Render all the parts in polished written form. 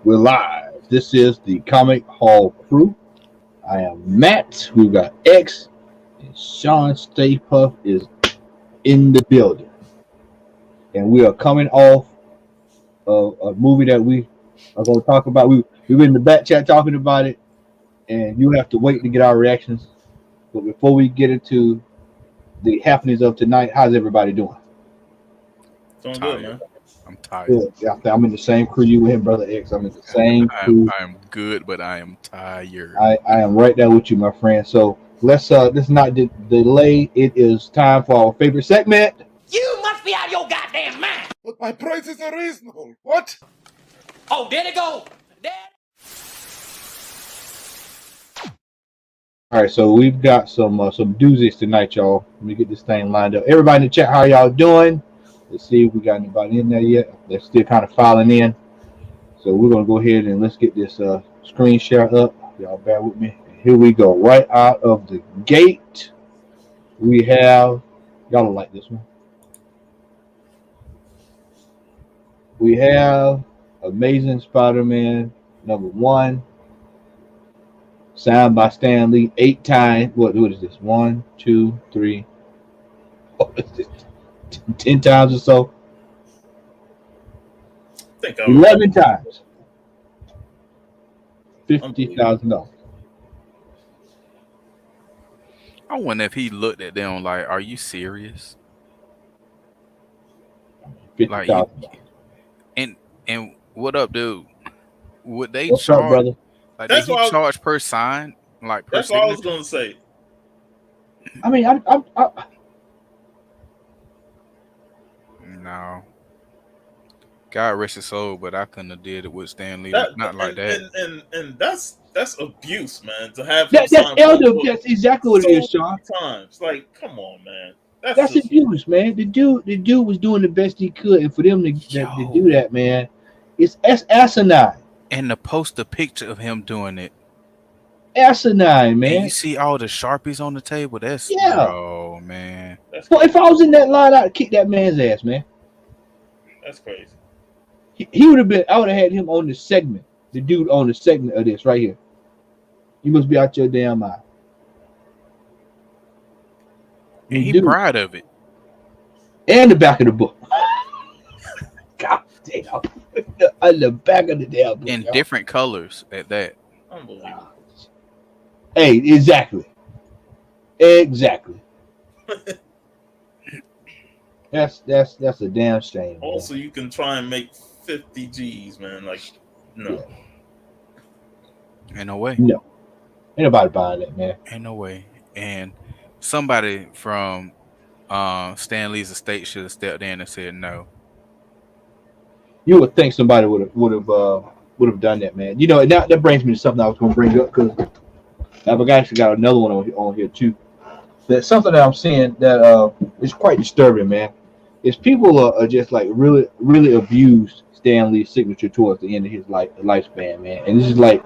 We're live. This is the Comic Hall Crew. I am Matt. We've got X, and Sean Stay Puff is in the building. And we are coming off of a movie that we are going to talk about. We've been in the back chat talking about it, and you have to wait to get our reactions. But before we get into the happenings of tonight, how's everybody doing? Doing good, man. I'm tired. Good. Yeah, I'm in the same crew you with, Brother X. I'm in the same crew. I am good, but I am tired. I am right there with you, my friend. So let's not delay. It is time for our favorite segment. You must be out of your goddamn mind. But my prices are reasonable. What? Oh, there they go. There. All right, so we've got some doozies tonight, y'all. Let me get this thing lined up. Everybody in the chat, how y'all doing? Let's see if we got anybody in there yet. They're still kind of filing in. So we're going to go ahead and let's get this screen share up. Y'all bear with me. Here we go. Right out of the gate, we have, y'all don't like this one. We have Amazing Spider-Man #1. Signed by Stan Lee 8 times. What is this? 1, 2, 3. Oh, 10 times or so. I think 11 times. $50,000. I wonder if he looked at them like, "Are you serious?" Like, and what up, dude? Would they What's charge? up, brother? Like, That's did he what charge per sign? Like, per That's what I was signature? going to say. I mean, No. God rest his soul, but I couldn't have did it with Stan Lee. Not like that. And that's abuse, man. To have him that's sign elder. for a book That's exactly what it is, so Sean. many times. Like, come on, man. That's just, abuse, man. The dude was doing the best he could, and for them to do that, man, it's asinine. And to post a picture of him doing it. Asinine, man. And you see all the Sharpies on the table. That's oh man. Well, if I was in that line, I'd kick that man's ass, man. That's crazy. He would have been. I would have had him on the segment. The dude on the segment of this right here. You must be out your damn mind. And he's proud of it. And the back of the book. God damn. On the back of the damn book. In different colors at that. Unbelievable. Hey, exactly. That's a damn shame. Also, you can try and make 50 G's, man. Like, no. Yeah. Ain't no way. No. Ain't nobody buying that, man. Ain't no way. And somebody from Stan Lee's estate should have stepped in and said no. You would think somebody would have done that, man. You know, that brings me to something I was going to bring up because I've actually got another one on here too. That's something that I'm seeing that is quite disturbing, man. Is people are just like really abused Stan Lee's signature towards the end of his lifespan, man. And this is like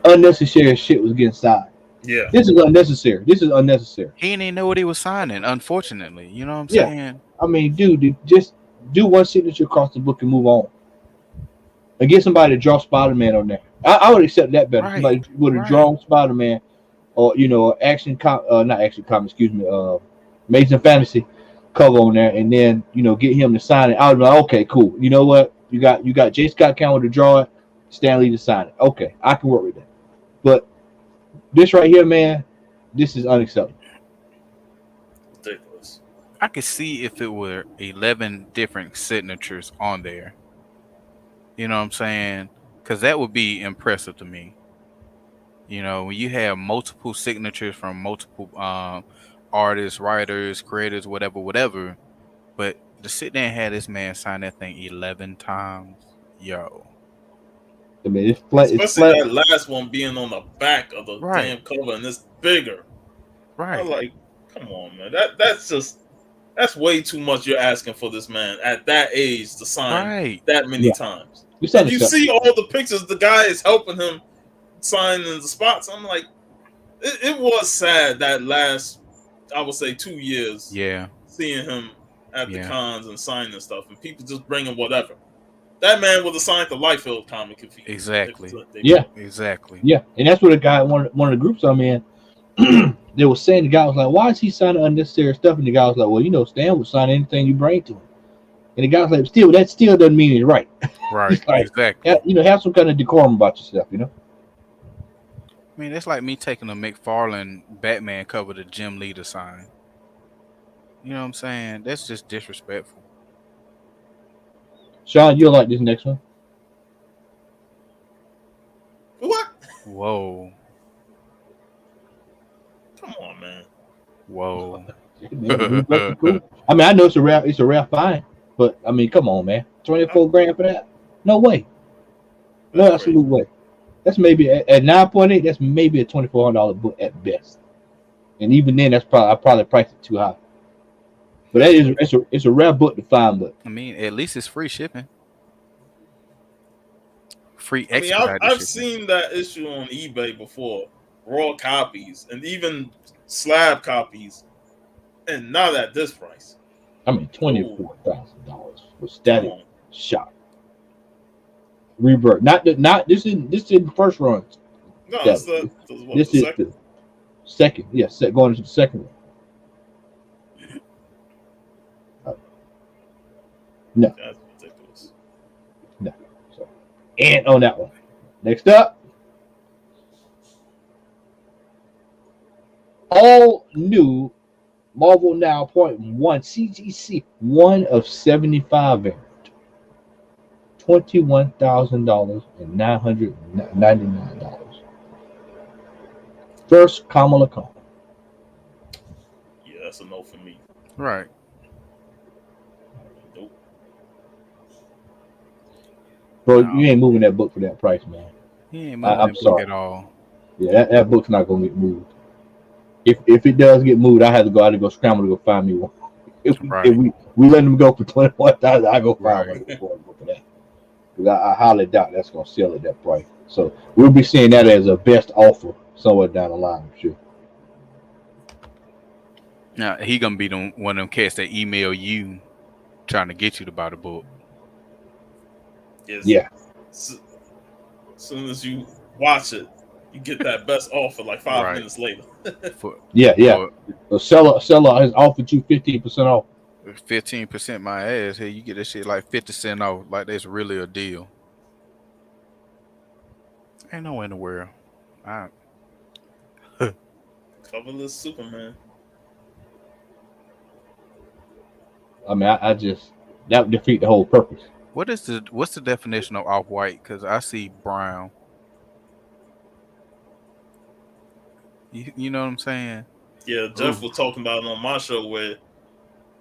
unnecessary shit was getting signed. Yeah. This is unnecessary. He didn't even know what he was signing, unfortunately. You know what I'm saying? I mean, dude, just do one signature across the book and move on. And get somebody to draw Spider-Man on there. I would accept that better. Right. Somebody would have drawn Spider-Man or, you know, not action comic, excuse me, Amazing Fantasy cover on there, and then, you know, get him to sign it. I would be like, okay, cool. You know what? You got J. Scott Campbell to draw it, Stan Lee to sign it. Okay, I can work with that. But this right here, man, this is unacceptable. Ridiculous. I could see if it were 11 different signatures on there. You know what I'm saying? Because that would be impressive to me. You know, when you have multiple signatures from multiple artists, writers, creators, whatever. But to sit there and have this man sign that thing 11 times, yo. I mean, especially that last one being on the back of the damn cover and it's bigger. Right. I'm like, come on, man. That's way too much you're asking for this man at that age to sign that many times. And you see all the pictures, the guy is helping him sign in the spots. I'm like, it was sad that last, I would say, 2 years. Yeah. Seeing him at the cons and signing stuff, and people just bringing whatever. that man would have signed the Liefeld comic if he exactly. Exactly. Yeah, and that's what a guy one of the groups I'm in. They were saying the guy was like, "Why is he signing unnecessary stuff?" And the guy was like, "Well, you know, Stan would sign anything you bring to him." And the guy was like, that still doesn't mean it's right." Right. Like, exactly. You know, have some kind of decorum about yourself. You know. I mean, it's like me taking a McFarlane Batman cover to Jim Lee to sign. You know what I'm saying? That's just disrespectful. Sean, you'll like this next one. What? Whoa. Come on, man. Whoa. I mean, I know it's a rare find, but I mean, come on, man. $24,000 for that? No way. No absolute way. That's maybe at 9.8. That's maybe a $2,400 book at best, and even then, I probably priced it too high. But it's a rare book to find. But I mean, at least it's free shipping. Free I mean, I've seen that issue on eBay before, raw copies and even slab copies, and not at this price. I mean, $24,000 for Static Shock. Rebirth. Not this is the first run. No, this is the second. Yes, going into the second one. No. That's ridiculous. No. So, and on that one. Next up. All new Marvel Now .1 CGC 1 of 75 variant. $21,999. First, Kamala Khan. Yeah, that's a no for me. Right. Nope. Bro, you ain't moving that book for that price, man. He ain't moving that book at all. Yeah, that book's not gonna get moved. If it does get moved, I had to go scramble to go find me one. If we let them go for $21,000, I go find one for that. Because I highly doubt that's gonna sell at that price. So we'll be seeing that as a best offer somewhere down the line, I'm sure. Now he gonna be one of them cats that email you trying to get you to buy the book. Yes. Yeah. As soon as you watch it, you get that best offer like 5 minutes later. The seller has offered you 15% off. 15% my ass. Hey, you get this shit like 50% off. Like that's really a deal. Ain't no way in the world. Coverless Superman. I mean, I just that would defeat the whole purpose. What's the definition of off-white? Because I see brown. You know what I'm saying? Yeah, Jeff was talking about it on my show where,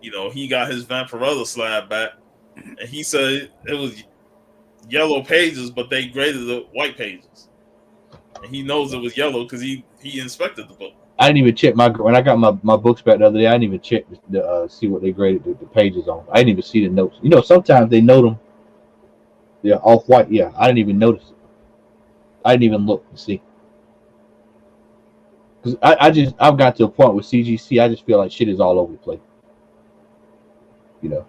you know, he got his Vampirella slab back, and he said it was yellow pages, but they graded the white pages, and he knows it was yellow because he inspected the book. I didn't even check when I got my books back the other day. I didn't even check to see what they graded the pages on. I didn't even see the notes. You know, sometimes they note them. They're off white. Yeah, I didn't even notice it. I didn't even look to see. Because I've got to a point with CGC. I just feel like shit is all over the place. You know,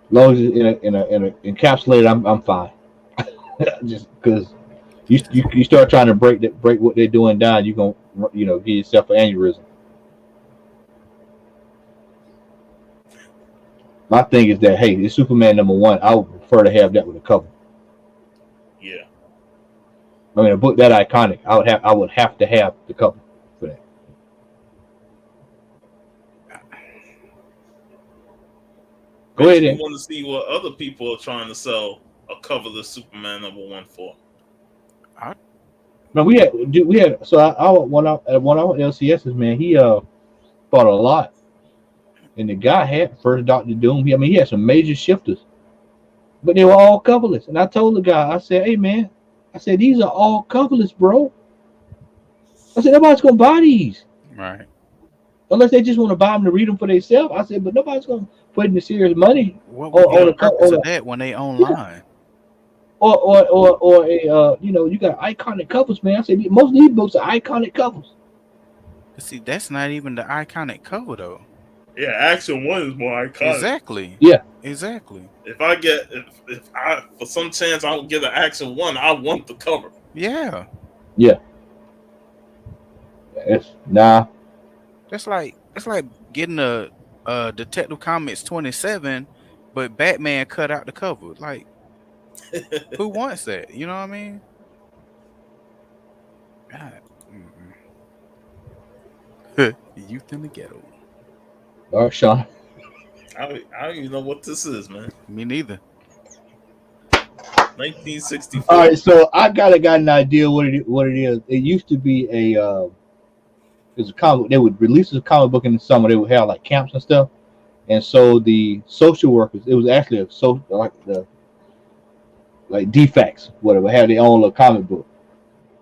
as long as it's in a encapsulated, I'm fine. Just because you start trying to break what they're doing down, you're gonna give yourself an aneurysm. My thing is that hey, it's Superman #1. I would prefer to have that with a cover. Yeah. I mean, a book that iconic, I would have to have the cover for that. Go ahead. I want to see what other people are trying to sell a coverless Superman #1 for. No, we had. So I went out at one of LCS's, man. He bought a lot, and the guy had first Doctor Doom. He had some major shifters, but they were all coverless. And I told the guy, I said, "Hey, man, I said these are all coverless, bro. I said nobody's gonna buy these, right? Unless they just want to buy them to read them for themselves." I said, but nobody's gonna put in the serious money on the purpose of that when they online. Yeah. Or you got iconic covers, man. I said most of these books are iconic covers. See, that's not even the iconic cover though. Yeah, Action 1 is more iconic. Exactly. Yeah. Exactly. If I for some chance I don't get an Action 1, I want the cover. Yeah. Yeah. It's It's like getting a Detective Comics 27, but Batman cut out the cover. Like, who wants that? You know what I mean? God. Youth in the Ghetto. All right, Sean. I don't even know what this is, man. Me neither. 1964. All right, so I got an idea what it is. It used to be it's a comic. They would release a comic book in the summer. They would have like camps and stuff, and so the social workers. It was actually like DFACs, whatever, had their own little comic book.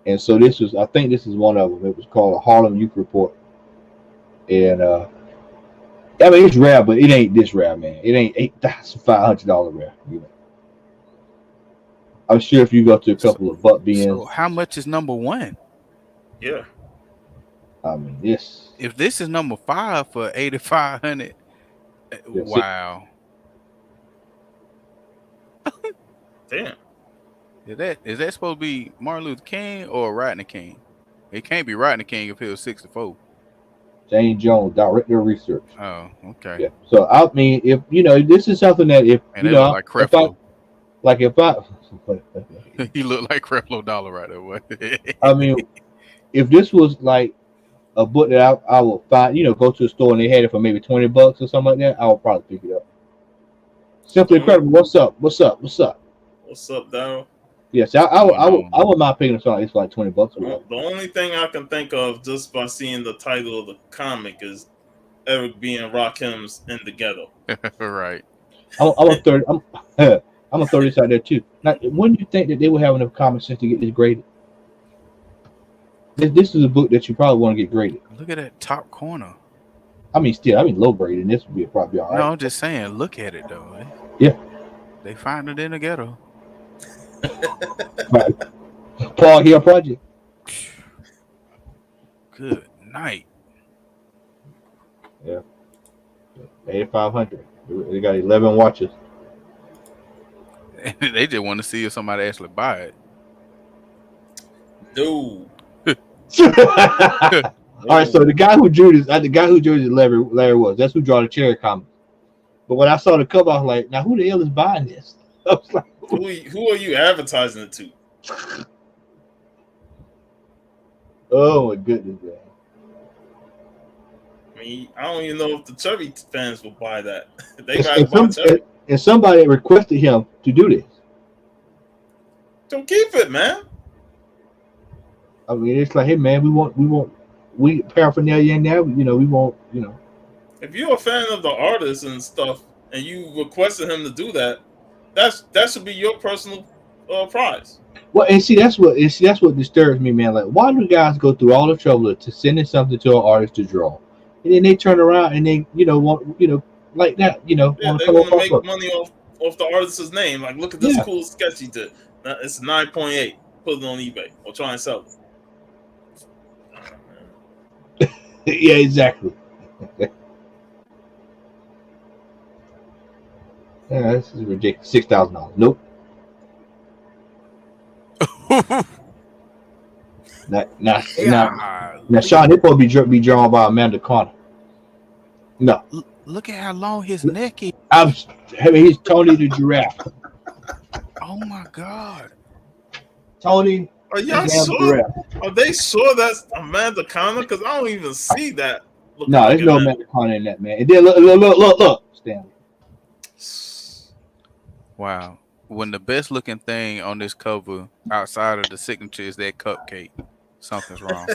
And so I think this is one of them. It was called a Harlem Youth Report. And I mean, it's rare, but it ain't this rare, man. It ain't $8,500 rare. You know, I'm sure if you go to a couple of Buck Bins. So how much is number 1? Yeah. I mean, this. If this is number 5 for $8,500, wow. Damn. Is that supposed to be Martin Luther King or Rodney King? It can't be Rodney King if he was 64. James Jones, Director of Research. Oh, okay. Yeah. So I mean, if this is something that if and you know, like Creflo. If I he looked like Creflo Dollar right away. I mean, if this was like a book that I would find, go to a store and they had it for maybe $20 or something like that, I would probably pick it up. Simply Incredible. What's up? What's up, Daryl? Yes, I would mind picking up something. It's like $20. The only thing I can think of just by seeing the title of the comic is Eric B. and Rakim's In the Ghetto. Right. I'm gonna throw this out there too. Now, when do you think that they will have enough common sense to get this graded? This is a book that you probably want to get graded. Look at that top corner. I mean, low grading. This would be probably all right. No, I'm just saying. Look at it though. Yeah. They find it in the ghetto. Right. Paul Hill Project. Good night. Yeah. 8,500. They got 11 watches. They just want to see if somebody actually buy it. Dude. All right, so the guy who drew this, Larry was. That's who drew the Cherry comic. But when I saw the cover, I was like, now who the hell is buying this? I was like, who are you advertising it to? Oh my goodness, man. I mean, I don't even know if the Chubby fans will buy that. They gotta buy Chubby. And somebody requested him to do this. So keep it, man. I mean, it's like, hey, man, we paraphernalia in there. We want. If you're a fan of the artist and stuff, and you requested him to do that, that should be your personal prize. Well, and that's what disturbs me, man. Like, why do guys go through all the trouble to sending something to an artist to draw, and then they turn around and they want like that they want to make money off the artist's name. Like, look at this cool sketch he did. It's 9.8. Put it on eBay or try and sell it. Yeah, exactly. Yeah, this is ridiculous. $6,000. Nope. Now, Sean, they probably be drawn by Amanda Carter. No. Look at how long his neck is. He's Tony the Giraffe. Oh my God. Tony. Are y'all sure? Are they sure that's Amanda Carter? Because I don't even see that. No, there's no Amanda Carter in that, man. And then look, Stanley. Wow. When the best looking thing on this cover outside of the signature is that cupcake, something's wrong.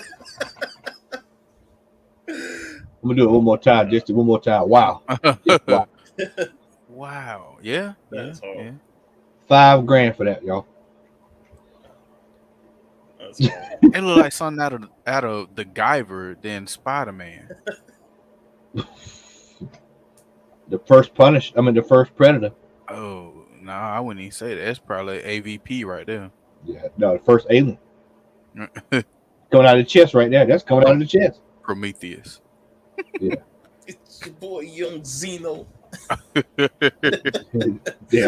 I'm gonna do it one more time, just one more time. Wow. Wow. Wow. Yeah. That's hard. Yeah. $5,000 for that, y'all. It looked like something out of the Guyver than SpiderMan. The first Predator. Oh no, I wouldn't even say that. That's probably AVP right there. Yeah, no, the first Alien. Coming out of the chest right there. That's coming out of the chest. Prometheus. Yeah. It's your boy Young Zeno. Damn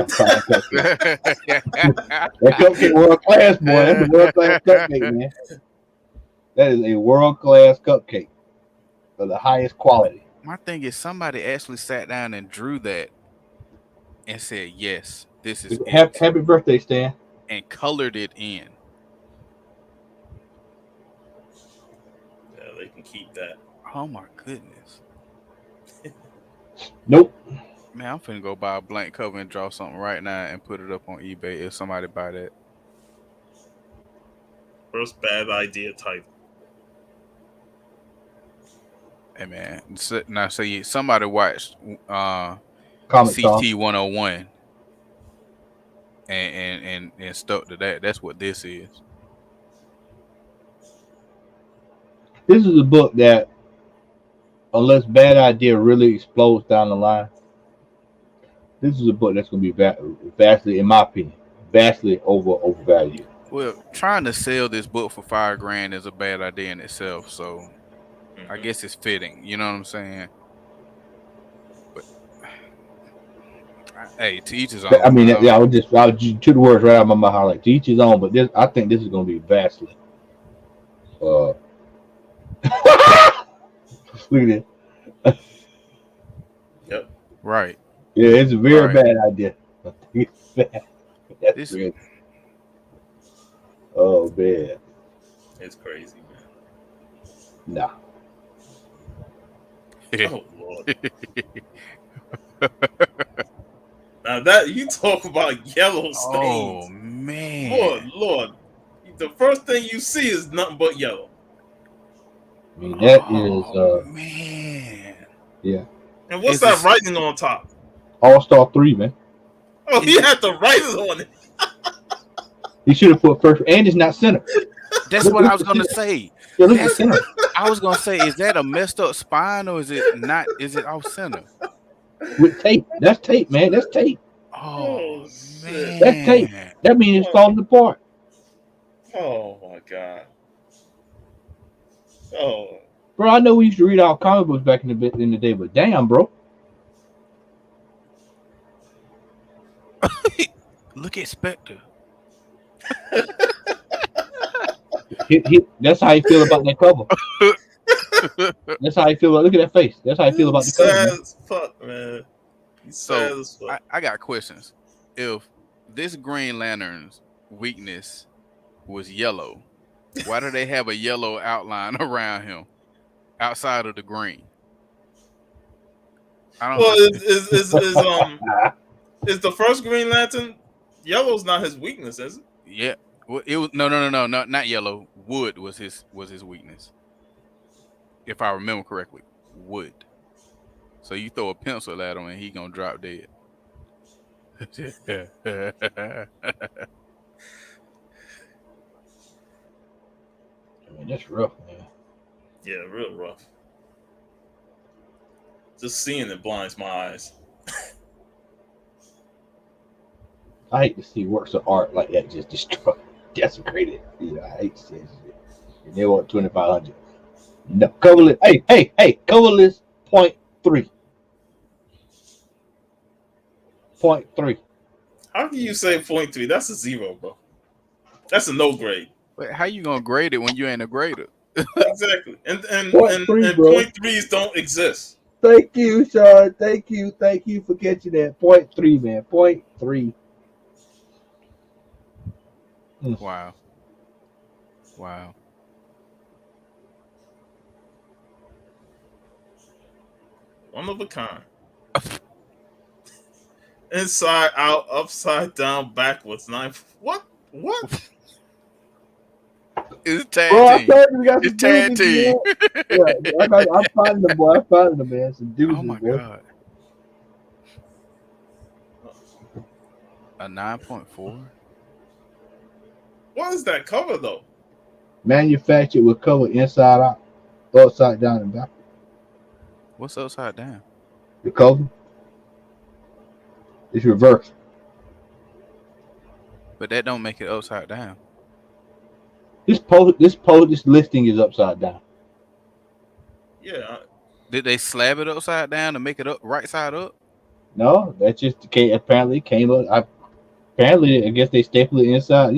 fine cupcake. That cupcake world class, boy. That's a world class cupcake, man. That is a world class cupcake of the highest quality. My thing is, somebody actually sat down and drew that and said, "Yes, this is it." Happy birthday, Stan. And colored it in. Yeah, they can keep that. Oh my goodness. Nope. Man, I'm finna go buy a blank cover and draw something right now and put it up on eBay if somebody buy that. First bad idea title. Hey man, now say somebody watched CT 101 and stuck to that. That's what this is. This is a book that, unless Bad Idea really explodes down the line, this is a book that's going to be vastly, in my opinion, vastly overvalued. Well, trying to sell this book for $5,000 is a bad idea in itself. So I guess it's fitting. You know what I'm saying? But hey, to each his own. I mean, I would just two the words right out of my mouth, like to each his own. But I think this is going to be vastly. Look at it. Yep. Right. Yeah, it's a very bad idea. That's good. Oh man, it's crazy, man. Nah. Oh Lord. Now that you talk about Yellowstone. Oh man. Lord. The first thing you see is nothing but yellow. I mean, that is man. Yeah. And what's that writing on top? All-Star 3, man. Oh, he had to write it on it. He should have put first, and it's not center. That's what I was gonna say. Yeah, look at center. I was gonna say, is that a messed up spine or is it not? Is it off center? With tape. That's tape, man. That's tape. Oh man. That's tape. That means it's falling apart. Oh my god. Oh. Bro, I know we used to read our comic books back in the day, but damn, bro. Look at Spectre. That's how you feel about that cover. That's how you feel about. Look at that face. That's how you feel about the cover. Sad as fuck, man. So I got questions. If this Green Lantern's weakness was yellow, why do they have a yellow outline around him outside of the green? I don't know. Is the first Green Lantern yellow's not his weakness, is it? Yeah. Well, it was no, not yellow. Wood was his weakness. If I remember correctly, wood. So you throw a pencil at him and he gonna drop dead. I mean, that's rough, man. Yeah, real rough. Just seeing it blinds my eyes. I hate to see works of art like that just destroyed, desecrated. I hate to see it. And they want 2,500. No, cover list. Hey, cover list 0.3. 0.3. How can you say 0.3? That's a 0, bro. That's a no grade. But how you gonna grade it when you ain't a grader? Exactly. And 0.3s don't exist. Thank you, Sean. Thank you for catching that. 0.3, man. 0.3. Wow. One of a kind. Inside out, upside down, backwards. What? It's tag team. It's tag team. Yeah, I'm finding them, boy. I'm finding them, man. Some dudes. Oh my god. A 9.4. What is that cover though? Manufactured with cover inside out, upside down, and back. What's upside down? The cover. It's reversed. But that don't make it upside down. This listing is upside down. Yeah. Did they slab it upside down to make it up right side up? No, that just apparently came up. Apparently, I guess they stapled it inside.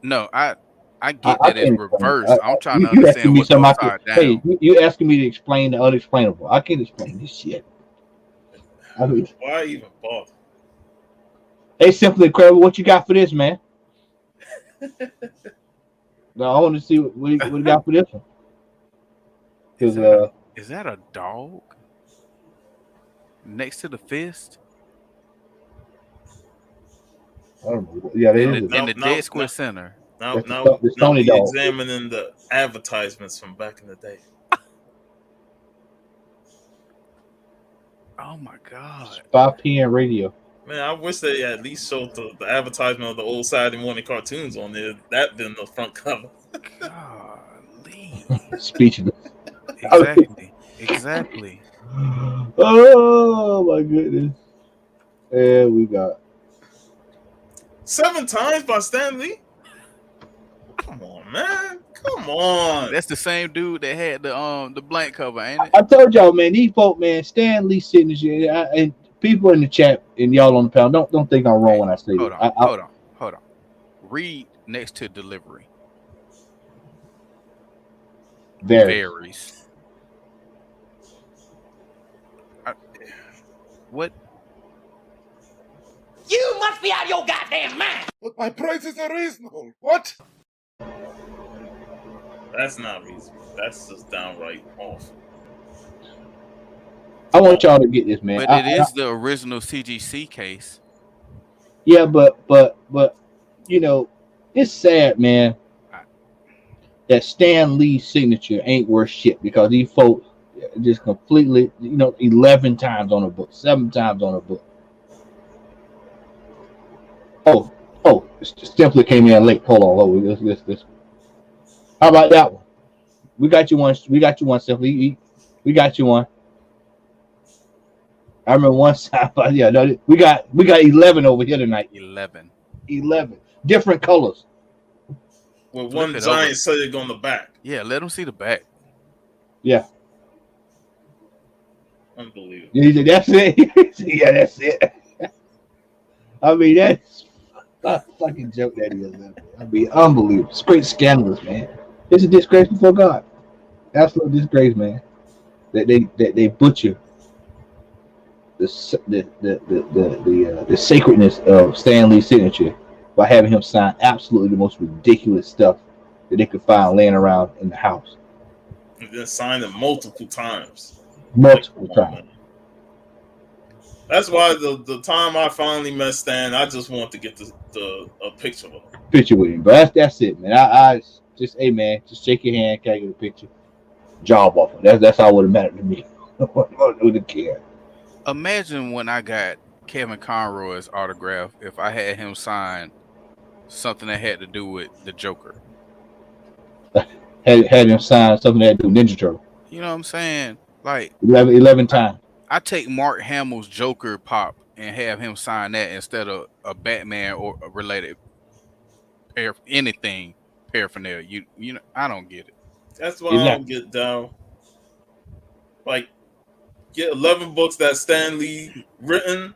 No, I I get that it's can't explain. reversed. I'm trying to You asking understand me what's something? I can, upside hey, down. you asking me to explain the unexplainable? I can't explain this shit. I mean, why even bother? Hey, simply incredible. What you got for this, man? No, I want to see what you got for this one. Is that a dog next to the fist? I don't know. Yeah, they in the dead square center. Now we examining the advertisements from back in the day. Oh my god! 5 p.m. radio. Man, I wish they at least showed the advertisement of the old Saturday morning cartoons on there. That been the front cover. Golly. Speechless. Exactly. Oh my goodness. And we got 7 times by Stan Lee. Come on, man. Come on. That's the same dude that had the blank cover, ain't it? I told y'all, man, these folk, man, Stan Lee signature, and people in the chat and y'all on the panel, don't think I'm wrong when I say hold this. Hold on. Read next to delivery. Varies. What? You must be out of your goddamn mind. But my prices are reasonable. What? That's not reasonable. That's just downright awful. I want y'all to get this, man. But it is the original CGC case. Yeah, but it's sad, man, that Stan Lee's signature ain't worth shit because these folks just completely, 11 times on a book, 7 times on a book. Oh, simply came in late. Hold on, this. How about that one? We got you one. Simply. We got you one. I remember one time, we got 11 over here tonight. 11 different colors. With one giant setting on the back. Yeah, let them see the back. Yeah. Unbelievable. Yeah, that's it. Yeah, that's it. I mean, that's a fucking joke that is. I mean, unbelievable. It's great scandalous, man. It's a disgrace before God. Absolute disgrace, man. That they butcher the sacredness of Stan Lee's signature by having him sign absolutely the most ridiculous stuff that they could find laying around in the house. And then signed it multiple times. Times. That's why the time I finally met Stan, I just want to get a picture of him. Picture with him, but that's it, man. I just, hey man, just shake your hand, can I get a picture? Job offer. That's all would have mattered to me. Wouldn't care. Imagine when I got Kevin Conroy's autograph if I had him sign something that had to do with the Joker. Had him sign something that had to do with Ninja Turtle. You know what I'm saying? Like 11 times. I take Mark Hamill's Joker pop and have him sign that instead of a Batman or a related anything paraphernalia. You know, I don't get it. That's why I don't get down. Like, get 11 books that Stan Lee written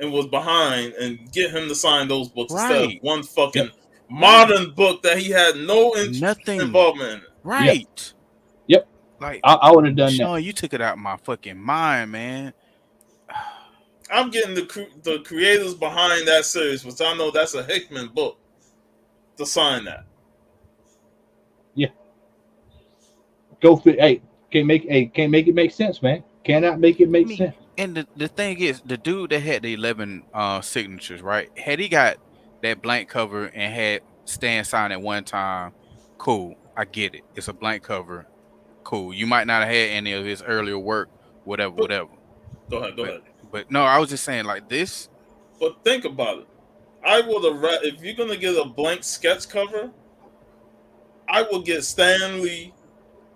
and was behind, and get him to sign those books instead of one fucking modern book that he had no involvement in. Right. Yep. Like I would have done Sean, that. You took it out of my fucking mind, man. I'm getting the creators behind that series, which I know that's a Hickman book, to sign that. Yeah. Go for hey, can't make it make sense, man. Cannot make it make sense. And the thing is, the dude that had the 11 signatures, right? Had he got that blank cover and had Stan sign at one time, cool. I get it. It's a blank cover. Cool. You might not have had any of his earlier work, whatever. Go ahead. But no, I was just saying like this. But think about it. I would have if you're gonna get a blank sketch cover, I will get Stan Lee,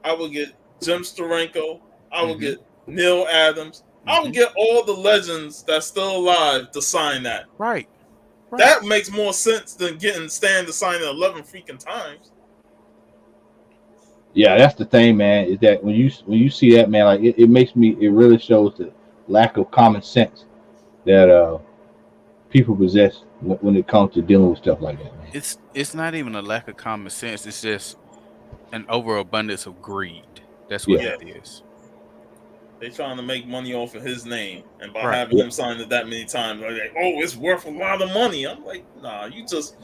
I will get Jim Steranko, I will get Neil Adams, I will get all the legends that's still alive to sign that. Right. That makes more sense than getting Stan to sign it 11 freaking times. Yeah, that's the thing, man. Is that when you see that, man, like it makes me. It really shows the lack of common sense that people possess when it comes to dealing with stuff like that, man. It's not even a lack of common sense. It's just an overabundance of greed. That's what Yeah. that is. They're trying to make money off of his name, and by Right. having him sign it that many times, they're like, "Oh, it's worth a lot of money." I'm like, "Nah, you just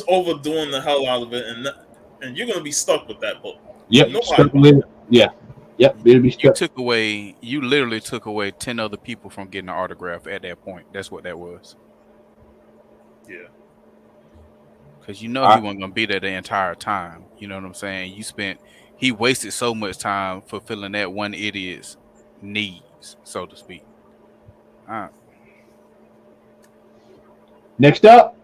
overdoing the hell out of it, and you're gonna be stuck with that book." Yep. Nobody With it. Yeah. Yep. It'll be stuck. You literally took away 10 other people from getting an autograph at that point. That's what that was. Yeah. Because he wasn't gonna be there the entire time. You know what I'm saying? He wasted so much time fulfilling that one idiot's needs, so to speak. Next up.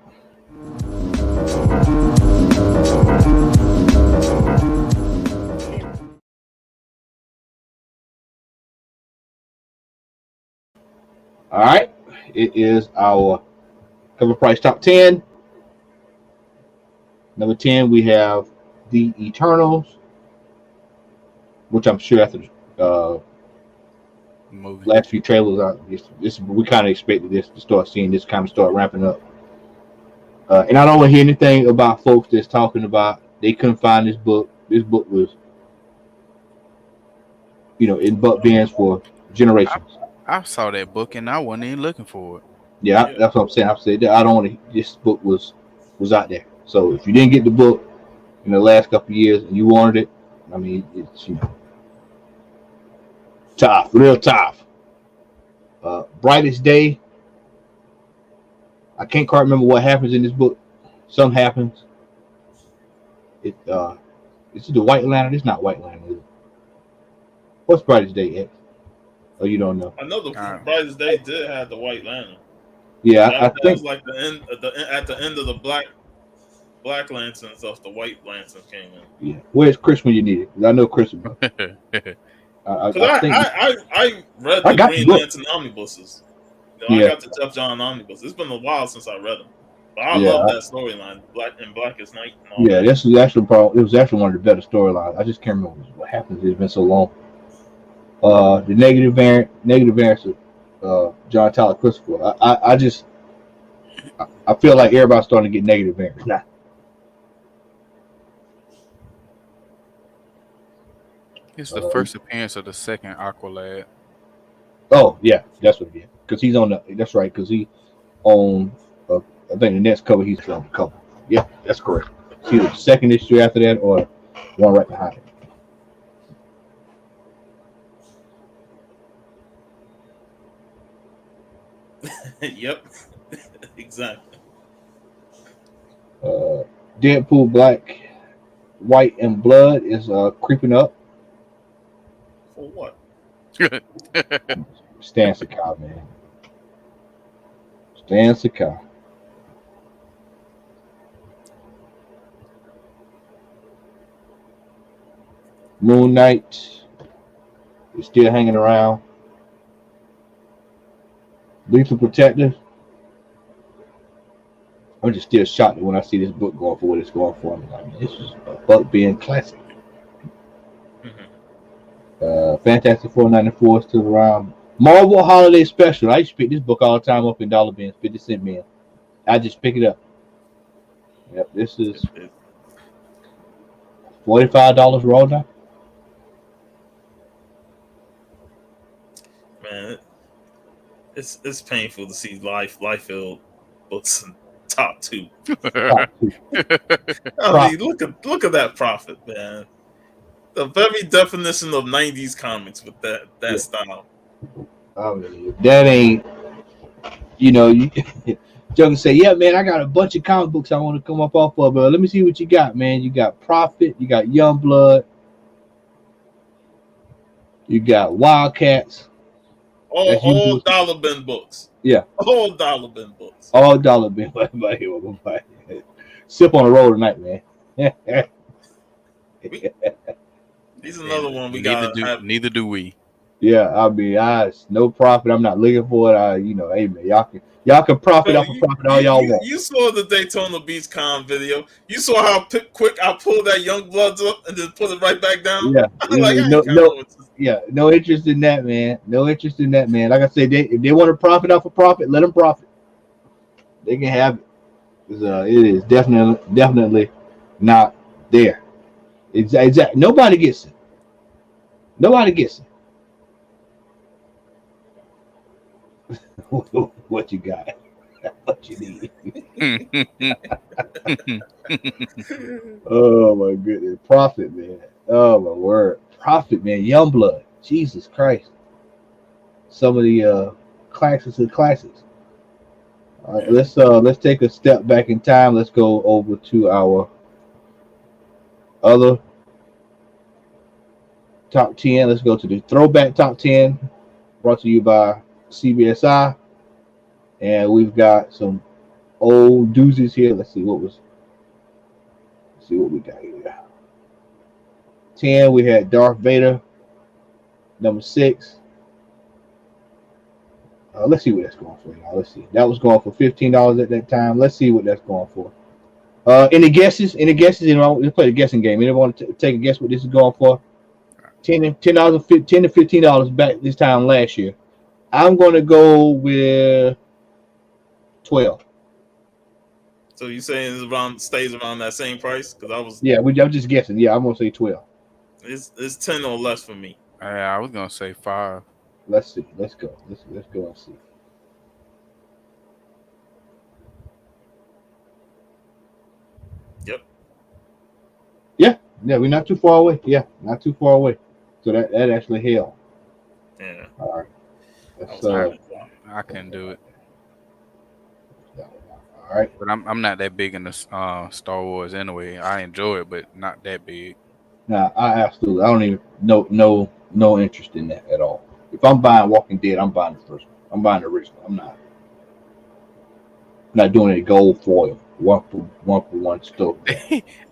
All right, it is our cover price top 10. Number 10, we have The Eternals, which I'm sure after last few trailers, we kind of expected this to start seeing this kind of start ramping up. And I don't want to hear anything about folks that's talking about they couldn't find this book. This book was, in buck bins for generations. I saw that book and I wasn't even looking for it. Yeah, that's what I'm saying. I said that I don't want to. This book was out there. So if you didn't get the book in the last couple of years and you wanted it, I mean, it's tough, real tough. Brightest Day. I can't quite remember what happens in this book. Something happens. It's the White Lantern. It's not White Lantern, is it? What's Brightest Day, X? Oh, you don't know. I know the Brightest Day did have the White Lantern. Yeah, that I think was like the end at the end of the Black Lantern stuff. The White Lantern came in. Yeah, where's Chris when you need it? I know Chris. I read the Green Lantern omnibuses. I got the Jeff John omnibus. It's been a while since I read them, but I love that storyline, Blackest Night. And all that. This was actually it was actually one of the better storylines. I just can't remember what happened. It's been so long. The negative variants of John Tyler Christopher. I feel like everybody's starting to get negative variants now. It's the first appearance of the second Aqualad. Oh yeah, that's what it is. Because he's on the. That's right. Because he on. I think the next cover he's on the cover. Yeah, that's correct. It's either the second issue after that or one right behind it. Yep, exactly. Deadpool Black, White, and Blood is creeping up. For what? Stan Sakai, man. Stan Sakai. Moon Knight is still hanging around. Lethal Protector. I'm just still shocked when I see this book going for what it's going for. I'm like, this is a Buck being classic. Fantastic Four 94 is still around. Marvel Holiday Special. I used to pick this book all the time up in dollar bins, 50-cent man. I just pick it up. Yep, this is $45 raw now. Man, it's painful to see Liefeld books in top two. I mean, look at that profit, man. The very definition of 90s comics with that style. I mean, that ain't, you can say, yeah, man, I got a bunch of comic books I want to come up off of, but let me see what you got, man. You got Prophet, you got Youngblood, you got Wildcats. All dollar bin books. Yeah. All dollar bin books. All dollar bin. Sip on the road tonight, man. He's another one we neither do we. Yeah, I mean, no profit. I'm not looking for it. Hey man, y'all can Y'all can profit off of profit all y'all want. You saw the Daytona Beach Con video. You saw how quick I pulled that Young Bloods up and just put it right back down. Yeah, Like, no interest in that, man. No interest in that, man. Like I said, if they want to profit off of profit, let them profit. They can have it. It is definitely not there. Exactly. Nobody gets it. Nobody gets it. What you got? What you need? Oh my goodness, profit, man. Oh my word, profit, man. Youngblood, Jesus Christ. Some of the classics of classics. All right, let's take a step back in time. Let's go over to our other top 10. Let's go to the throwback top 10, brought to you by CBSI. And we've got some old doozies here. Let's see what we got here. 10, we had Darth Vader. Number 6. Let's see what that's going for, y'all. Let's see. That was going for $15 at that time. Let's see what that's going for. Any guesses? Let's play the guessing game. Anyone want to take a guess what this is going for? $10 to $15 back this time last year. I'm going to go with 12. So you saying stays around that same price? Because I'm just guessing. Yeah, I'm gonna say 12. It's 10 or less for me. I was gonna say 5. Let's see. Let's go. Let's go and see. Yep. Yeah, we're not too far away. Yeah, not too far away. So that actually held. Yeah. All right. I can do it. All right. But I'm not that big in the Star Wars anyway. I enjoy it, but not that big. Nah, I absolutely. I don't even no interest in that at all. If I'm buying Walking Dead, I'm buying the first one. I'm buying the original. I'm not doing a gold foil. One for one store.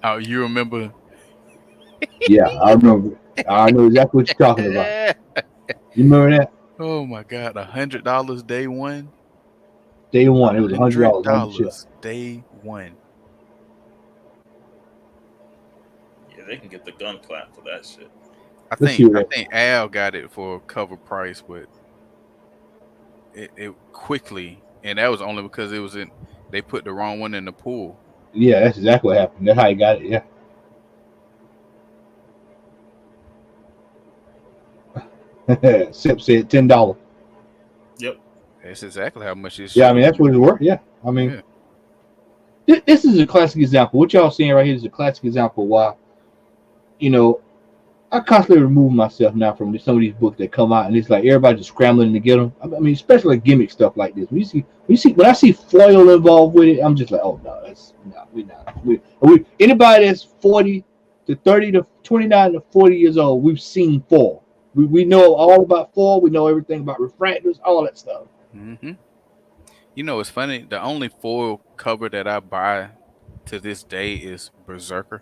Oh, you remember? Yeah, I remember. I know exactly what you're talking about. You remember that? Oh my God, $100 day one. Day one, it was $100 day one. Yeah, they can get the gun clap for that shit. I think Al got it for cover price, but it quickly, and that was only because they put the wrong one in the pool. Yeah, that's exactly what happened. That's how he got it. Yeah. Sip said $10. Yep. That's exactly how much it. Yeah, I mean that's what it's worth. Yeah, I mean, this is a classic example. What y'all seeing right here is a classic example why, I constantly remove myself now from some of these books that come out, and it's like everybody just scrambling to get them. I mean, especially like gimmick stuff like this. When I see foil involved with it, I'm just like, oh no, we're not. Anybody that's 40 to 30 to 29 to 40 years old, we've seen foil. We know all about foil. We know everything about refractors, all that stuff. Mm-hmm. It's funny. The only foil cover that I buy to this day is Berserker.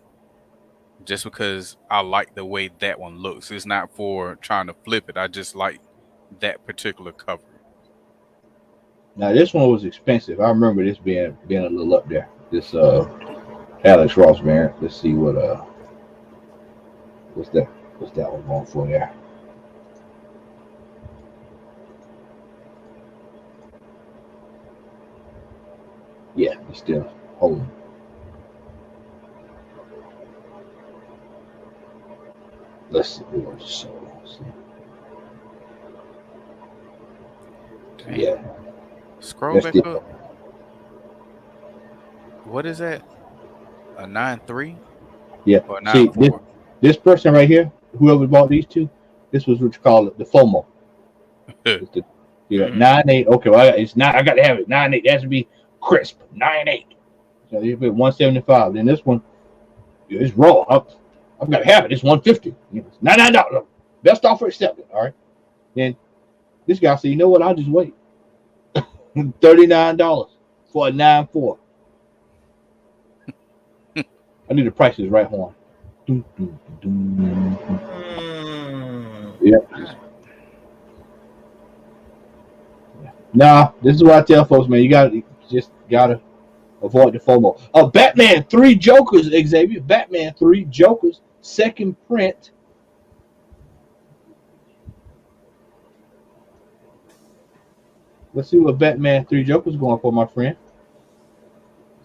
Just because I like the way that one looks. It's not for trying to flip it. I just like that particular cover. Now this one was expensive. I remember this being a little up there. This Alex Ross variant. Let's see what's that one going for there. Yeah, it's still holding. Let's see. Yeah. Scroll back up. What is that? A 9.3? Yeah. Or see, this person right here, whoever bought these two, this was what you call it, the FOMO. 9.8. Okay, well, it's not. I got to have it. 9.8. It has to be crisp. 9.8. So you put 175. Then this one, it's raw. I've got to have it. It's 150. It's $99. Best offer accepted. All right. Then this guy said, you know what? I'll just wait. $39 for a 9.4. I need the prices right, Horn. Yeah. Nah, this is what I tell folks, man. You gotta avoid the FOMO. Batman 3 Jokers, Xavier. Batman 3 Jokers, second print. Let's see what Batman 3 Jokers going for, my friend.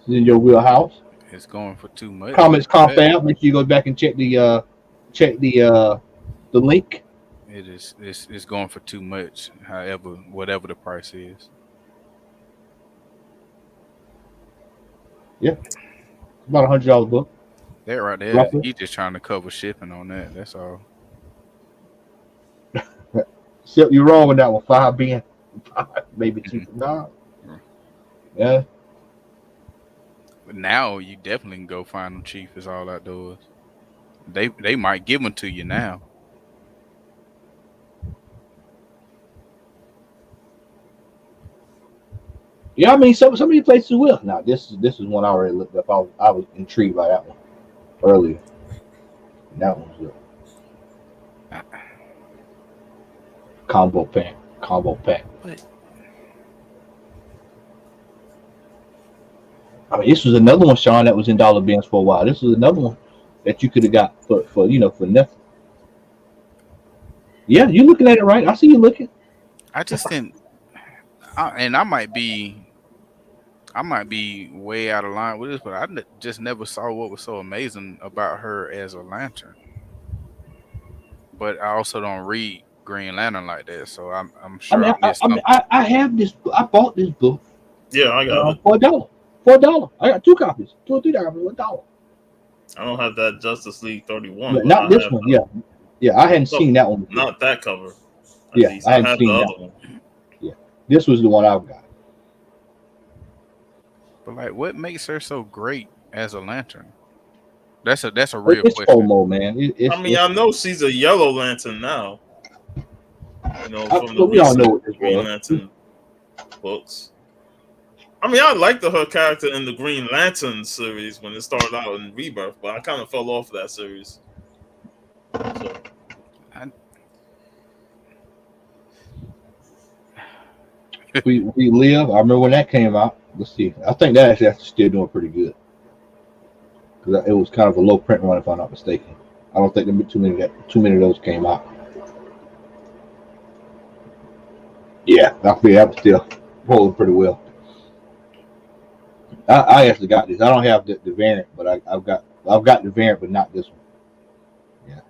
This is in your wheelhouse. It's going for too much. Comments confab. Make sure you go back and check the link. It is. It's going for too much. However, whatever the price is. Yeah, about $100 book. That right there. He's just trying to cover shipping on that. That's all. You're wrong with that one. 5 being maybe cheaper. Nah. Yeah. But now you definitely can go find them cheap as all outdoors. They might give them to you now. Yeah, I mean some of these places will. Now this is one I already looked up. I was intrigued by that one earlier. That one's good. Combo pack. What? I mean, this was another one, Sean, that was in dollar bins for a while. This was another one that you could have got for for nothing. Yeah, you looking at it right. I see you looking. I just didn't, and I might be way out of line with this, but I just never saw what was so amazing about her as a Lantern. But I also don't read Green Lantern like that, so I'm sure I have this. I bought this book. Yeah, I got it for $1. For $1. I got 2 copies, 2 or 3 copies for $1. I don't have that Justice League 31. But not this one. Yeah, I hadn't seen that one. Not that cover. Yeah, I hadn't seen that one. Yeah, this was the one I've got. But like, what makes her so great as a Lantern? That's a real it's question. FOMO, man. I know she's a Yellow Lantern now. From the we all know what this Green Lantern books. I mean, I liked her character in the Green Lantern series when it started out in Rebirth, but I kind of fell off that series. So. we live. I remember when that came out. Let's see. I think that actually still doing pretty good because it was kind of a low print run, if I'm not mistaken. I don't think too many of those came out. Yeah, I feel that was still holding pretty well. I actually got this. I don't have the variant, but I've got the variant, but not this one. Yeah.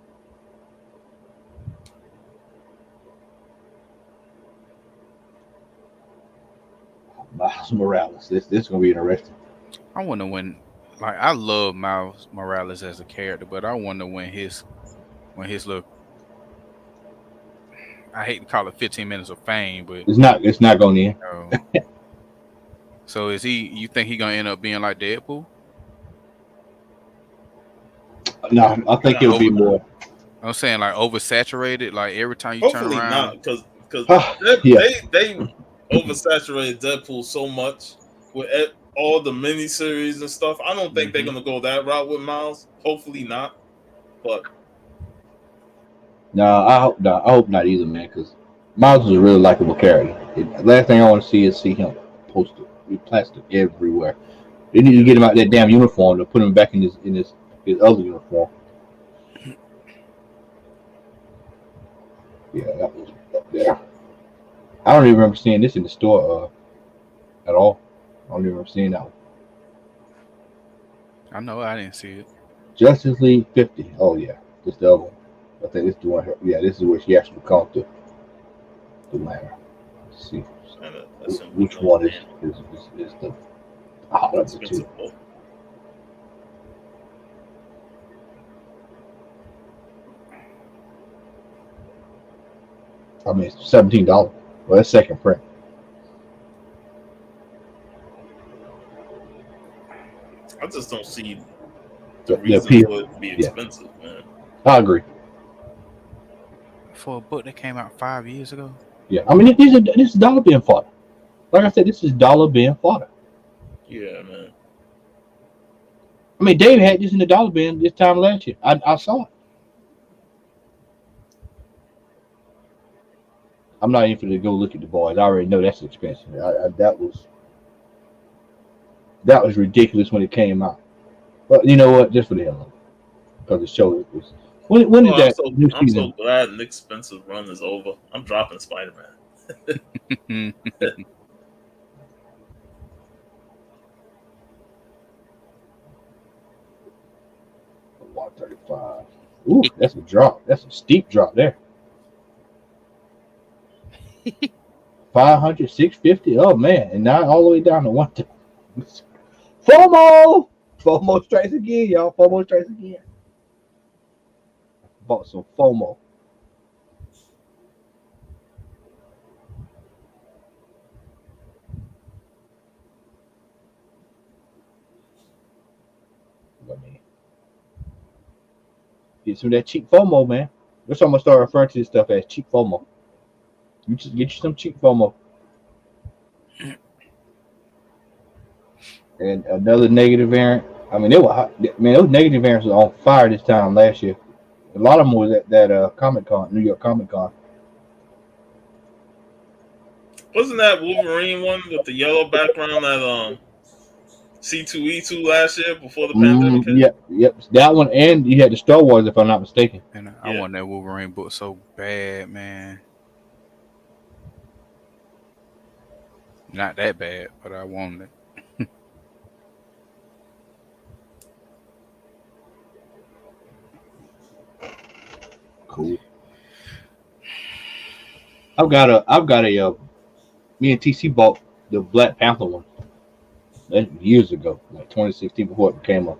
Miles Morales. This is gonna be interesting. I wonder when, like, I love Miles Morales as a character, but I wonder when his look. I hate to call it 15 minutes of fame, but it's not going in. So you think he's gonna end up being like Deadpool? No, I think it'll be more. I'm saying like oversaturated, like every time you turn around. Not, because they oversaturated Deadpool so much with all the miniseries and stuff. I don't think they're gonna go that route with Miles. Hopefully not. But no, I hope not either, man. Because Miles is a really likable character. Last thing I want to see him posted with plastic everywhere. They need to get him out that damn uniform to put him back in his other uniform. Yeah, that was up there. I don't even remember seeing this in the store at all. I don't even remember seeing that one. I know I didn't see it. Justice League 50. Oh yeah, this the other one. I think this is the one. Yeah, this is where she actually comes to the Lantern. Let's see which one is the hottest two. I mean, it's $17. Well, that's second print. I just don't see the reason for it to be expensive, man. I agree. For a book that came out 5 years ago? Yeah, I mean, this is dollar bin fodder. Like I said, this is dollar bin fodder. Yeah, man. I mean, Dave had this in the dollar bin this time last year. I saw it. I'm not even going to go look at the boys. I already know that's expensive. That was ridiculous when it came out. But you know what? Just for the hell of it, because the show is. When is that new I'm season? so glad Nick Spencer's run is over. I'm dropping SpiderMan. 135. Ooh, that's a drop. That's a steep drop there. 500, 650. Oh man, and now all the way down to 1. FOMO strikes again, y'all. FOMO strikes again. Bought some FOMO. Let me get some of that cheap FOMO, man. That's why I'm gonna start referring to this stuff as cheap FOMO. You just get you some cheap FOMO. And another negative variant. I mean, those negative variants were on fire this time last year. A lot of them was at that Comic Con, New York Comic Con. Wasn't that Wolverine one with the yellow background at C2E2 last year before the pandemic hit? Yep. That one, and you had the Star Wars, if I'm not mistaken. And I want that Wolverine book so bad, man. Not that bad, but I wanted it. Cool. I've got a me and TC bought the Black Panther one. That years ago, like 2016, before it came up.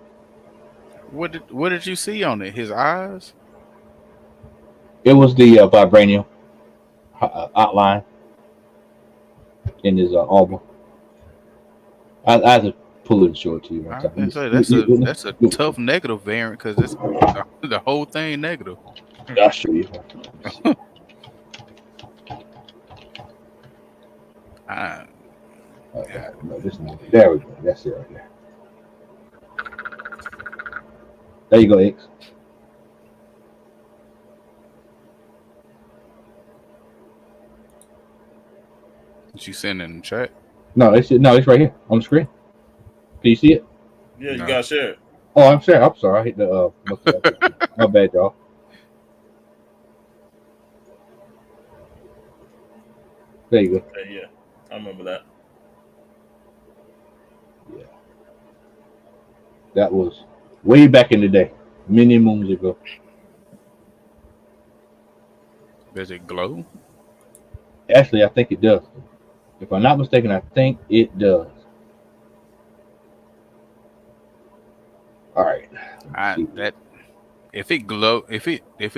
What did you see on it? His eyes? It was the vibranium outline in his album. I had to pull it and show it to you. That's a tough negative variant because it's the whole thing negative. I'll show you. Okay, no, there we go. That's it right there. There you go, X. Did you send it in the chat? No, it's right here on the screen. Can you see it? Yeah, you gotta share it. Oh, I'm sorry. I hit the my bad, y'all. There you go. Yeah, I remember that. Yeah. That was way back in the day, many moons ago. Does it glow? Actually, I think it does. If I'm not mistaken, I think it does. All right. If it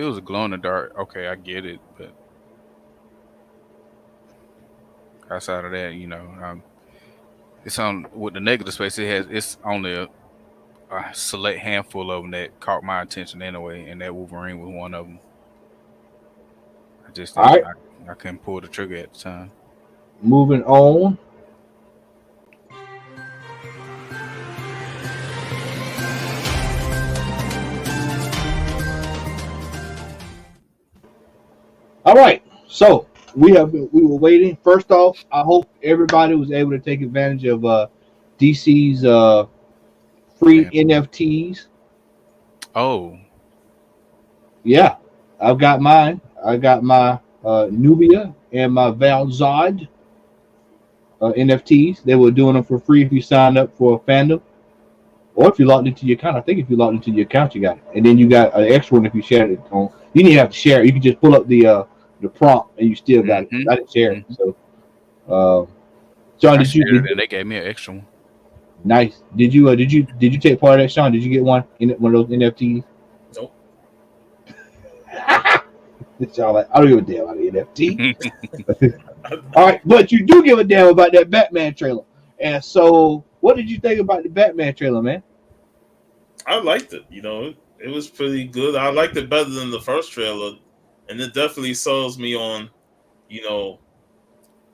was a glow in the dark, okay, I get it. But outside of that, it's on with the negative space. It's only a select handful of them that caught my attention anyway, and that Wolverine was one of them. I couldn't pull the trigger at the time. Moving on. All right, so we were waiting. First off, I hope everybody was able to take advantage of DC's free NFTs. Oh, yeah, I've got mine. I got my Nubia and my Valzad NFTs. They were doing them for free if you signed up for a fandom, or if you logged into your account. I think if you logged into your account, you got it. And then you got an extra one if you shared it on. You didn't have to share it. You could just pull up the prompt and you still got it. I didn't share it. So, John, they gave me an extra one. Nice. Did you take part of that, Sean? Did you get one of those NFTs? Nope. Y'all like, I don't give a damn about the NFT. All right, but you do give a damn about that Batman trailer. And so, what did you think about the Batman trailer, man? I liked it. It was pretty good. I liked it better than the first trailer, and it definitely sells me on,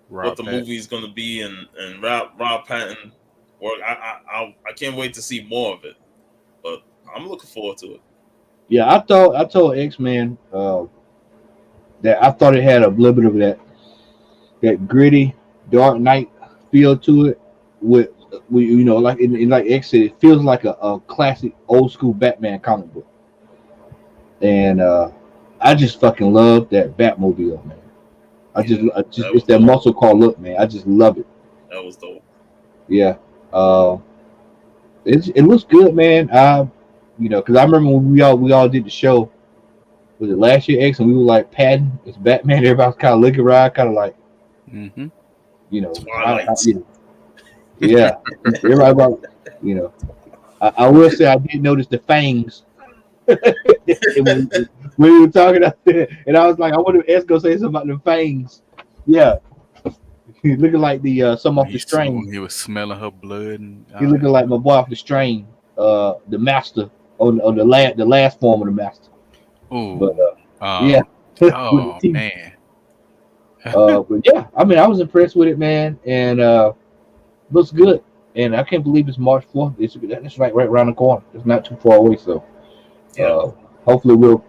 what the movie's going to be, and Rob Pattinson work. I can't wait to see more of it, but I'm looking forward to it. Yeah, I told X-Men that I thought it had a little bit of that that gritty Dark Knight feel to it. With like like X said, it feels like a classic old school Batman comic book. And I just fucking love that Batmobile, man. I just it's that muscle car look, man. I just love it. That was dope. Yeah. It looks good, man. Because I remember when we all did the show. Was it last year, X, and we were like patting it's Batman. Everybody was kind of looking around, kind of like, yeah. Everybody about, I will say I did notice the fangs when we were talking out there, and I was like, I wonder if S gonna say something about the fangs. Yeah, he looking like the some off the strain. He was smelling her blood. And he looking like my boy off the strain. The master on the last form of the master. Ooh, but yeah. Oh man. But yeah, I mean, I was impressed with it, man, and looks good. And I can't believe it's March 4th. It's right around the corner. It's not too far away, so hopefully we'll,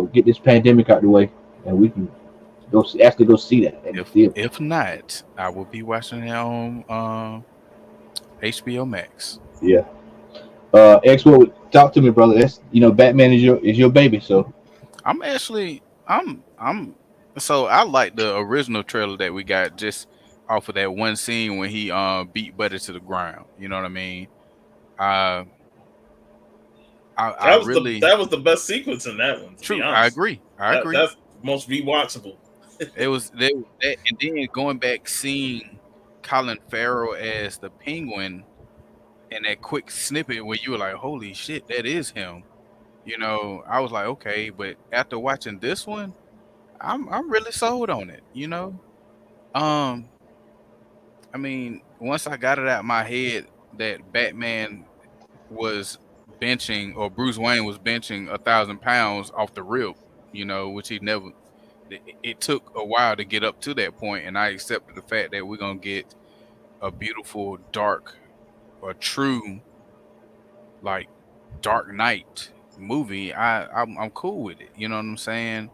get this pandemic out of the way, and we can go see that. If not, I will be watching it on HBO Max. Yeah. X, talk to me, brother. That's Batman is your baby, so. So I like the original trailer that we got just off of that one scene when he beat Buddy to the ground. You know what I mean? That was the best sequence in that one. True, I agree. That's most rewatchable. It was that, and then going back seeing Colin Farrell as the Penguin, and that quick snippet where you were like, "Holy shit, that is him." I was like, okay, but after watching this one, I'm really sold on it. I mean, once I got it out of my head that Batman was benching, or Bruce Wayne was benching 1,000 pounds off the rip, which he never. It took a while to get up to that point, and I accepted the fact that we're gonna get a beautiful, dark, or true, like Dark Knight movie. I'm cool with it. You know what I'm saying?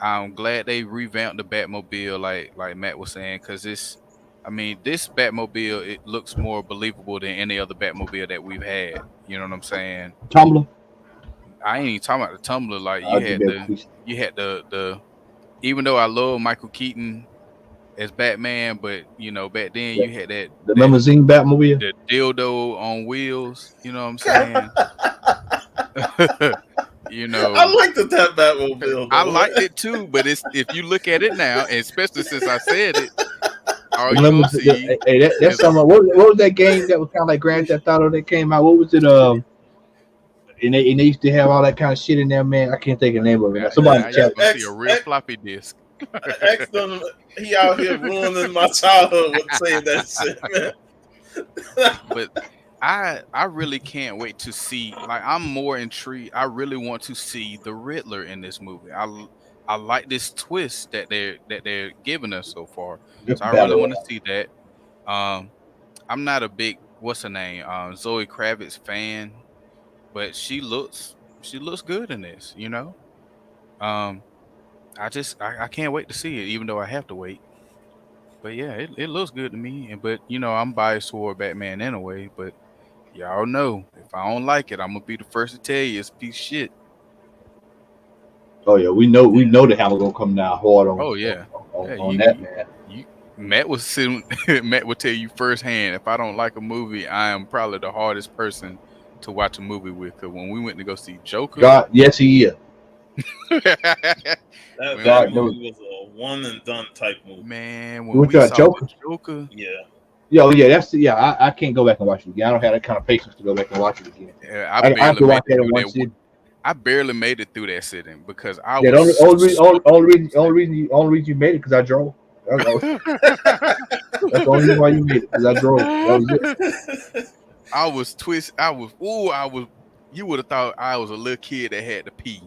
I'm glad they revamped the Batmobile, like Matt was saying, because this Batmobile, it looks more believable than any other Batmobile that we've had. You know what I'm saying? Tumbler. I ain't even talking about the Tumbler. Like you had the. Even though I love Michael Keaton as Batman, but back then you had the limousine Batmobile, the dildo on wheels. You know what I'm saying? I liked that Batmobile. Though. I liked it too, but if you look at it now, and especially since I said it, all you gonna see. That's something. What was that game that was kind of like Grand Theft Auto that came out? What was it? And they used to have all that kind of shit in there, man. I can't think of the name of it. Somebody see a real floppy disk. He out here ruining my childhood with saying that shit, man. But I really can't wait to see. Like, I'm more intrigued. I really want to see the Riddler in this movie. I like this twist that they're giving us so far. So I really want to see that. I'm not a big what's her name Zoe Kravitz fan. But she looks good in this, I can't wait to see it, even though I have to wait. But yeah, it looks good to me. But I'm biased toward Batman anyway. But y'all know, if I don't like it, I'm gonna be the first to tell you it's a piece of shit. Oh yeah, we know the hammer gonna come down hard on. Oh yeah, on that man. Matt was sitting. Matt will tell you firsthand, if I don't like a movie, I am probably the hardest person to watch a movie with. Because when we went to go see Joker, God, yes, he is. that movie was a one and done type movie. Man, when we saw Joker, yeah, I can't go back and watch it again. I don't have that kind of patience to go back and watch it again. Yeah, I barely made it through that sitting because I was. The only reason you made it because I drove. That's the only reason why you made it because I drove. That was it. I was you would have thought I was a little kid that had to pee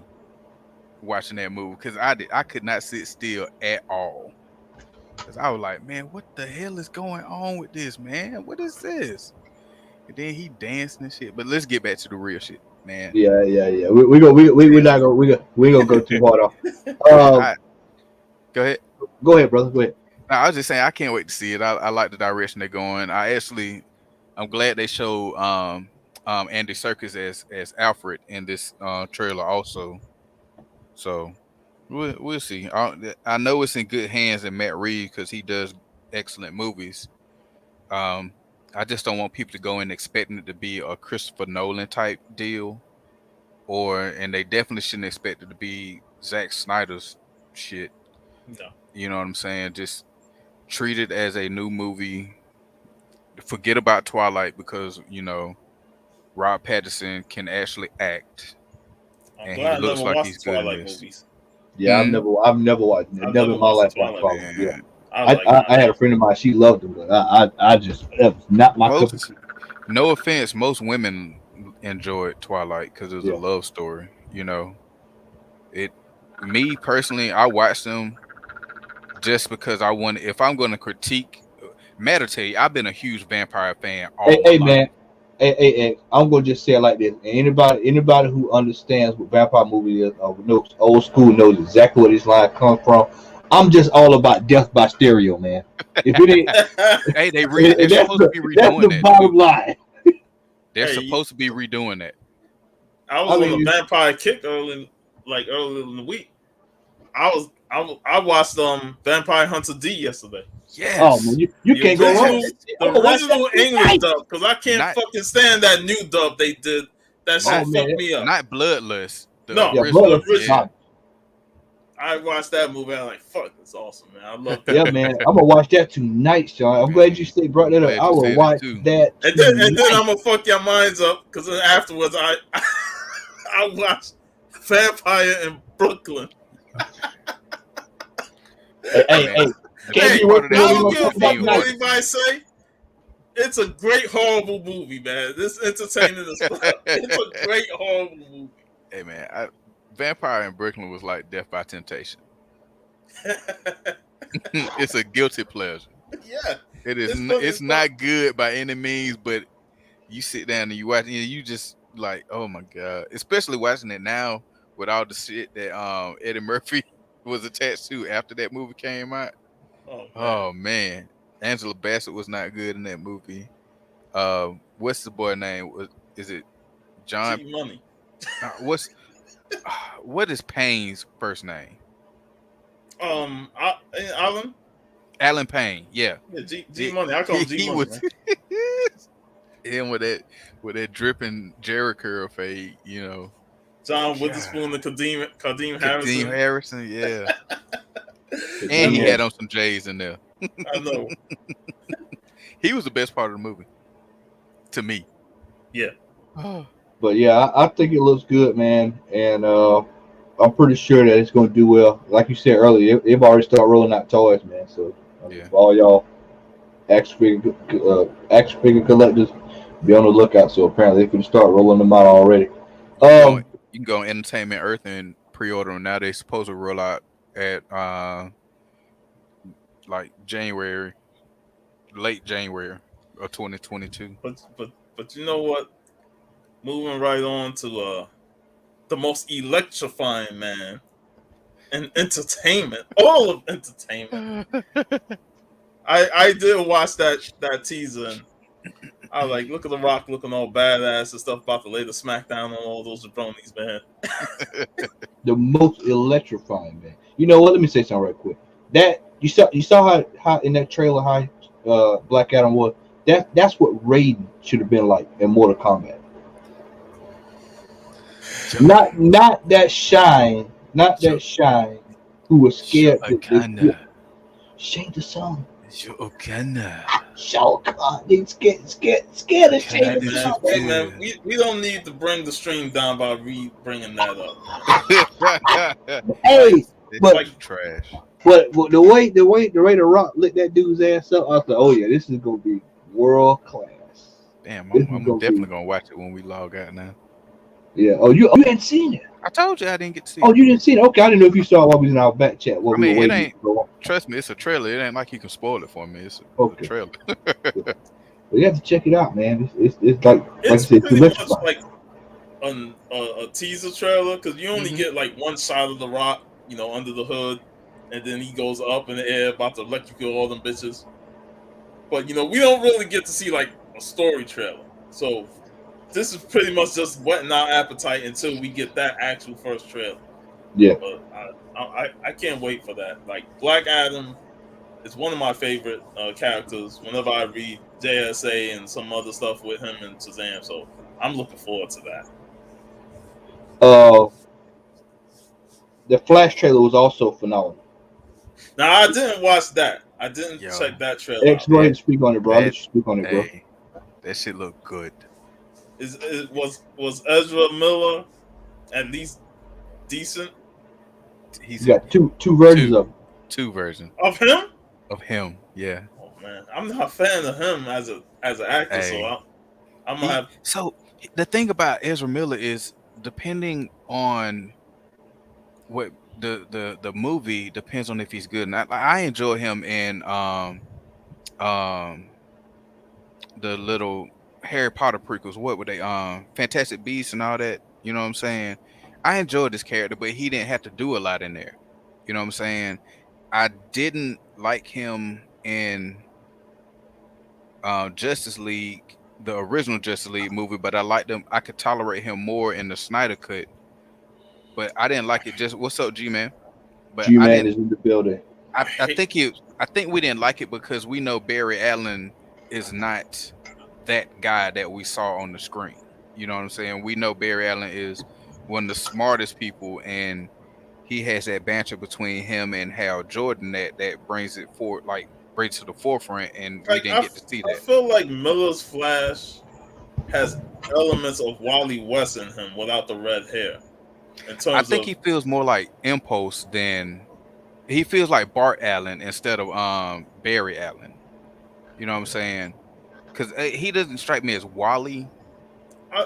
watching that movie, because I could not sit still at all. Because I was like, man, what the hell is going on with this, man? What is this? And then he dancing and shit. But let's get back to the real shit, man. Yeah. We're not gonna go too hard off. Go ahead. Go ahead, brother. Go ahead. I was just saying I can't wait to see it. I like the direction they're going. I'm glad they show Andy Serkis as Alfred in this trailer also. So we'll see. I know it's in good hands in Matt Reeves because he does excellent movies. I just don't want people to go in expecting it to be a Christopher Nolan type deal, and they definitely shouldn't expect it to be Zack Snyder's shit. No. You know what I'm saying? Just treat it as a new movie. Forget about Twilight because Rob Pattinson can actually act, and he looks like he's good in this. Movies. Yeah, I've never watched it. Never in my life watched Twilight. Yeah. I had a friend of mine. She loved them, but I just that was not my cup of tea. No offense, most women enjoyed Twilight because it was a love story. Me personally, I watched them just because I want. If I'm going to critique, matter tell you, I've been a huge vampire fan all my life. Man. Hey, I'm gonna just say it like this. Anybody who understands what vampire movie is, knows old school, knows exactly where this line comes from. I'm just all about death by stereo, man. If it ain't, hey, they're supposed to be redoing that. That's the bottom line. They're supposed to be redoing that. I was on a vampire kick earlier in the week. I watched Vampire Hunter D yesterday. Yes. Oh man, you can't go wrong. The original English dub, because I can't fucking stand that new dub they did. That shit fucked me up. Not Bloodless. Bloodless. I watched that movie. I'm like, fuck, it's awesome, man. I love that. Yeah, man. I'm gonna watch that tonight, Sean. I'm glad you brought that up. I will watch that. And then I'm gonna fuck your minds up because then afterwards I watched Vampire in Brooklyn. Hey, I don't give a fuck what anybody say. It's a great horrible movie, man. This entertaining as fuck. It's a great horrible movie. Hey, man, Vampire in Brooklyn was like Death by Temptation. It's a guilty pleasure. Yeah, it is. It's not good by any means, but you sit down and you watch, and you just like, oh my god! Especially watching it now with all the shit that Eddie Murphy was attached to after that movie came out. Oh man. Angela Bassett was not good in that movie. What's the boy name? Is it John? G Money. What is Payne's first name? Alan Payne. Yeah. G Money. I call him G Money. Him with that dripping Jerry curl fade, John Witherspoon and Kadeem Harrison. Kadeem Harrison, yeah. And he had on some J's in there. I know. He was the best part of the movie, to me. Yeah. But yeah, I think it looks good, man, and I'm pretty sure that it's going to do well. Like you said earlier, they've already started rolling out toys, man. So all y'all action figure collectors, be on the lookout. So apparently they can start rolling them out already. You can go on Entertainment Earth and pre-order them now. They're supposed to roll out at like January, late January of 2022. But you know what? Moving right on to the most electrifying man in entertainment, all of entertainment. I did watch that teaser. And I was like, look at The Rock looking all badass and stuff about to lay the smackdown on all those jabronis, man. The most electrifying, man. You know what? Let me say something right quick. That you saw how in that trailer how Black Adam was. That's what Raiden should have been like in Mortal Kombat. Not that Shine, who was scared. Shane the song. Shao Kahn. They scared of Shane the song. Hey man, we don't need to bring the stream down by bringing that up. Hey, but like trash. But the way The Rock lit that dude's ass up, I was like, oh yeah, this is gonna be world class. Damn, I'm definitely gonna watch it when we log out now. Yeah. Oh, you hadn't seen it. I told you I didn't get to see it. Oh, you didn't see it? Okay, I didn't know if you saw it while we was in our back chat. It ain't. Trust me, it's a trailer. It ain't like you can spoil it for me. It's a trailer. Well, you have to check it out, man. It's like I said, pretty much like a teaser trailer because you only get like one shot of The Rock, under the hood, and then he goes up in the air about to electrocute all them bitches. But we don't really get to see like a story trailer. So this is pretty much just whetting our appetite until we get that actual first trailer. Yeah. But I can't wait for that. Like Black Adam is one of my favorite characters. Whenever I read JSA and some other stuff with him and Shazam, so I'm looking forward to that. The Flash trailer was also phenomenal. Now I didn't watch that. I didn't check that trailer. X, go ahead and speak on it, bro. Let's speak on it, bro. That shit looked good. Was Ezra Miller at least decent? He's got two versions of him. Two versions of him. Of him, yeah. Oh man, I'm not a fan of him as an actor, so I'm gonna have. So the thing about Ezra Miller is, depending on what the movie depends on if he's good. And I enjoy him in the little Harry Potter prequels. What were they? Fantastic Beasts and all that. You know what I'm saying? I enjoyed this character, but he didn't have to do a lot in there. You know what I'm saying? I didn't like him in Justice League, the original Justice League movie, but I liked him. I could tolerate him more in the Snyder cut. But I didn't like it. Just what's up, G-Man? But G-Man is in the building. I think we didn't like it because we know Barry Allen is not that guy that we saw on the screen. You know what I'm saying? We know Barry Allen is one of the smartest people, and he has that banter between him and Hal Jordan that brings it forward, like brings to the forefront, and we didn't get to see that. I feel like Miller's Flash has elements of Wally West in him without the red hair. I think he feels more like Impulse than he feels like Bart Allen instead of Barry Allen. You know what I'm saying? Because he doesn't strike me as Wally,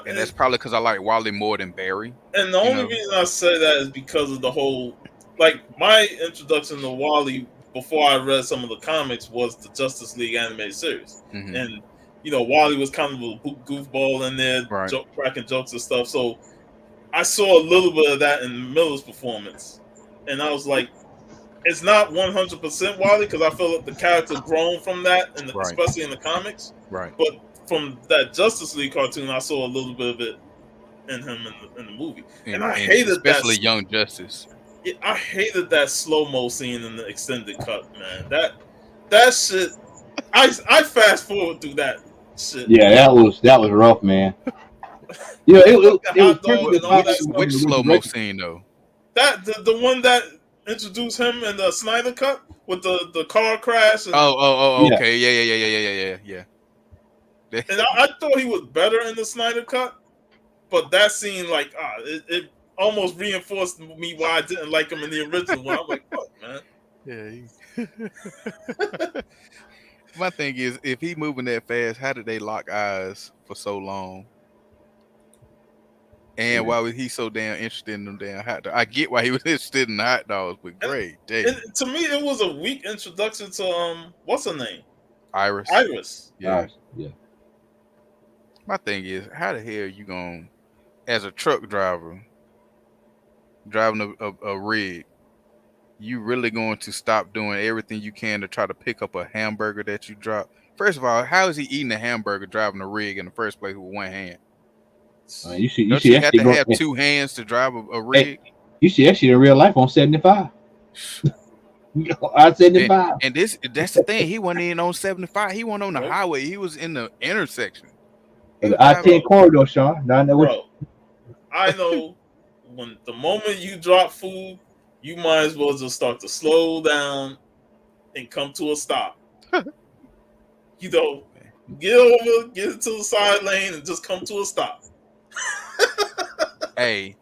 and that's probably because I like Wally more than Barry. And the only reason I say that is because of the whole, like my introduction to Wally before I read some of the comics was the Justice League animated series, and Wally was kind of a goofball in there, cracking jokes and stuff. So I saw a little bit of that in Miller's performance, and I was like, it's not 100% Wally because I feel like the character grown from that, and especially in the comics. Right. But from that Justice League cartoon, I saw a little bit of it in him in the movie, and I hated especially Young Justice. I hated that slow-mo scene in the extended cut, man. That shit. I fast forward through that shit. Yeah, that was rough, man. Yeah, which slow-mo scene though? That the one that introduced him in the Snyder cut with the car crash. And, okay, yeah. And I thought he was better in the Snyder cut, but that scene, like, it almost reinforced me why I didn't like him in the original one. I'm like, fuck, man. Yeah. My thing is, if he moving that fast, how did they lock eyes for so long? And why was he so damn interested in them damn hot dogs? I get why he was interested in the hot dogs, but great. And to me, it was a weak introduction to what's her name? Iris. Yeah. My thing is, how the hell you gonna, as a truck driver, driving a rig, you really going to stop doing everything you can to try to pick up a hamburger that you drop? First of all, how is he eating a hamburger driving a rig in the first place with one hand? You have to have two hands to drive a rig. Hey, you see that shit in real life on 75. On 75. And that's the thing. He wasn't even on 75. He wasn't on the highway. He was in the intersection. The I-10 corridor, Sean. I know when the moment you drop food, you might as well just start to slow down and come to a stop. Get into the side lane and just come to a stop. Hey,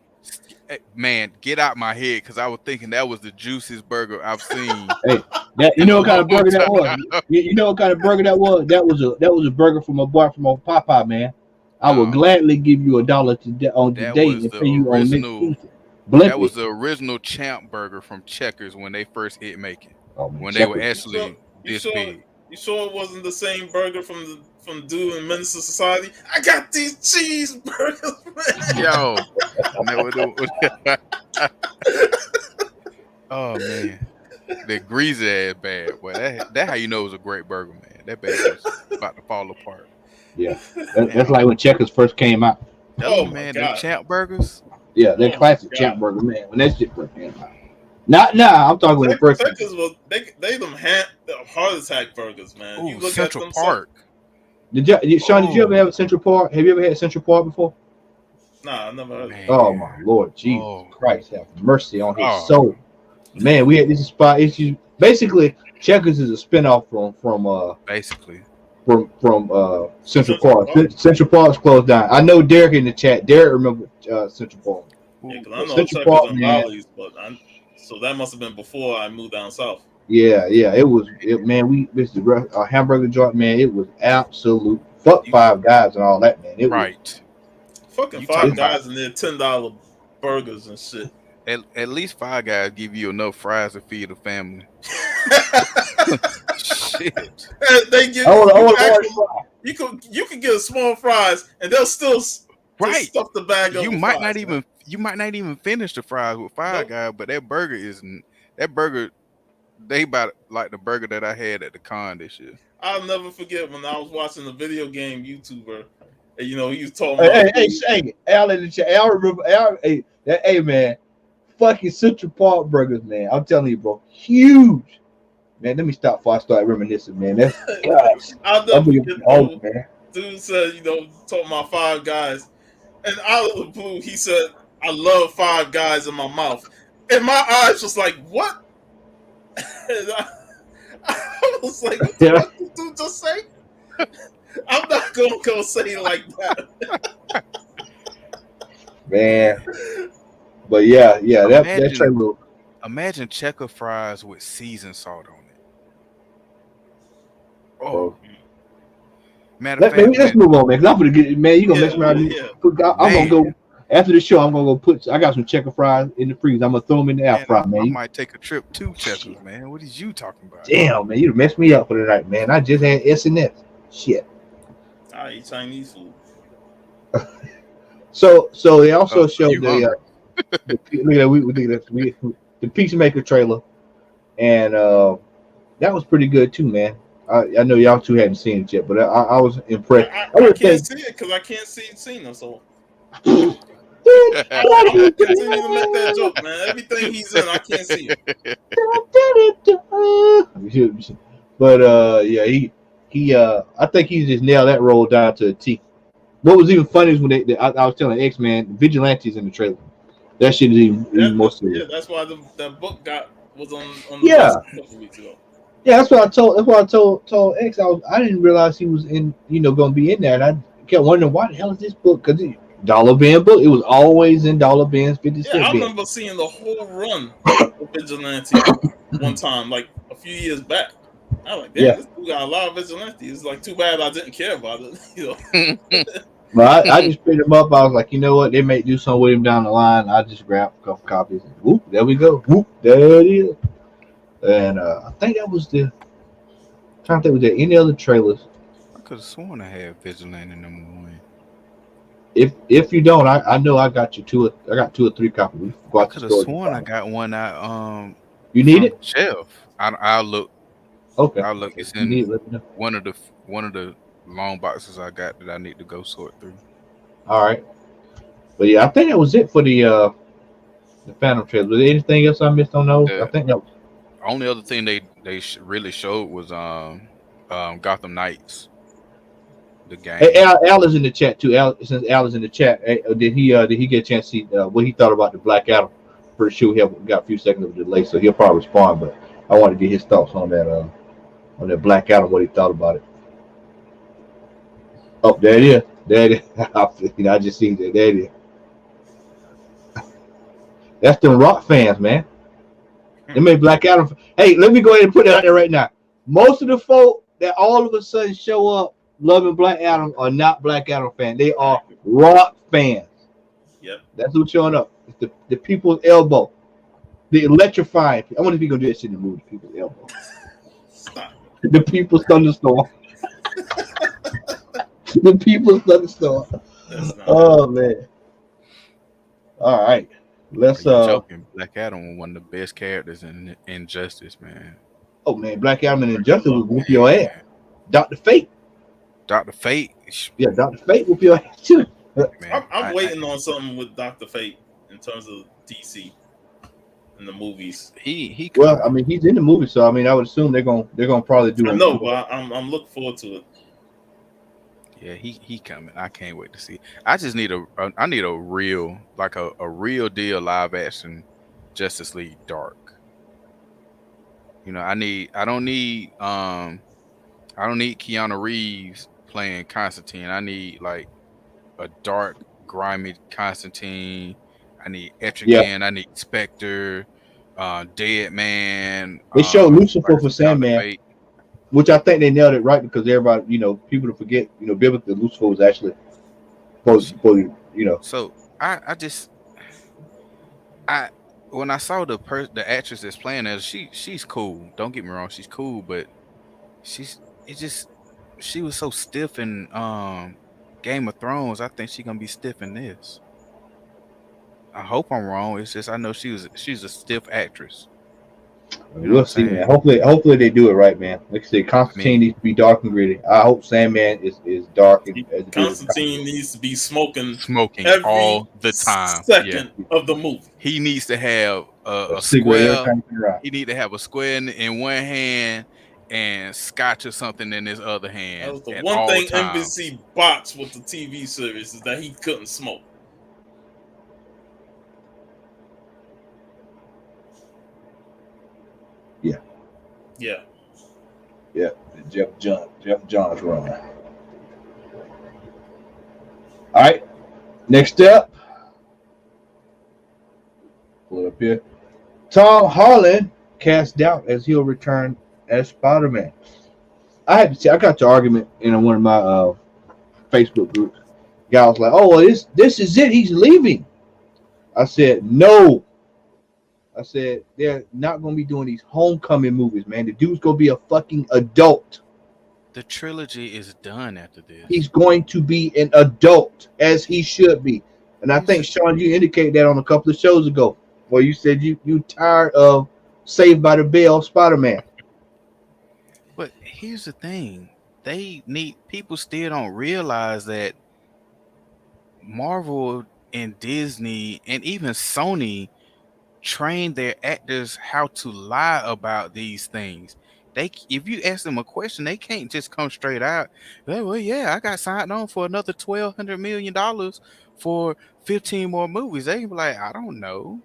man, get out my head because I was thinking that was the juiciest burger I've seen. Hey, you know what kind of burger that was? You know what kind of burger that was? That was a burger from a bar from Popeye, man. I will gladly give you $1 today and pay you on next Tuesday. That was the original Champ burger from Checkers when they first hit making. When they were actually this big. You sure it wasn't the same burger from dude in Menace to Society? I got these cheeseburgers, man. Yo. Oh man. that greasy ass bad. Boy, that how you know it was a great burger, man. That bad was about to fall apart. Yeah, that's like when Checkers first came out. Oh man, them Champ burgers. Yeah, they're classic Champ burger, man. When that shit first came out. Not now. I'm talking when it first. Checkers was they them heart attack burgers, man. Ooh, you look Central at them Park. Sean, did you ever have a Central Park? Have you ever had Central Park before? Nah, I never heard of it. Oh my Lord, Jesus Christ, have mercy on his soul. Man, we had this spot. It's basically Checkers is a spinoff from Central Park. Central Park's closed down. I know Derek in the chat. Derek remember Central Park. Yeah, because I know Central Park and Raleigh, but so that must have been before I moved down south. Yeah, it was. Man, this is a hamburger joint, man. It was absolute. Fuck Five Guys and all that, man. It was fucking Five Guys and their $10 burgers and shit. At least Five Guys give you enough fries to feed a family. Shit. They give you can get a small fries and they'll still stuff the bag up. You might not even finish the fries with Five Guys, but that burger they about like the burger that I had at the con this year. I'll never forget when I was watching a video game YouTuber, and he was talking about hey, Al in the chat. Al remember hey man, fucking Central Park burgers, man. I'm telling you, bro, huge. Man, let me stop before I start reminiscing, man. That's I'll never forget man. Dude said, talking about Five Guys, and out of the blue, he said, "I love Five Guys in my mouth," and my eyes was like, "What?" I was like, "What did dude just say?" I'm not gonna go say it like that, man. But yeah, that trailer. Imagine checker fries with seasoned salt on it. Oh, let's move on, man. Cause I'm gonna get man. You gonna mess around? Yeah. I'm gonna go after the show. I'm gonna go I got some checker fries in the freezer. I'm gonna throw them in the air fry, man. I might take a trip to Checkers, man. What is you talking about? Damn, man, you messed me up for the night, man. I just had S&S. Shit. I eat Chinese food. So they also showed the Peacemaker trailer, and that was pretty good too, man. I know y'all two hadn't seen it yet, but I was impressed. I can't see it because I can't see Cena, so I'm gonna continue to make that joke, man. Everything he's in, I can't see it. But he I think he just nailed that role down to a T. What was even funny is when I was telling X-Man, Vigilante's in the trailer. That shit is even more serious. Yeah, that's why that book was on the list a couple weeks ago. Yeah, that's what I told X. I didn't realize he was in, going to be in there, and I kept wondering why the hell is this book? Because dollar bin book, it was always in dollar bins, 50 cent. Yeah, I remember seeing the whole run of Vigilante one time, like a few years back. I was like, damn, this dude got a lot of Vigilante. It's like too bad I didn't care about it, But I just picked him up. I was like, you know what? They may do something with him down the line. I just grabbed a couple copies. Whoop, there we go. Whoop, there it is. And I think that was I'm trying to think, was there any other trailers? I could have sworn I had Vigilante #1. If you don't, I know I got you I got 2 or 3 copies. I could have sworn I got one out. You need it? Shelf. I'll look. Okay. I'll look. It's in one of the long boxes I got that I need to go sort through. All right. But yeah, I think that was it for the Phantom trailer. Was there anything else I missed on those? I think that was the only other thing they really showed was Gotham Knights. The game. Hey, Al is in the chat too. Since Al is in the chat, did he get a chance to see what he thought about the Black Adam? Pretty sure we got a few seconds of delay, so he'll probably respond. But I want to get his thoughts on that Black Adam, what he thought about it. Oh, there it is. There it is. I just seen that. There it is. That's them Rock fans, man. They made Black Adam. Hey, let me go ahead and put it out there right now. Most of the folk that all of a sudden show up loving Black Adam are not Black Adam fans. They are Rock fans. Yep. That's who's showing up. It's the people's elbow. The electrifying. I wonder if you're going to do that shit in the movie. The people's elbow. Stop. The people's thunderstorm. The people's thunderstorm. Oh, man. All right. Let's joking. Black Adam was one of the best characters in Injustice, man. Oh man, Black Adam and Injustice would whoop your ass. Dr. Fate. Dr. Fate. Yeah, Dr. Fate whoop your ass too. Man, I'm waiting on something with Dr. Fate in terms of DC in the movies. He well, I mean, he's in the movie, so I mean, I would assume they're gonna probably do. I know, but I'm looking forward to it. Yeah, he coming. I can't wait to see. I just need a real, like a real deal live action Justice League Dark. You know, I don't need Keanu Reeves playing Constantine. I need like a dark, grimy Constantine. I need Etrigan. Yeah. I need Spectre, Dead Man. They showed Lucifer for Sandman, which I think they nailed it right because everybody, you know, people to forget, you know, biblically Lucifer was actually supposed to, you know. So when I saw the actress that's playing her, she's cool. Don't get me wrong, she's cool, but she was so stiff in Game of Thrones. I think she's gonna be stiff in this. I hope I'm wrong. It's just I know she's a stiff actress. We'll see, man. Hopefully they do it right, man. Like I said, Constantine needs to be dark and gritty. I hope Sandman is dark. Constantine needs to be smoking every all the time. Second of the movie. He needs to have a square. He needs to have a square in one hand and scotch or something in his other hand. That was the one thing NBC botched with the TV series is that he couldn't smoke. Yeah. Jeff Johns run. All right. Next up. Pull it up here. Tom Holland cast doubt as he'll return as SpiderMan. I got the argument in one of my Facebook groups. Guy was like, "Oh, well, this is it. He's leaving." I said, "No." I said, they're not going to be doing these homecoming movies, man. The dude's going to be a fucking adult. The trilogy is done after this. He's going to be an adult, as he should be. And I think, Sean, you indicated that on a couple of shows ago, where you said you tired of Saved by the Bell Spider-Man. But here's the thing. People still don't realize that Marvel and Disney and even Sony train their actors how to lie about these things. If you ask them a question, they can't just come straight out. Well, yeah, I got signed on for another $1,200 million for 15 more movies. They be like, I don't know.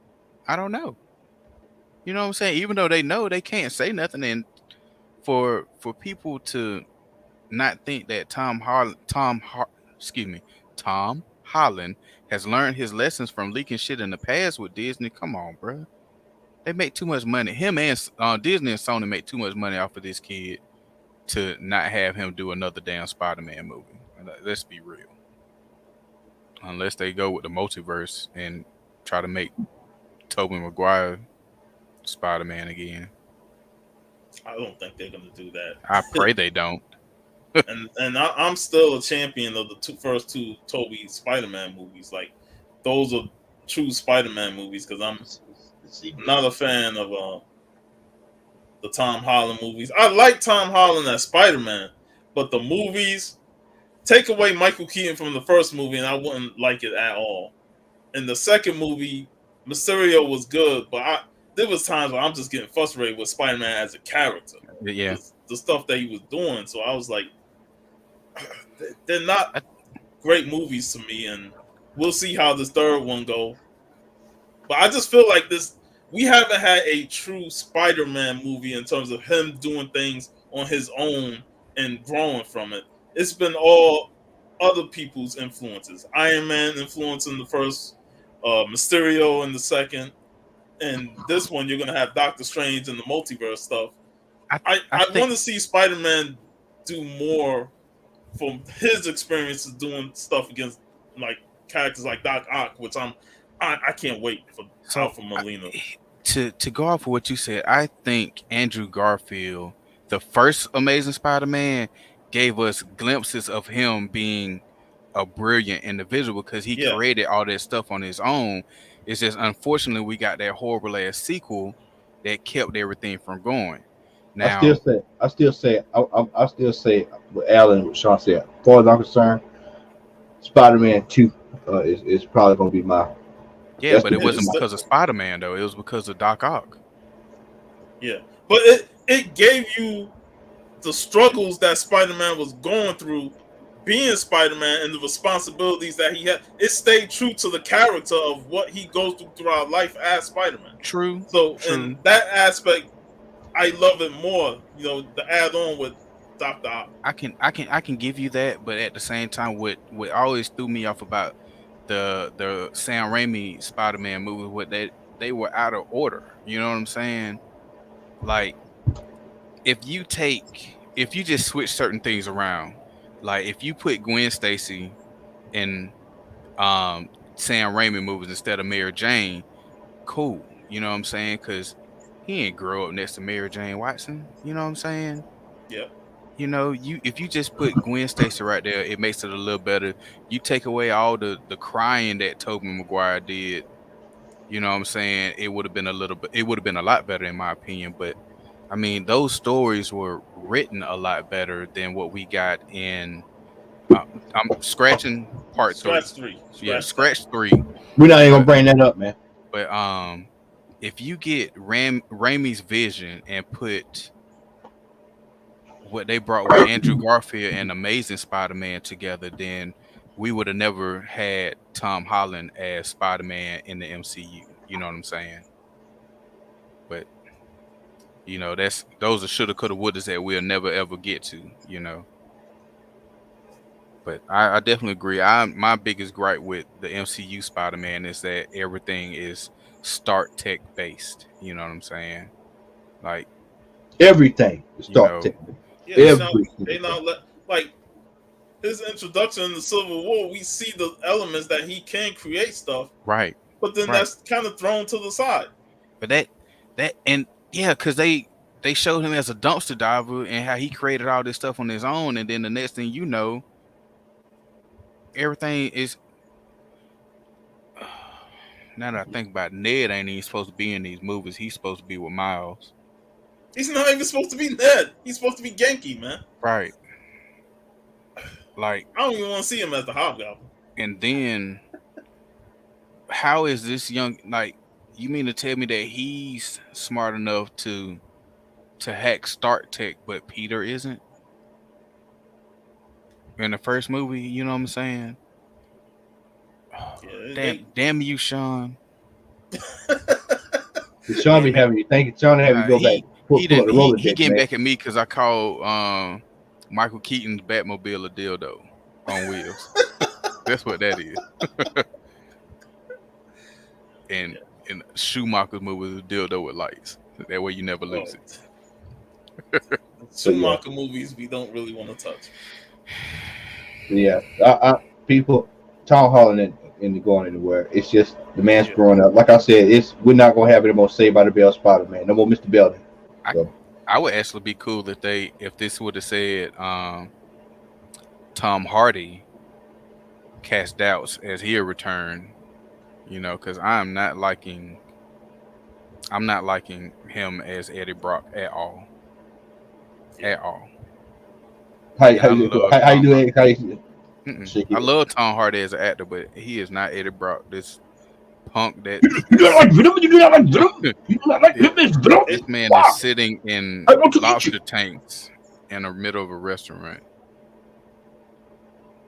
You know what I'm saying? Even though they know, they can't say nothing. And for people to not think that Tom Holland has learned his lessons from leaking shit in the past with Disney. Come on, bro. They make too much money. Him and Disney and Sony make too much money off of this kid to not have him do another damn Spider-Man movie. Let's be real. Unless they go with the multiverse and try to make Tobey Maguire Spider-Man again. I don't think they're going to do that. I pray they don't. and I'm still a champion of the first two Tobey Spider-Man movies. Like, those are true Spider-Man movies because I'm not a fan of the Tom Holland movies. I like Tom Holland as Spider-Man, but the movies, take away Michael Keaton from the first movie and I wouldn't like it at all. In the second movie, Mysterio was good, but there was times where I'm just getting frustrated with Spider-Man as a character. Yeah. The stuff that he was doing. So I was like, they're not great movies to me, and we'll see how this third one go. But I just feel like we haven't had a true Spider-Man movie in terms of him doing things on his own and growing from it. It's been all other people's influences. Iron Man influence in the first, Mysterio in the second, and this one you're gonna have Doctor Strange and the multiverse stuff. I want to see Spider-Man do more from his experiences doing stuff against like characters like Doc Ock, which I can't wait for Alfred Molina. To go off of what you said, I think Andrew Garfield, the first Amazing Spider-Man, gave us glimpses of him being a brilliant individual because he created all that stuff on his own. It's just unfortunately we got that horrible ass sequel that kept everything from going. I Now, still say, what Alan, what Sean said. As far as I'm concerned, Spider-Man 2 is probably going to be my. yeah, but it wasn't because of Spider-Man though. It was because of Doc Ock. Yeah, but it gave you the struggles that Spider-Man was going through, being Spider-Man, and the responsibilities that he had. It stayed true to the character of what he goes through throughout life as Spider-Man. True. So in that aspect, I love it more. You know, the add on with Dr. Ock. I can give you that, but at the same time, what always threw me off about the Sam Raimi Spider-Man movie, what they were out of order. You know what I'm saying? Like, if you just switch certain things around, like if you put Gwen Stacy in Sam Raimi movies instead of Mary Jane, cool. You know what I'm saying? Because he ain't grow up next to Mary Jane Watson. You know what I'm saying? Yeah. You know, if you just put Gwen Stacy right there, it makes it a little better. You take away all the crying that Tobey Maguire did. You know what I'm saying? It would have been a lot better in my opinion. But I mean, those stories were written a lot better than what we got in. I'm scratching part Scratch 3. Scratch Scratch 3. We're not even gonna bring that up, man. But if you get Raimi's vision and put what they brought with Andrew Garfield and Amazing Spider-Man together, then we would have never had Tom Holland as Spider-Man in the MCU. You know what I'm saying? But you know, those are shoulda, coulda, wouldas that we'll never ever get to. You know. But I definitely agree. My biggest gripe with the MCU Spider-Man is that everything is Stark Tech based. You know what I'm saying? Like everything is Stark Tech. Yeah, they not like his introduction in the Civil War. We see the elements that he can create stuff, right? But then that's kind of thrown to the side. But that and yeah, because they showed him as a dumpster diver and how he created all this stuff on his own, and then the next thing you know, everything is. Now that I think about it, Ned ain't even supposed to be in these movies. He's supposed to be with Miles. He's not even supposed to be Ned. He's supposed to be Genki, man. Right. Like, I don't even want to see him as the Hobgoblin. And then, how is this young? Like, you mean to tell me that he's smart enough to hack Stark Tech, but Peter isn't? In the first movie, you know what I'm saying? Yeah, damn you, Sean. Sean be having you thinking. Sean having you go back. He getting back at me because I called Michael Keaton's Batmobile a dildo on wheels. That's what that is. And in Schumacher's movie was a dildo with lights. That way you never lose it. Schumacher movies we don't really want to touch. Yeah, people, Tom Holland isn't going anywhere. It's just the man's growing up. Like I said, we're not gonna have any more Saved by the Bell Spider-Man. No more Mr. Belden. So. I would actually be cool if this would have said Tom Hardy cast doubts as he returned. You know, because I'm not liking him as Eddie Brock at all. At all. How you do it? I love Tom Hardy as an actor, but he is not Eddie Brock. This punk that this man is sitting in lobster tanks in the middle of a restaurant.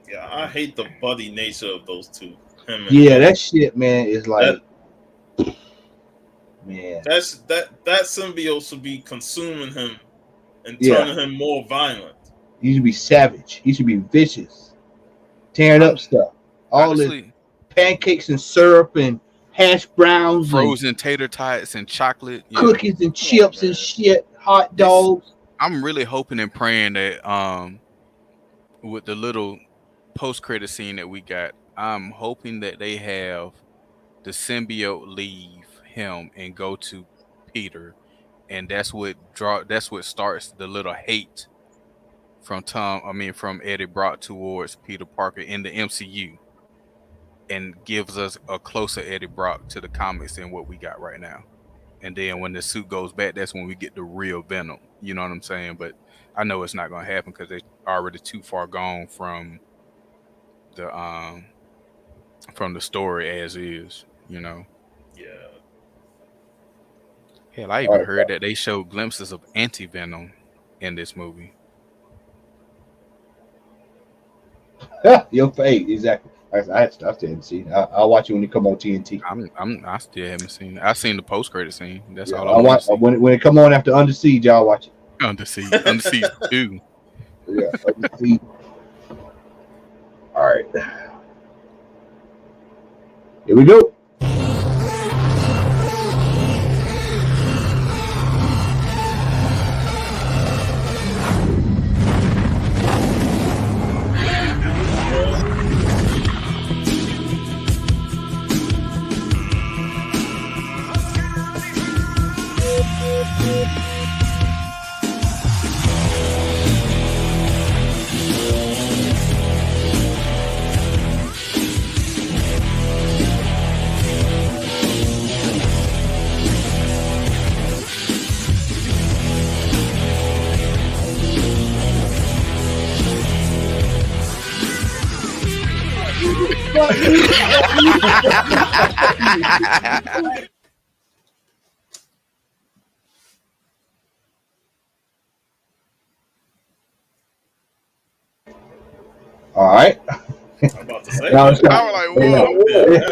Yeah, I hate the buddy nature of those two. That shit, man, is like, man. That symbiote should be consuming him and turning him more violent. He should be savage. He should be vicious, tearing up stuff. All this pancakes and syrup and hash browns, frozen tater tots and chocolate, cookies and chips and shit, hot dogs. I'm really hoping and praying that with the little post-credit scene that we got, I'm hoping that they have the symbiote leave him and go to Peter, and that's what starts the little hate from Eddie Brock towards Peter Parker in the MCU. and gives us a closer Eddie Brock to the comics than what we got right now. And then when the suit goes back, that's when we get the real Venom. You know what I'm saying? But I know it's not going to happen because they're already too far gone from the story as is. You know. Yeah. Hell, I even heard that they showed glimpses of anti-Venom in this movie. Your face, exactly. I still haven't seen it. I'll watch it when it come on TNT. I still haven't seen it. I seen the post credit scene. That's all I watch when it come on after Under Siege. I'll watch it. Under Siege 2. Yeah, Under Siege. All right, here we go. All right. I'm about to say. I was like, whoa.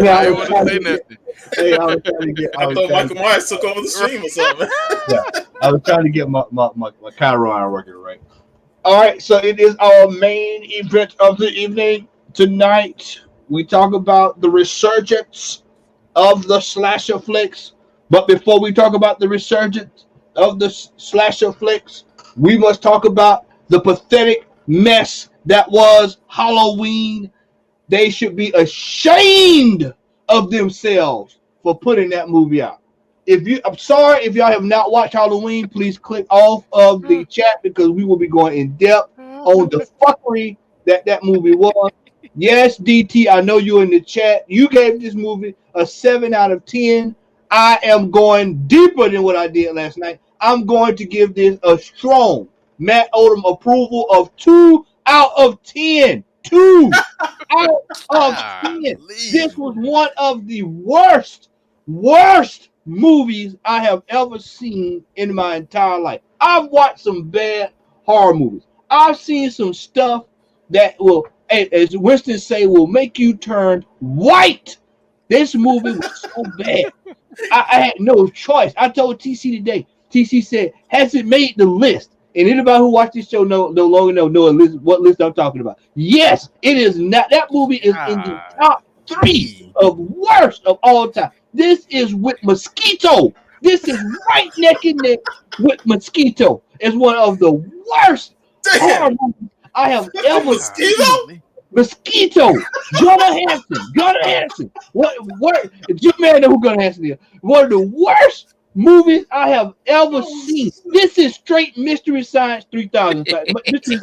I was trying to get. I thought Michael Myers took over the stream or something. Yeah, I was trying to get my Chiron working right. All right, so it is our main event of the evening tonight. We talk about the resurgence of the slasher flicks. But before we talk about the resurgence of the slasher flicks, we must talk about the pathetic mess that was Halloween. They should be ashamed of themselves for putting that movie out. I'm sorry if y'all have not watched Halloween, please click off of the chat because we will be going in depth on the fuckery that movie was. Yes, DT, I know you're in the chat. You gave this movie a 7 out of 10. I am going deeper than what I did last night. I'm going to give this a strong Matt Odom approval of 2 out of 10. 2 out of 10. This was one of the worst movies I have ever seen in my entire life. I've watched some bad horror movies. I've seen some stuff that will, as Winston say, will make you turn white. This movie was so bad. I had no choice. I told TC today. TC said, has it made the list? And anybody who watched this show no longer know what list I'm talking about. Yes, it is not. That movie is in the top 3 of worst of all time. This is with Mosquito. This is right neck and neck with Mosquito. It's one of the worst horror movies I have ever seen. Mosquito. Gunnar Hansen. What? You man know who Gunnar Hansen is. One of the worst movies I have ever seen. This is straight Mystery Science 3000. Mystery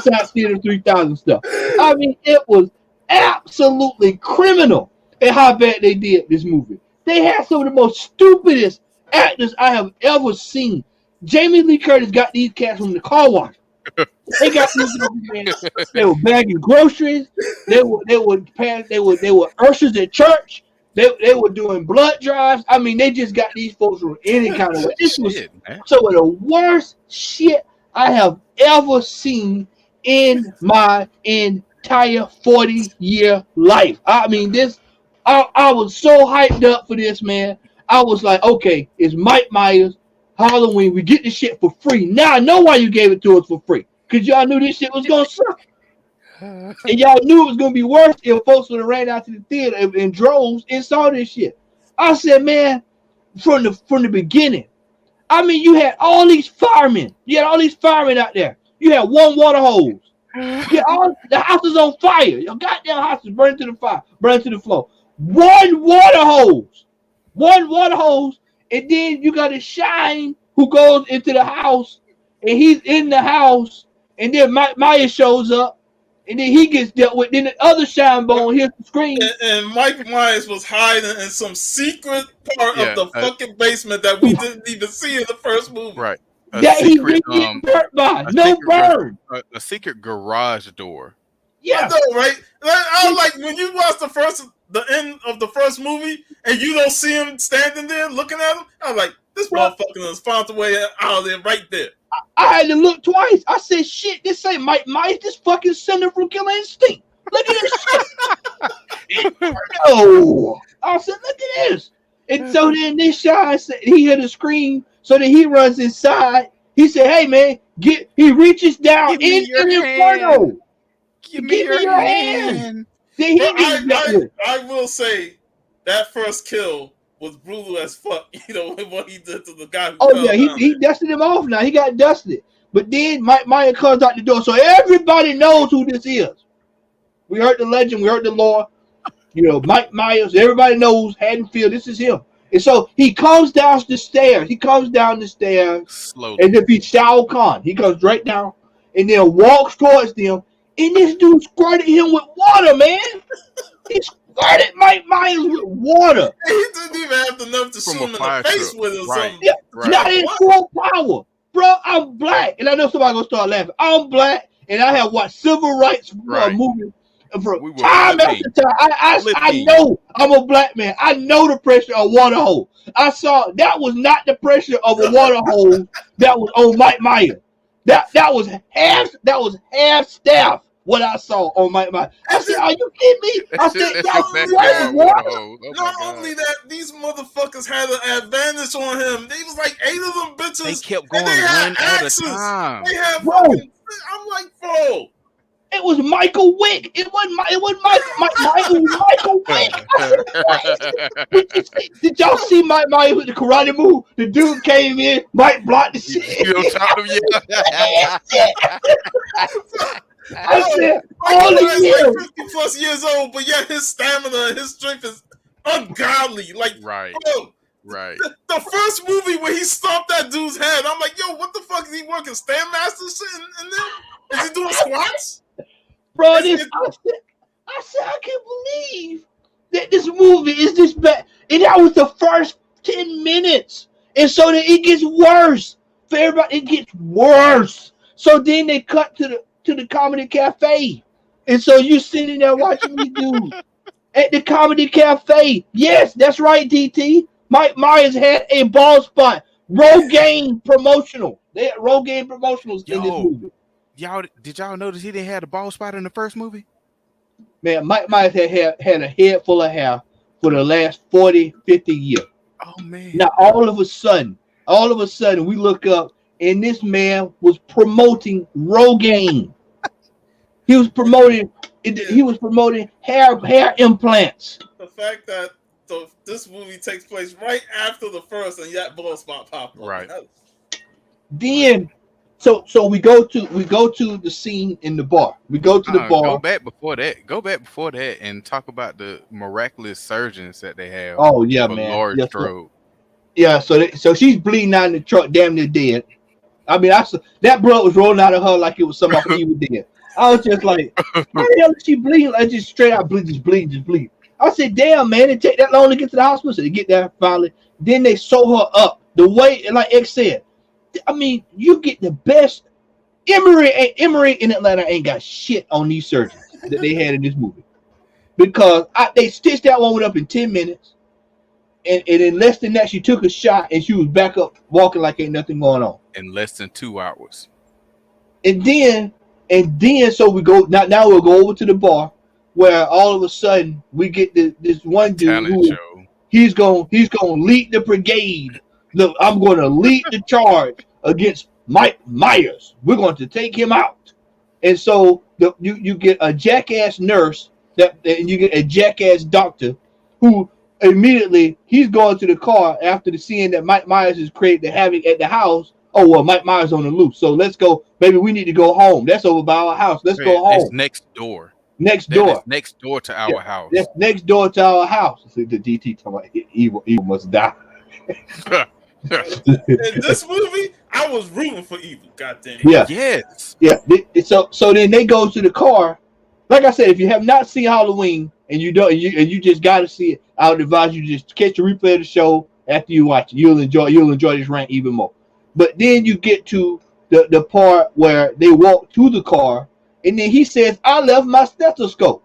Science Theater 3000 stuff. I mean, it was absolutely criminal at how bad they did this movie. They had some of the most stupidest actors I have ever seen. Jamie Lee Curtis got these cats from the car wash. They got these. They were bagging groceries. They were ushers at church. They were doing blood drives. I mean, they just got these folks from any kind of way. This was some of the worst shit I have ever seen in my entire 40-year life. I mean, I was so hyped up for this, man. I was like, okay, it's Mike Myers, Halloween. We get this shit for free. Now I know why you gave it to us for free. Because y'all knew this shit was going to suck. And y'all knew it was going to be worse if folks would have ran out to the theater in droves and saw this shit. I said, man, from the beginning, I mean, you had all these firemen. You had all these firemen out there. You had one water hose. The house is on fire. Your goddamn house is burning to the fire, burning to the floor. One water hose, and then you got a Shine who goes into the house, and he's in the house, and then Maya shows up, And then he gets dealt with. Then the other shine bone hits the screen. And Mike Myers was hiding in some secret part of the fucking basement that we didn't even see in the first movie. Right. That he didn't get burnt by. No burn. A secret garage door. Yeah. I know, right? I like when you watch the end of the first movie and you don't see him standing there looking at him. I'm like, this motherfucker has found a way out of there right there. I had to look twice. I said, shit, this ain't Mike Myers. This fucking Center from Killer Instinct. Look at this shit. No. I said, look at this. And so then this guy said he heard a scream. So then he runs inside. He said, hey, man, he reaches down into the inferno. Give me your hand. Then I will say that first kill was brutal as fuck, you know, what he did to the guy who he dusted him off now. He got dusted. But then Mike Myers comes out the door. So everybody knows who this is. We heard the legend. We heard the lore. You know, Mike Myers. Everybody knows Haddonfield. This is him. And so he comes down the stairs. Slowly. And if he's Shao Kahn, he comes right down and then walks towards them. And this dude squirted him with water, man. He squirted Mike Myers with water. He didn't even have the nerve to shoot him in the face with it or something. Yeah, not in full power. Bro, I'm black. And I know somebody's going to start laughing. I'm black, and I have watched civil rights movies from time after time. I know I'm a black man. I know the pressure of a water hole. I saw that was not the pressure of a water hole that was on Mike Myers. That was half staff. What I saw on Mike Myers. I said, are you kidding me? I said, not only that, these motherfuckers had an advantage on him. They was like 8 of them bitches. They kept going one at a time. They had fucking, I'm like, bro. It was Michael Wick. It wasn't Michael Wick. Did y'all see Mike Myers with the karate move? The dude came in, Mike blocked the shit. I said, all the years. 50 plus years old, but yet his stamina and his strength is ungodly. Like, bro, the first movie where he stomped that dude's head, I'm like, yo, what the fuck is he working? Standmaster shit in there? Is he doing squats? Bro, I said, I can't believe that this movie is this bad. And that was the first 10 minutes. And so then it gets worse. For everybody, it gets worse. So then they cut to the comedy cafe. And so you sitting there watching these dudes at the comedy cafe. Yes, that's right, DT. Mike Myers had a ball spot. Rogaine promotional. They had Rogaine promotionals in this movie. Did y'all notice he didn't have a bald spot in the first movie? Man, Mike Myers had a head full of hair for the last 40, 50 years. Oh, man. Now, all of a sudden, we look up, and this man was promoting Rogaine. He was promoting hair implants. The fact that this movie takes place right after the first, and yet bald spot popped up. Right. Then, so we go to the scene in the bar. We go to the bar. Go back before that and talk about the miraculous surgeons that they have. Oh yeah, man. Lord Strode. Yeah, so she's bleeding out in the truck, damn near dead. I mean, that blood was rolling out of her like it was somebody Evil Dead. I was just like, how the hell is she bleeding? Like just straight out bleed. I said, damn, man, it take that long to get to the hospital. So they get there finally. Then they sew her up. The way, like X said, I mean, you get the best. Emory in Atlanta ain't got shit on these surgeons that they had in this movie. Because they stitched that woman up in 10 minutes. And in less than that, she took a shot and she was back up walking like ain't nothing going on. In less than 2 hours. And then so we go now we'll go over to the bar where all of a sudden we get this one dude who he's gonna lead the brigade. Look, I'm gonna lead the charge against Mike Myers. We're going to take him out. And so you get a jackass nurse and you get a jackass doctor who immediately he's going to the car after seeing that Mike Myers has created the havoc at the house. Oh, well, Mike Myers on the loose. So let's go. Baby, we need to go home. That's over by our house. Let's go home. It's next door. Next door to our house. That's next door to our house. See, the DT talking about evil must die. In this movie, I was rooting for evil. Goddamn. Yeah. Yes. Yeah. So then they go to the car Like I said, if you have not seen Halloween and you don't, and you just got to see it, I would advise you just catch a replay of the show after you watch it. You'll enjoy this rant even more. But then you get to the part where they walk to the car, and then he says, "I left my stethoscope."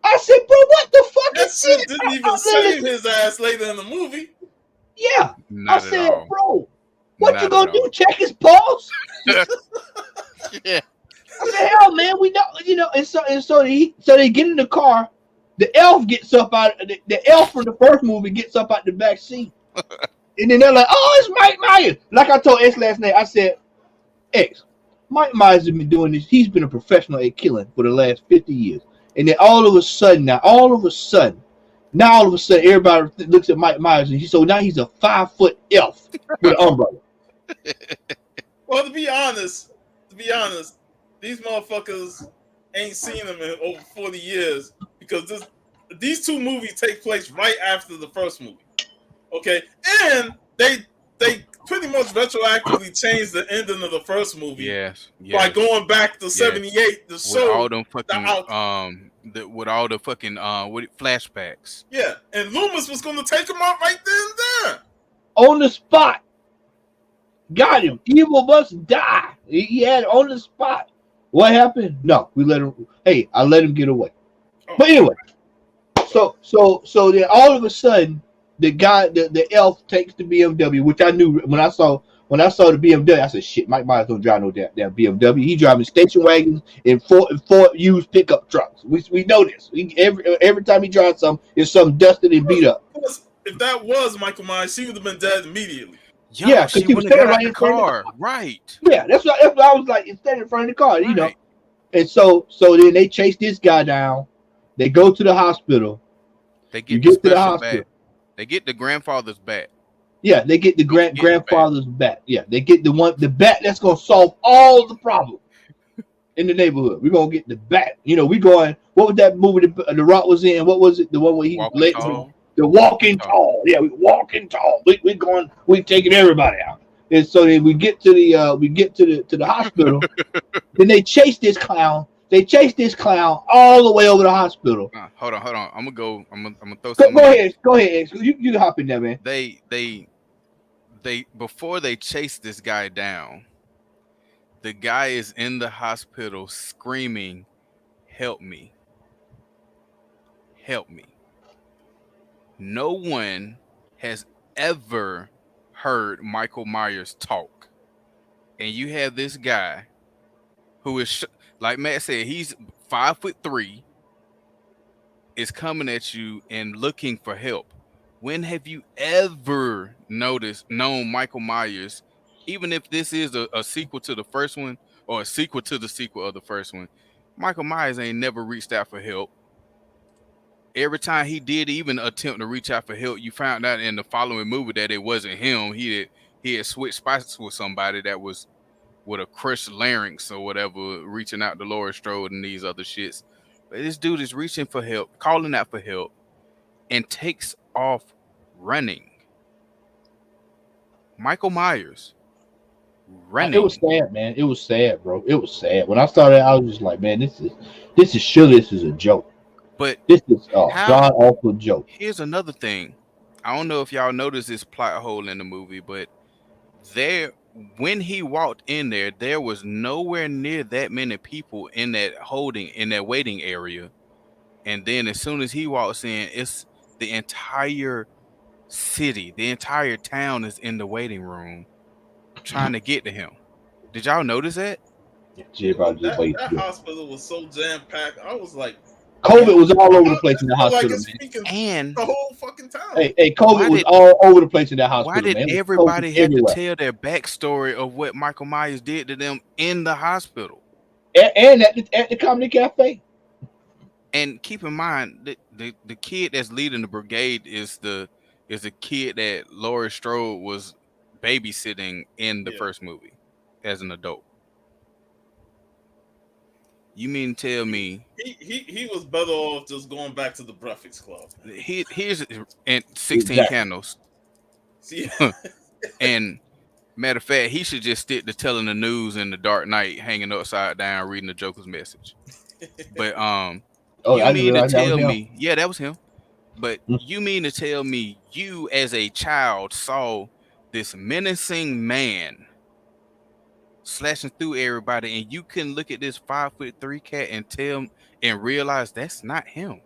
I said, "Bro, what the fuck that is shit?" this?" Didn't even save his ass later in the movie. Yeah, Not I said, all. "Bro, what Not you gonna do? all. Check his pulse?" Yeah. I said, "Hell, man, we know." And so they get in the car. The elf gets up out. The elf from the first movie gets up out the back seat, and then they're like, "Oh, it's Mike Myers." Like I told X last night, I said, "X, Mike Myers has been doing this. He's been a professional at killing for the last 50 years." And then all of a sudden, everybody looks at Mike Myers, and so now he's a 5-foot elf with an umbrella. Well, to be honest, these motherfuckers ain't seen him in over 40 years because these two movies take place right after the first movie. Okay, and they pretty much retroactively changed the ending of the first movie. Yes. By going back to 78 to show all them fucking with all the fucking flashbacks. Yeah, and Loomis was gonna take him out right then and there. On the spot. Got him. Evil must die. He had on the spot. What happened? No, we let him. Hey, I let him get away. But anyway, so then all of a sudden, the guy, the elf takes the BMW, which I knew when I saw the BMW. I said, "Shit, Mike Myers don't drive no damn BMW. He driving station wagons and four used pickup trucks. We know this. Every time he drives something, it's something dusted and beat up." If that was Michael Myers, she would have been dead immediately. Yeah, because she was standing right in front of the car. Right. Yeah, that's what I was like. Standing in front of the car, you know. And so then they chase this guy down. They go to the hospital. They get to the hospital. They get the grandfather's bat. Yeah, they get the grandfather's bat. Yeah, they get the bat that's gonna solve all the problems in the neighborhood. We're gonna get the bat. You know, we going. What was that movie The Rock was in? What was it? The one where he led the Walking Tall. Yeah, we Walking Tall. We going. We taking everybody out. And so then we get to the hospital. Then they chase this clown. They chase this clown all the way over the hospital. Hold on. I'm gonna throw something. Go ahead. You hop in there, man. They before they chase this guy down, the guy is in the hospital screaming, "Help me! Help me!" No one has ever heard Michael Myers talk, and you have this guy who is like Matt said, he's 5'3", is coming at you and looking for help. When have you ever known Michael Myers, even if this is a sequel to the first one or a sequel to the sequel of the first one, Michael Myers ain't never reached out for help. Every time he did even attempt to reach out for help, you found out in the following movie that it wasn't him. He had switched spots with somebody that was with a crushed larynx or whatever, reaching out to Laurie Strode and these other shits. But this dude is reaching for help, calling out for help, and takes off running. Michael Myers running. It was sad, man. It was sad, bro. It was sad. When I started, I was just like, man, this is a joke. But this is a god awful joke. Here's another thing. I don't know if y'all noticed this plot hole in the movie, but when he walked in there was nowhere near that many people in that waiting area. And then as soon as he walks in, it's the entire city, the entire town is in the waiting room trying to get to him. Did y'all notice that? Yeah, that hospital was so jam-packed. I was like, COVID was all over the place in the hospital, and the whole fucking town. Hey, COVID was all over the place in that hospital. Why did everybody have to tell their backstory of what Michael Myers did to them in the hospital? And at the comedy cafe. And keep in mind the kid that's leading the brigade is the kid that Laurie Strode was babysitting in the first movie as an adult. You mean tell me he was better off just going back to the Breakfast Club? Here's and 16 candles. See? And matter of fact, he should just stick to telling the news in the dark night, hanging upside down, reading the Joker's message. But you mean to tell me, yeah, that was him. But you mean to tell me you as a child saw this menacing man slashing through everybody, and you couldn't look at this 5'3" cat and realize that's not him?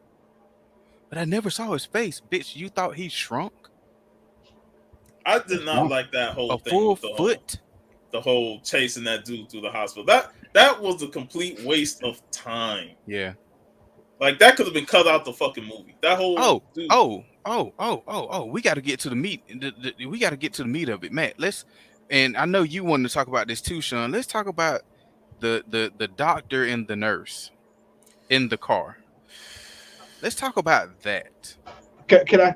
But I never saw his face, bitch. You thought he shrunk? I did not like that whole thing full with the whole chasing that dude through the hospital. That was a complete waste of time. Yeah. Like that could have been cut out the fucking movie. That whole we got to get to the meat. We got to get to the meat of it, Matt. And I know you wanted to talk about this too, Sean. Let's talk about the doctor and the nurse in the car. Let's talk about that. Can I?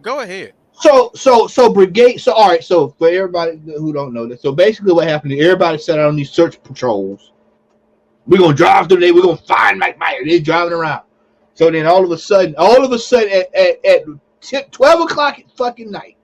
Go ahead. So brigade. So all right. So for everybody who don't know this, so basically what happened is everybody set out on these search patrols. We're gonna drive through there. We're gonna find Mike Myers. They're driving around. So then all of a sudden at 12 o'clock at fucking night,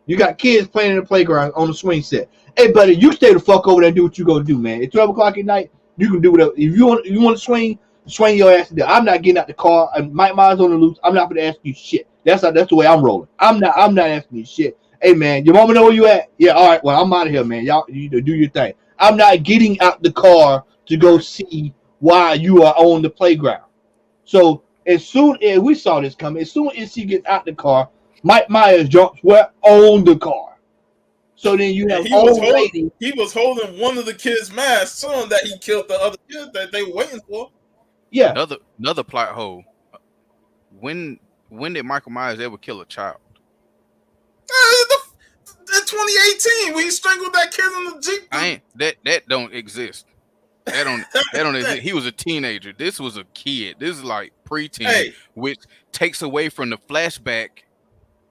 you got kids playing in the playground on the swing set. Hey buddy, you stay the fuck over there and do what you gonna do, man. At 12 o'clock at night, you can do whatever. If you want to swing your ass to there. I'm not getting out the car. Mike Myers on the loose. I'm not gonna ask you shit. That's the way I'm rolling. I'm not asking you shit. Hey man, your mama know where you at? Yeah, all right. Well, I'm out of here, man. Y'all, you do your thing. I'm not getting out the car to go see why you are on the playground. So as soon as we saw this coming, as soon as she gets out the car, Mike Myers jumps on the car. So then you have lady. He was holding one of the kids' masks, showing that he killed the other kid that they were waiting for. Yeah. Another plot hole. When did Michael Myers ever kill a child? In 2018, when he strangled that kid in the Jeep. That don't exist. That don't exist. He was a teenager. This was a kid. This is like preteen, which takes away from the flashback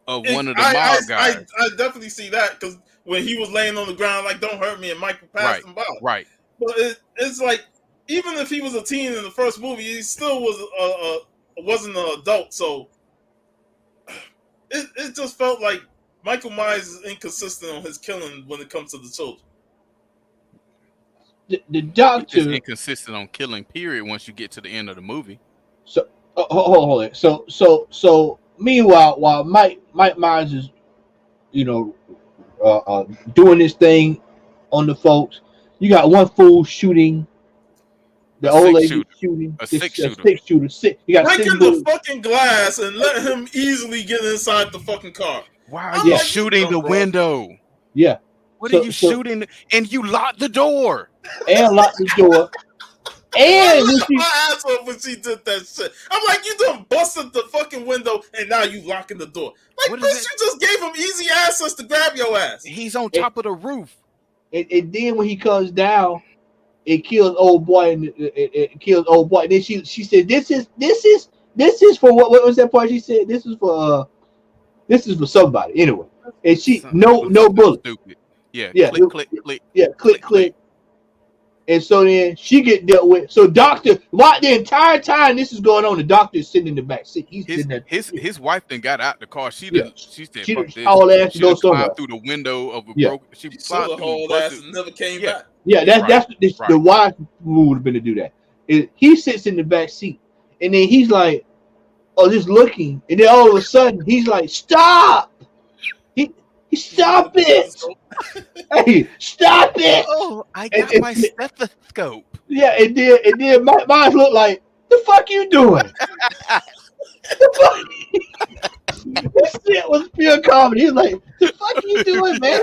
of one of the mob guys. I definitely see that because when he was laying on the ground like "Don't hurt me" and Michael passed him by. Right. But it's like even if he was a teen in the first movie, he still wasn't an adult. So it just felt like Michael Myers is inconsistent on his killing when it comes to the children. The doctor is inconsistent on killing. Period. Once you get to the end of the movie. So hold it. So meanwhile, while Mike Myers is, doing this thing on the folks, you got one fool shooting. The old lady shooting. A six shooter. You got breaking the fucking glass and let him easily get inside the fucking car. Why are you shooting the window? Yeah. What are you shooting? And you locked the door. And locked the door. And my ass off when she did that shit. I'm like, you done busted the fucking window and now you locking the door. Like, bitch, you just gave him easy access to grab your ass. He's on top of the roof. And then when he comes down, it kills old boy and it kills old boy. And then she said, "This is for what was that part?" She said, "This is for somebody." Anyway, and she no bullet. Stupid. Yeah. Click. Yeah, click. And so then she get dealt with. So doctor, the entire time this is going on, the doctor is sitting in the back seat. He's sitting there. His wife then got out the car. She said, "Fuck this." All ass to go somewhere. Through the window of a broken. She climbed through the whole ass and never came back. Yeah, that's the wise move would have been to do that. He sits in the back seat, and then he's like, just looking, and then all of a sudden he's like, "Stop! He stop it! Hey, stop it!" Oh, I got my stethoscope. Yeah, and then my mind looked like, "The fuck you doing?" This shit was pure comedy. He's like, "The fuck are you doing, man?"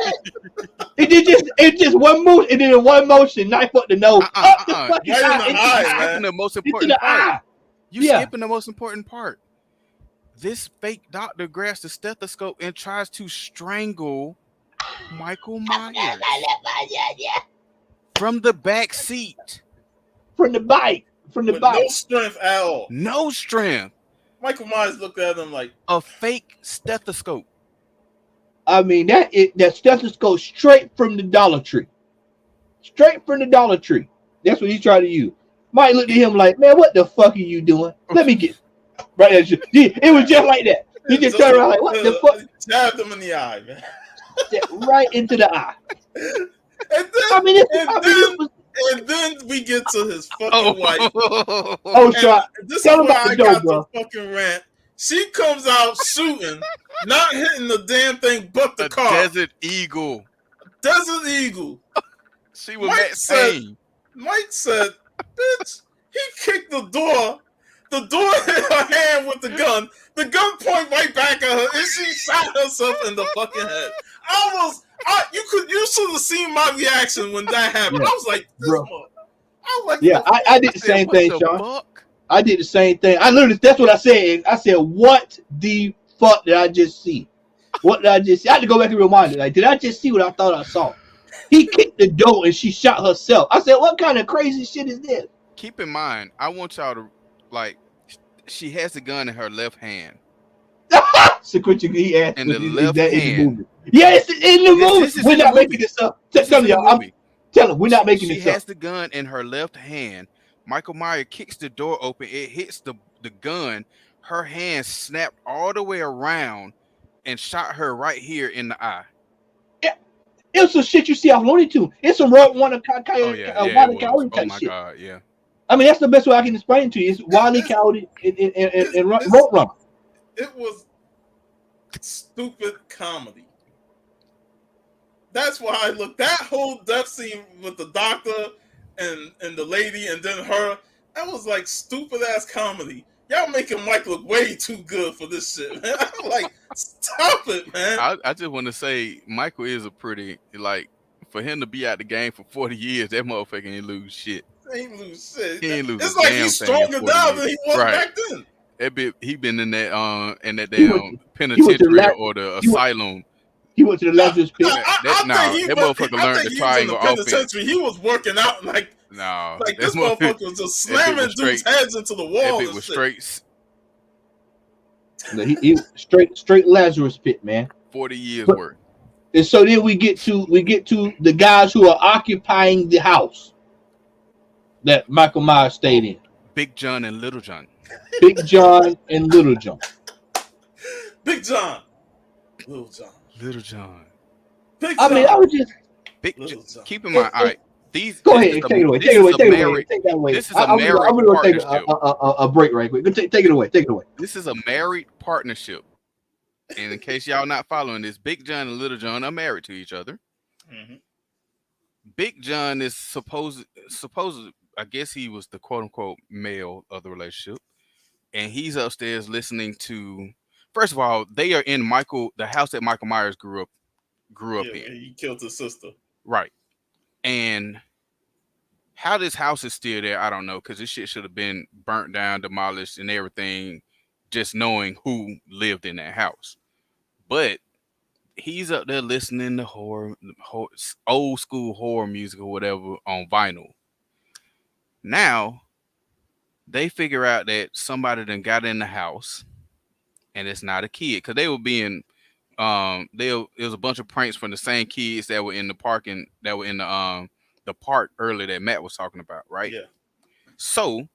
It just one move, and then in one motion, knife up the nose, up the fucking eye. Skipping the most important part. Skipping the most important part. This fake doctor grabs the stethoscope and tries to strangle Michael Myers from the back seat, from the bike. No strength at all. No strength. Michael Myers looked at him like a fake stethoscope. I mean, that stethoscope straight from the Dollar Tree. Straight from the Dollar Tree. That's what he's trying to use. Mike looked at him like, "Man, what the fuck are you doing? Let me get right there." It was just like that. He just turned around like, "What the fuck?" Stabbed him in the eye, man. Right into the eye. And then we get to his fucking wife. Oh, Sean, this tell is him where about I the dope, got bro. the fucking rant. She comes out shooting, not hitting the damn thing, but the car. Desert Eagle. Desert Eagle. She was Matt Payne. Mike said, bitch, he kicked the door. The door hit her hand with the gun. The gun point right back at her, and she shot herself in the fucking head. You should have seen my reaction when that happened. Yeah, I was like, bro. I did the same thing, Sean. Fuck? I did the same thing. That's what I said. I said, what the fuck did I just see? What did I just see? I had to go back and rewind it. Like, did I just see what I thought I saw? He kicked the door and she shot herself. I said, what kind of crazy shit is this? Keep in mind, I want y'all to, like, she has the gun in her left hand. Sequential, he asked, in the left hand. In the movie. Yes, in the movie. We're not making this up. Tell him, we're not making this up. She has the gun in her left hand. Michael Myers kicks the door open. It hits the gun. Her hand snapped all the way around and shot her right here in the eye. Yeah. It was some shit you see off Looney Tunes. It's some Rogue One type shit. Oh my god, yeah. I mean, that's the best way I can explain it to you. It's Wile E. Coyote and Road Runner. It was stupid comedy. That's why I look. That whole death scene with the doctor and the lady and then her, that was like stupid ass comedy. Y'all making Mike look way too good for this shit, man. I'm like, stop it, man. I just want to say Michael is a pretty, like, for him to be out the game for 40 years, that motherfucker ain't lose shit. He ain't lose shit. He ain't lose it's like he's stronger now than he was back then. He been in that damn penitentiary or the asylum. He went to the Lazarus pit. That motherfucker learned the triangle offense. He was working out like this motherfucker was just slamming dudes' heads into the wall. That was straight. No, he straight Lazarus pit, man. 40 years worth. And so then we get to the guys who are occupying the house that Michael Myers stayed in. Big John and Little John. Big John and Little John. Big John. Little John. Little John. Big John. I mean, I was just keep in mind. All right, go ahead, take it away. Take that away. This is a married I'm gonna take partnership. a break right quick. Take it away. This is a married partnership. And in case y'all not following this, Big John and Little John are married to each other. Mm-hmm. Big John is supposed, I guess he was the quote unquote male of the relationship, and he's upstairs listening to. First of all, they are in the house that Michael Myers grew up in. He killed his sister. Right. And how this house is still there, I don't know, because this shit should have been burnt down, demolished, and everything, just knowing who lived in that house. But he's up there listening to horror, old school horror music or whatever on vinyl. Now, they figure out that somebody done got in the house, and it's not a kid, because they were being, it was a bunch of pranks from the same kids that were in the park and that were in the park earlier that Matt was talking about, right? Yeah. So,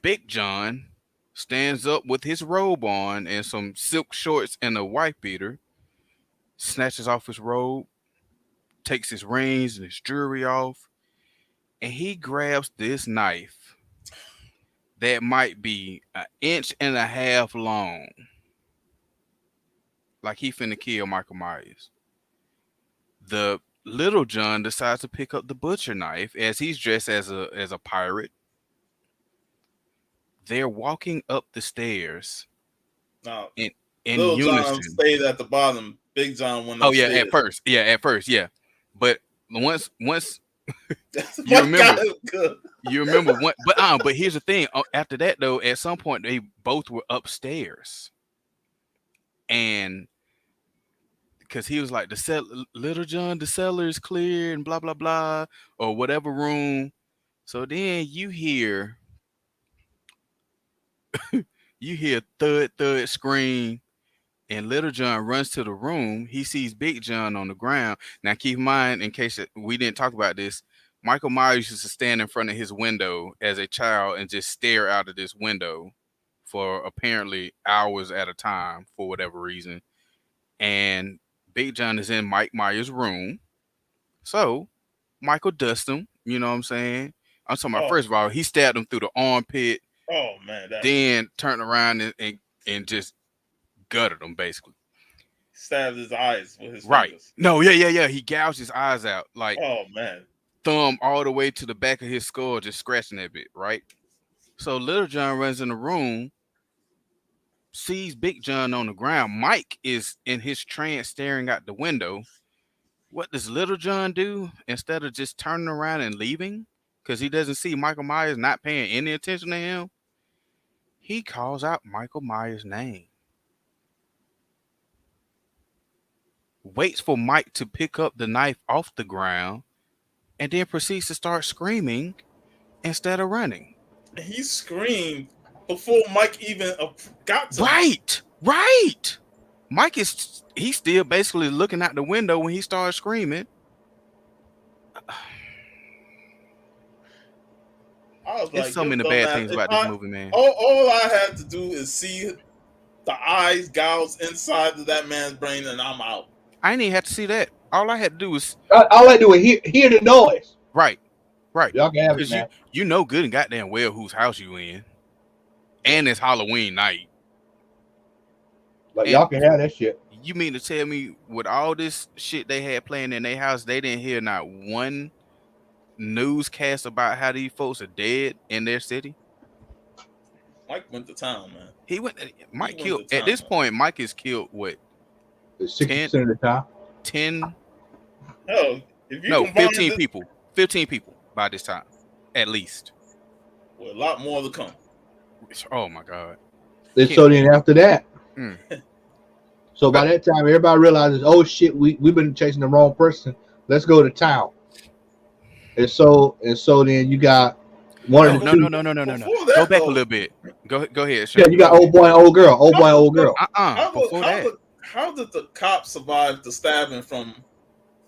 Big John stands up with his robe on and some silk shorts and a wife beater, snatches off his robe, takes his rings and his jewelry off, and he grabs this knife that might be 1.5 inches long. Like he finna kill Michael Myers. The Little John decides to pick up the butcher knife as he's dressed as a pirate. They're walking up the stairs. No, in Little unison. John stayed at the bottom. Big John went upstairs. Oh yeah, at first, yeah. But once you remember what? But here's the thing. After that, though, at some point they both were upstairs, and because he was like, Little John, the cellar is clear, and blah blah blah, or whatever room. So then you hear thud scream, and Little John runs to the room. He sees Big John on the ground. Now keep in mind, in case we didn't talk about this, Michael Myers used to stand in front of his window as a child and just stare out of this window for apparently hours at a time for whatever reason. And Big John is in Mike Myers' room. So Michael dusts him You know what I'm saying? I'm talking about, first of all, he stabbed him through the armpit. Oh man, then turned around and just gutted him, basically. Stabbed his eyes with his fingers. No, yeah. He gouged his eyes out, like, oh man, thumb all the way to the back of his skull, just scratching that bit, right? So Little John runs in the room, sees Big John on the ground. Mike is in his trance staring out the window. What does Little John do? Instead of just turning around and leaving, because he doesn't see Michael Myers not paying any attention to him, he calls out Michael Myers' name. Waits for Mike to pick up the knife off the ground, and then proceeds to start screaming instead of running. He screamed before Mike even got to him. Right. Mike he's still basically looking out the window when he started screaming. There's so many bad things about this movie, man. All I had to do is see the eyes gouged inside of that man's brain, and I'm out. I didn't even have to see that. All I had to do was hear the noise. Right. Y'all can have it, man. You know good and goddamn well whose house you in, and it's Halloween night. Like, y'all can have that shit. You mean to tell me with all this shit they had playing in their house, they didn't hear not one newscast about how these folks are dead in their city? Mike went to town, man. Mike killed. At this point, Mike has killed what? 60% of the time. 10. Hell, if you 15 people. 15 people by this time, at least. Well, a lot more to come. Oh my God. So then after that, so by that time, everybody realizes, oh shit, we've been chasing the wrong person. Let's go to town. And so then you got one of the two. No. Go back a little bit. Go ahead. Sean. Yeah, you got old boy and old girl. Old girl. How did the cop survive the stabbing from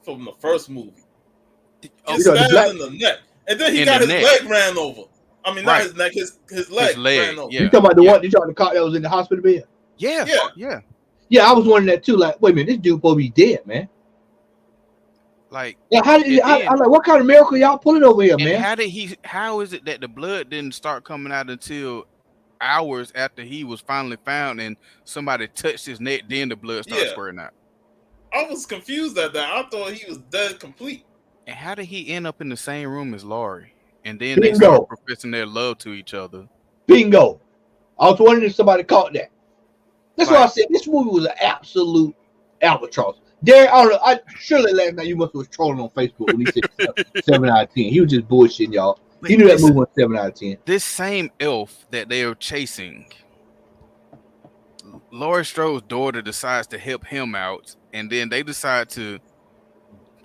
the first movie? He stabbed in the neck, and then he got his leg ran over. I mean, not his neck, his leg ran over. Yeah. You talking about the one? You talking about the cop that was in the hospital bed? Yeah. Yeah, I was wondering that too. Like, wait a minute, this dude supposed to be dead, man. Like, yeah, I'm like, what kind of miracle y'all pulling over here, man? How is it that the blood didn't start coming out until hours after he was finally found and somebody touched his neck, then the blood started squirting out? I was confused at that. I thought he was dead complete. And how did he end up in the same room as Laurie? And then they started professing their love to each other. Bingo. I was wondering if somebody caught that. That's why I said this movie was an absolute albatross. Derek, I don't know. Surely last night you must have was trolling on Facebook when he said 7 out of 10. He was just bullshitting, y'all. He knew that movie was 7 out of 10. This same elf that they are chasing, Laurie Strode's daughter decides to help him out, and then they decide to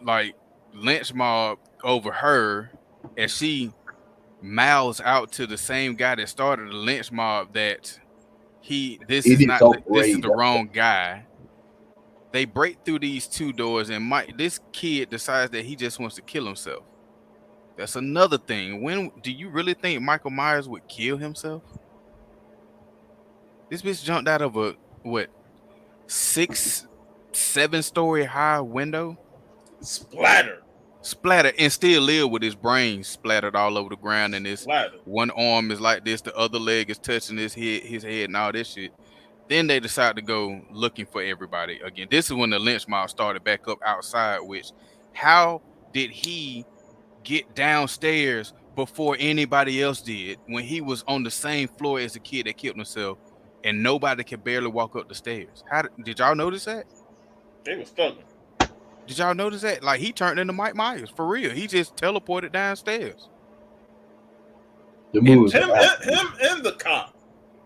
like lynch mob over her as she mouths out to the same guy that started the lynch mob that this is the wrong guy. They break through these two doors, and this kid decides that he just wants to kill himself. That's another thing. When do you really think Michael Myers would kill himself? This bitch jumped out of a 6-7-story high window. Splatter, and still live with his brain splattered all over the ground, and his one arm is like this, the other leg is touching his head, and all this shit. Then they decide to go looking for everybody again. This is when the lynch mob started back up outside. Which, how did he get downstairs before anybody else did when he was on the same floor as the kid that killed himself, and nobody could barely walk up the stairs? Did y'all notice that? They were struggling. Did y'all notice that? Like, he turned into Mike Myers for real. He just teleported downstairs. The movie. Him and the cop.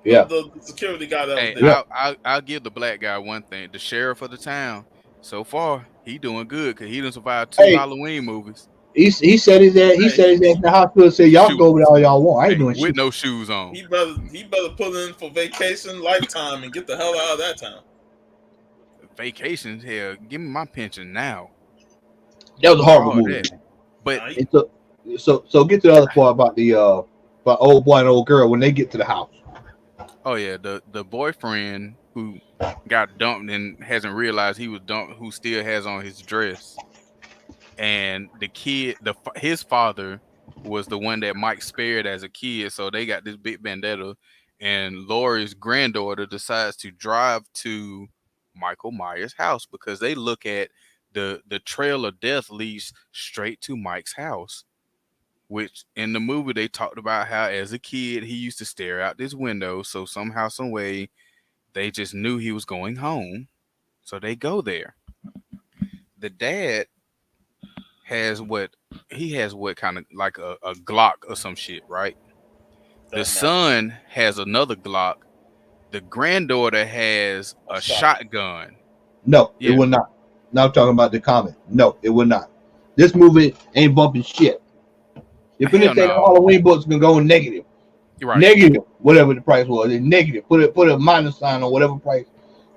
Yeah. The security guy that was there. I'll give the black guy one thing. The sheriff of the town, so far, he doing good because he done survived 2 Halloween movies. He said his ass. He said his ass in the hospital. Said y'all go with all y'all want. I ain't doing shit with no shoes on. He better put in for vacation lifetime and get the hell out of that town. Vacations, hell, give me my pension now. That was a horrible movie. But so get to the other part about the about old boy and old girl when they get to the house. Oh yeah, the boyfriend who got dumped and hasn't realized he was dumped, who still has on his dress. and the kid, his father was the one that Mike spared as a kid, so they got this big vendetta. And Laurie's granddaughter decides to drive to Michael Myers' house because they look at the trail of death leads straight to Mike's house. Which in the movie they talked about how as a kid he used to stare out this window, so somehow, some way, they just knew he was going home, so they go there. The dad has what kind of like a Glock or some shit, right? The son has another Glock. The granddaughter has a shotgun. No, it will not. Now I'm talking about the comic. No, it will not. This movie ain't bumping shit. If anything, the Halloween books can go negative. Right. Negative, whatever the price was. It's negative. Put a minus sign on whatever price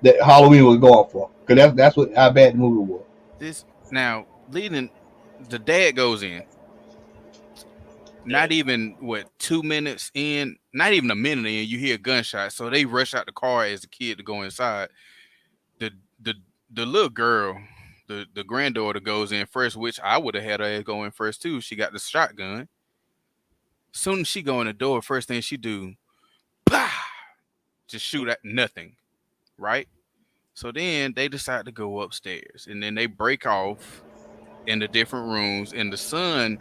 that Halloween was going for. Because that's how bad the movie was. This now leading, the dad goes in. Not even 2 minutes in, not even a minute in, you hear a gunshot. So they rush out the car as a kid to go inside. The little girl, the granddaughter goes in first, which I would have had her go in first too. She got the shotgun. Soon as she go in the door, first thing she do, bah, just shoot at nothing, right? So then they decide to go upstairs, and then they break off in the different rooms, and the son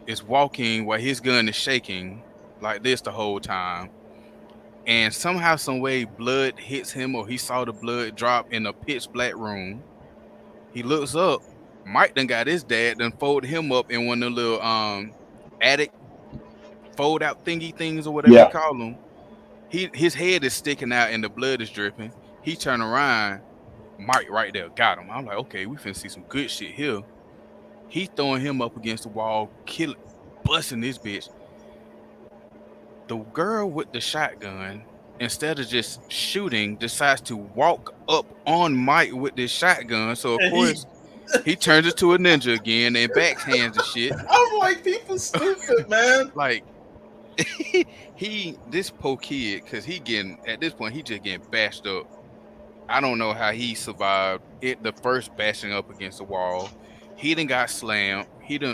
is walking while his gun is shaking like this the whole time. And somehow, some way, blood hits him, or he saw the blood drop in a pitch black room. He looks up. Mike done got his dad done fold him up in one of the little attic fold out thingy things or whatever you call them. His head is sticking out and the blood is dripping. He turned around, Mike right there got him. I'm like, okay, we finna see some good shit here. He throwing him up against the wall, busting this bitch. The girl with the shotgun, instead of just shooting, decides to walk up on Mike with this shotgun. So of course he turns into a ninja again and backhands the shit. I'm like, people stupid, man. Like this poor kid, because at this point he just getting bashed up. I don't know how he survived it. The first bashing up against the wall, he done got slammed.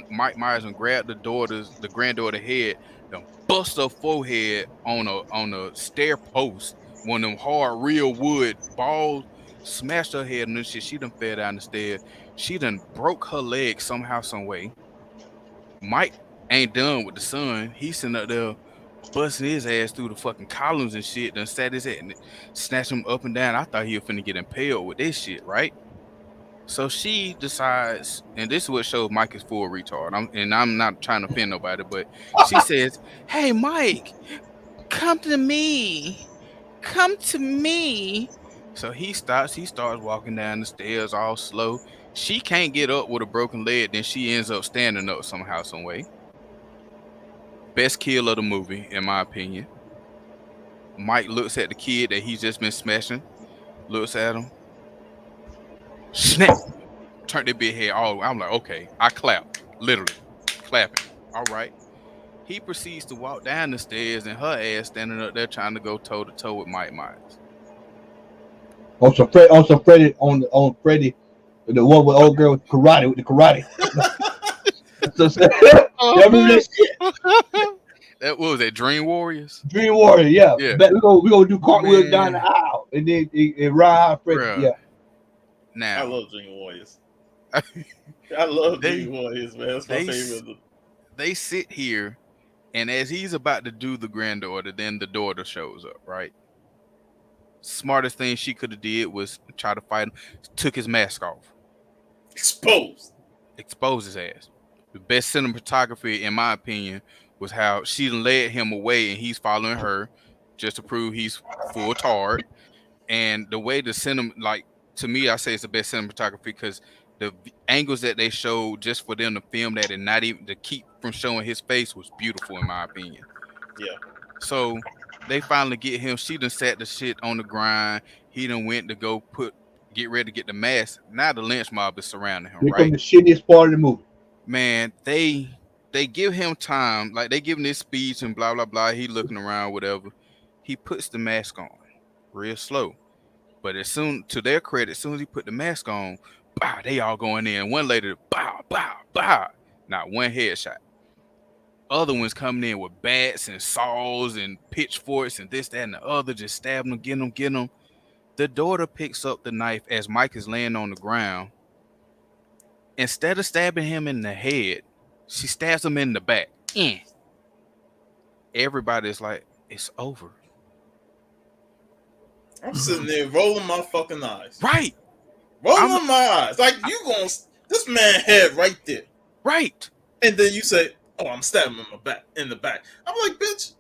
Mike Myers and grabbed the granddaughter head, then bust her forehead on a stair post. One of them hard real wood balls, smashed her head and this shit. She done fell down the stairs. She done broke her leg somehow, some way. Mike ain't done with the son. He's sitting up there busting his ass through the fucking columns and shit. Done sat his head and snatched him up and down. I thought he was finna get impaled with this shit, right? So she decides, and this is what shows Mike is full retard. I'm not trying to offend nobody, but she says, "Hey, Mike, come to me. Come to me." So he starts walking down the stairs all slow. She can't get up with a broken leg, then she ends up standing up somehow, some way. Best kill of the movie, in my opinion. Mike looks at the kid that he's just been smashing, looks at him, snap, turn that big head all the way. I'm like, okay, I clap, literally clapping. All right. He proceeds to walk down the stairs and her ass standing up there trying to go toe to toe with Mike Myers. On Freddy, the one with old girl with the karate. Remember that shit? What was that? Dream Warriors? Dream Warrior, yeah. We gonna do cartwheels down the aisle and then it ride Freddy. Bruh. Yeah. Now I love Dream Warriors. I love Dream Warriors, man. That's my favorite. They sit here, and as he's about to do the granddaughter, then the daughter shows up, right? Smartest thing she could have did was try to fight him. Took his mask off. Exposed his ass. The best cinematography, in my opinion, was how she led him away and he's following her just to prove he's full tard. And the way to me, I say it's the best cinematography because the angles that they showed just for them to film that and not even to keep from showing his face was beautiful, in my opinion. Yeah. So they finally get him. She done sat the shit on the grind. He done went to go get ready to get the mask. Now the lynch mob is surrounding him, right? The shittiest part of the movie. Man, they give him time. Like, they give him this speech and blah, blah, blah. He looking around, whatever. He puts the mask on real slow. But to their credit, as soon as he put the mask on, bow. They all going in. One lady, bow, bow, bow. Not one headshot. Other ones coming in with bats and saws and pitchforks and this, that, and the other, just stabbing them, getting them. The daughter picks up the knife as Mike is laying on the ground. Instead of stabbing him in the head, she stabs him in the back. Everybody's like, it's over. I'm sitting there rolling my fucking eyes. Right. Rolling my eyes. Like, you gonna... This man head right there. Right. And then you say, oh, I'm stabbing him in the back. I'm like, bitch,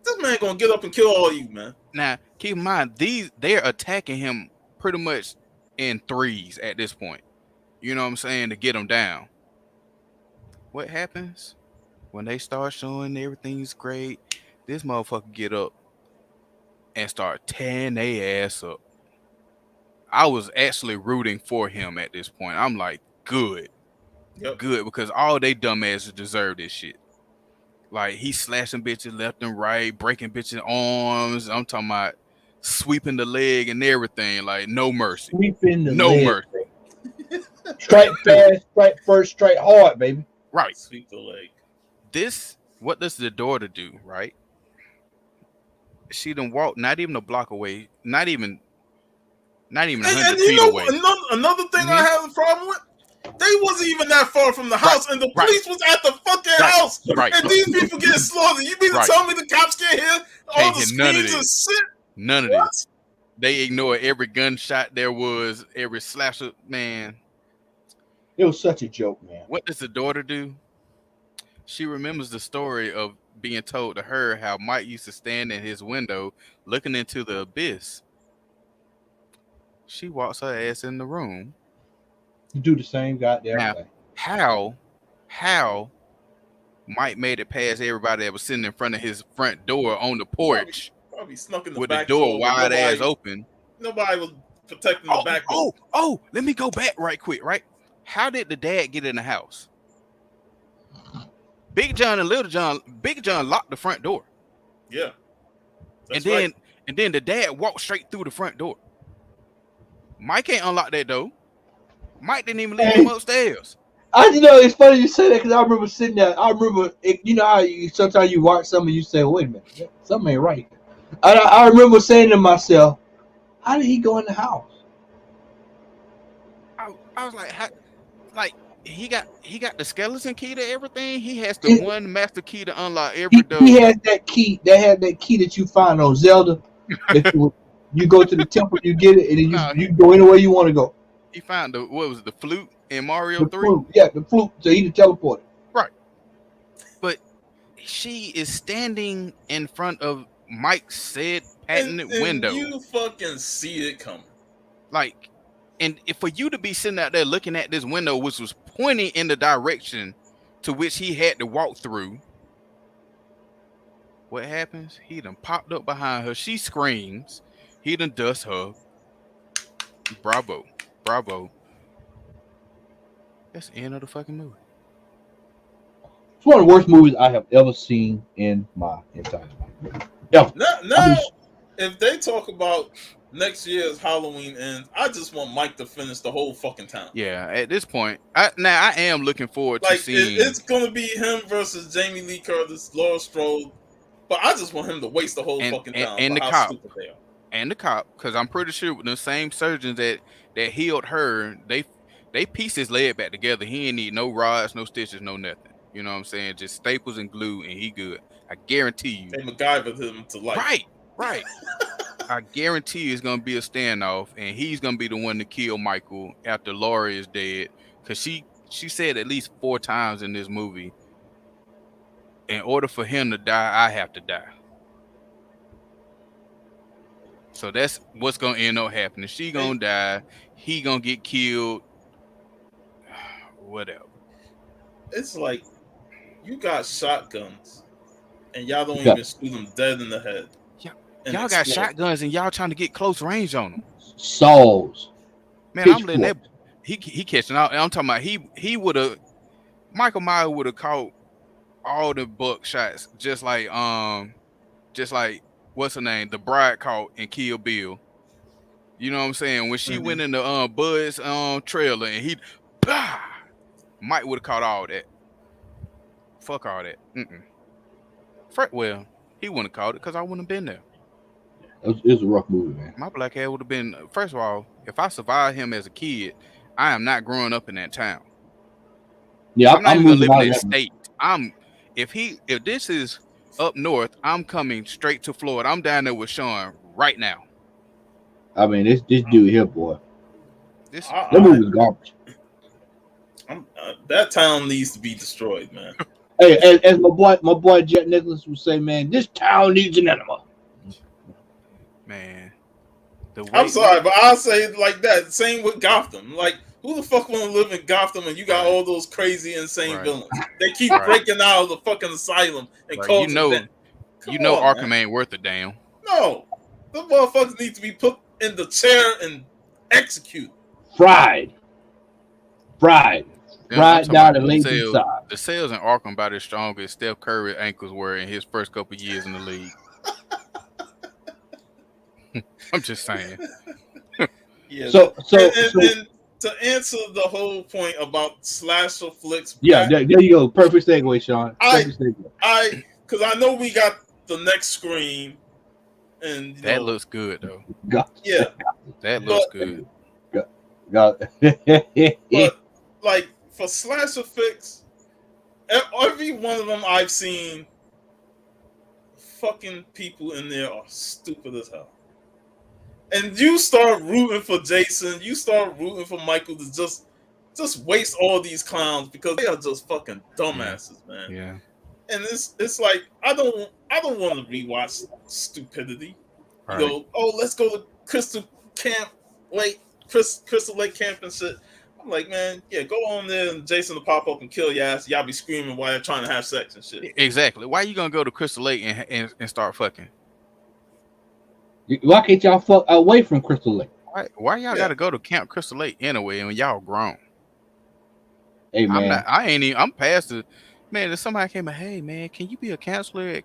this man gonna get up and kill all you, man. Now, keep in mind, they're attacking him pretty much in threes at this point. You know what I'm saying? To get him down. What happens when they start showing everything's great? This motherfucker get up and start tearing their ass up. I was actually rooting for him at this point. I'm like, good. Yep. Good, because all they dumbasses deserve this shit. Like, he's slashing bitches left and right, breaking bitches' arms. I'm talking about sweeping the leg and everything. Like, no mercy. Sweeping the no leg. mercy. Strike fast, strike first, strike hard, baby. Right. Sweep the leg. What does the daughter do, right? She done walked not even a block away, not even 100 feet away. Another thing I have a problem with, they wasn't even that far from the house, and the police was at the fucking house. Right. And these people getting slaughtered. You mean to tell me the cops can't hear all the screams and shit? None of this. They ignore every gunshot there was, every slasher, man. It was such a joke, man. What does the daughter do? She remembers the story of being told to her how Mike used to stand in his window looking into the abyss. She walks her ass in the room. You do the same goddamn thing. How Mike made it past everybody that was sitting in front of his front door on the porch, probably snuck in the with back the door wide ass open. Nobody was protecting the back door. Let me go back right quick, right? How did the dad get in the house? Big John and Little John, Big John locked the front door. Yeah. And then the dad walked straight through the front door. Mike can't unlock that door. Mike didn't even leave him upstairs. It's funny you say that, because I remember sitting there. You know how sometimes you watch something and you say, wait a minute, something ain't right. I remember saying to myself, how did he go in the house? I was like, he got the skeleton key to everything. He has the one master key to unlock every door. He has that key. That key that you find on Zelda. You go to the temple, you get it, and then you go anywhere you want to go. He found the flute in Mario 3? Flute. Yeah, the flute. So he teleported. Right. But she is standing in front of Mike's said patented window. You fucking see it coming. Like, and for you to be sitting out there looking at this window, which was pointing in the direction to which he had to walk through, what happens? He done popped up behind her. She screams. He done dust her. Bravo. That's the end of the fucking movie. It's one of the worst movies I have ever seen in my entire life. Yeah. Now, if they talk about next year's Halloween ends, I just want Mike to finish the whole fucking town. Yeah, at this point, I am looking forward to seeing. It's gonna be him versus Jamie Lee Curtis, Laura Strode, but I just want him to waste the whole fucking town. And the how cop. stupid they are. And the cop, because I'm pretty sure the same surgeons that healed her, they pieced his leg back together. He ain't need no rods, no stitches, no nothing. You know what I'm saying? Just staples and glue, and he good. I guarantee you. They MacGyvered him to life. Right. I guarantee you it's gonna be a standoff, and he's gonna be the one to kill Michael after Laura is dead. Because she said at least 4 times in this movie, in order for him to die, I have to die. So that's what's gonna end up happening. She gonna die. He gonna get killed. Whatever. It's like you got shotguns, and y'all don't even shoot them dead in the head. Y'all got shotguns, and y'all trying to get close range on them. Saws. Man, I'm letting that. He catching out. I'm talking about he would have. Michael Myers would have caught all the buck shots, just like what's her name? The bride caught and killed Bill. You know what I'm saying? When she went in the Bud's trailer and he Mike would have caught all that. Fuck all that. Well, he wouldn't have caught it because I wouldn't have been there. It was a rough movie, man. My black hair would have been, first of all, if I survived him as a kid, I am not growing up in that town. Yeah, I'm not even living in that state. If this is up north, I'm coming straight to Florida. I'm down there with Sean right now. I mean, this dude here, boy. That movie was garbage. That town needs to be destroyed, man. Hey, as my boy Jack Nicholas would say, man, this town needs an enema. Man, I'm sorry, but I'll say it like that. Same with Gotham. Like, who the fuck want to live in Gotham and you got all those crazy, insane villains? They keep breaking out of the fucking asylum and causing You know Arkham ain't worth a damn. No, the motherfuckers need to be put in the chair and executed. Fried down and laid inside. The sales in Arkham about as strong as Steph Curry's ankles were in his first couple of years in the league. I'm just saying. Yeah. So to answer the whole point about slasher flicks. Yeah, there you go. Perfect segue, Sean. Because I know we got the next Scream, and that looks good though. Yeah, that looks good. But like for slasher flicks, every one of them I've seen, fucking people in there are stupid as hell. And you start rooting for Jason, you start rooting for Michael to just waste all these clowns because they are just fucking dumbasses, man. Yeah. And it's like I don't want to rewatch stupidity. You go, let's go to Crystal Lake Camp and shit. I'm like, man, yeah, go on there and Jason will pop up and kill your ass. Y'all be screaming while you're trying to have sex and shit. Exactly. Why are you gonna go to Crystal Lake and start fucking? Why can't y'all fuck away from Crystal Lake? Why y'all gotta go to Camp Crystal Lake anyway when y'all grown? Hey man, I'm past it. Man, if somebody came and hey man, can you be a counselor at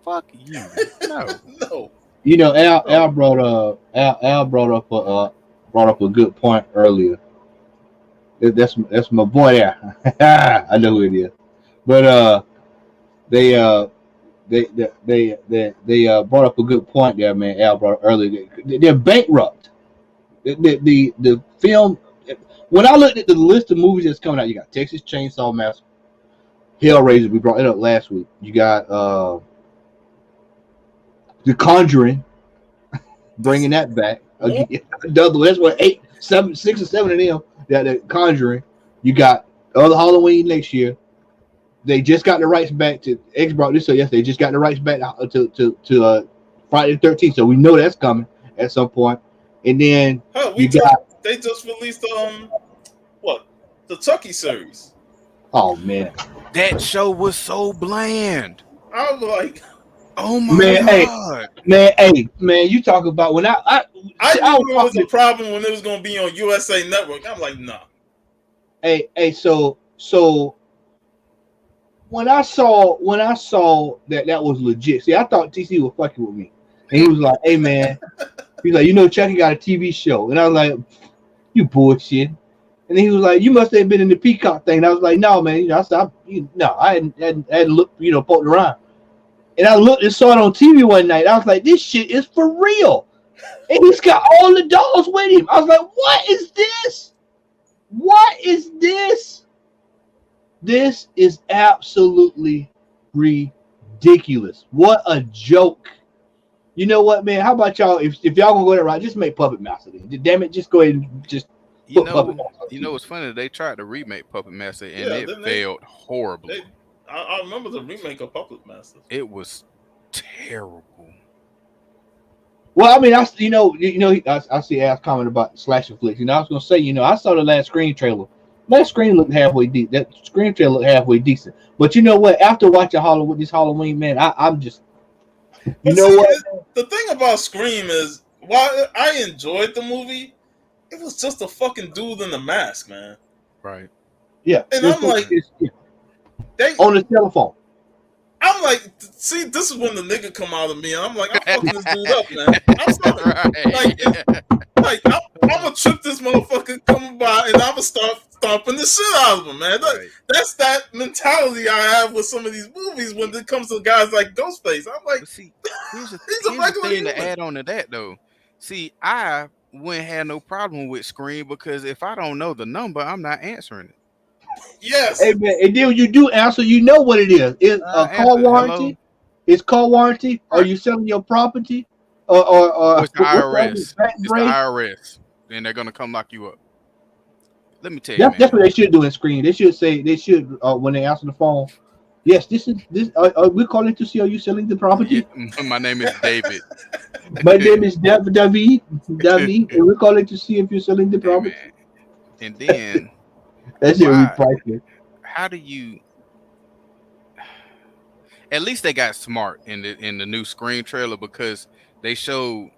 fuck you? No. No. You know, Al brought up a good point earlier. That's my boy there. I know who it is. But they brought up a good point there, man. Al brought up earlier. They're bankrupt. The film. When I looked at the list of movies that's coming out, you got Texas Chainsaw Massacre, Hellraiser. We brought it up last week. You got The Conjuring, bringing that back. Double. That's what 6 or 7 of them. That Conjuring. You got other Halloween next year. They just got the rights back to X brought this up yesterday. They just got the rights back to Friday the 13th, so we know that's coming at some point. And then they just released the Chucky series. Oh man, that show was so bland. I was like, oh my god, man, you talk about when I knew it was a problem when it was going to be on USA Network. I'm like, nah. Hey, so when I saw that was legit, see, I thought TC was fucking with me, and he was like, "Hey, man," he's like, "You know, Chucky got a TV show," and I was like, "You bullshit." And then he was like, "You must have been in the Peacock thing." And I was like, "No, man, you know, I hadn't looked, poked around." And I looked and saw it on TV one night. I was like, "This shit is for real," and he's got all the dolls with him. I was like, "What is this? What is this?" This is absolutely ridiculous. What a joke. You know what, man? How about y'all, if y'all gonna go that route, just make Puppet Master then. Damn it, just go ahead and just put Puppet Master. You know what's funny? They tried to remake Puppet Master and it failed horribly. I remember the remake of Puppet Master. It was terrible. Well, I mean, I see Al's comment about slasher flicks. I was gonna say, I saw the last Scream trailer. Last Scream looked halfway decent. That Scream trailer looked halfway decent. But you know what? After watching this Halloween, man, I'm just. What? The thing about Scream is, while I enjoyed the movie, it was just a fucking dude in a mask, man. Right. Yeah. And I'm like, on the telephone. I'm like, see, this is when the nigga come out of me, and I'm like, I'm fucking this dude up, man. I'm sorry. Like, Like I'm gonna trip this motherfucker coming by, and I'm gonna start stomping the shit out of him, man. That's that mentality I have with some of these movies when it comes to guys like Ghostface. I'm like, see, here's the regular thing human. to add on to that though. See, I wouldn't have no problem with Scream because if I don't know the number, I'm not answering it. Yes. Hey man, and then when you do answer, you know what it is. It's a car warranty. Hello? It's car warranty. Right. Are you selling your property? Or it's the IRS. It's the IRS. Then they're gonna come lock you up. Let me tell you, that's what they should do in Screen. They should say when they answer the phone. Yes, this. We calling to see are you selling the property? Yeah, my name is David. My name is David, and we're calling to see if you're selling the property. Hey, and then that's it. Priceless. How do you? At least they got smart in the new Scream trailer because they showed,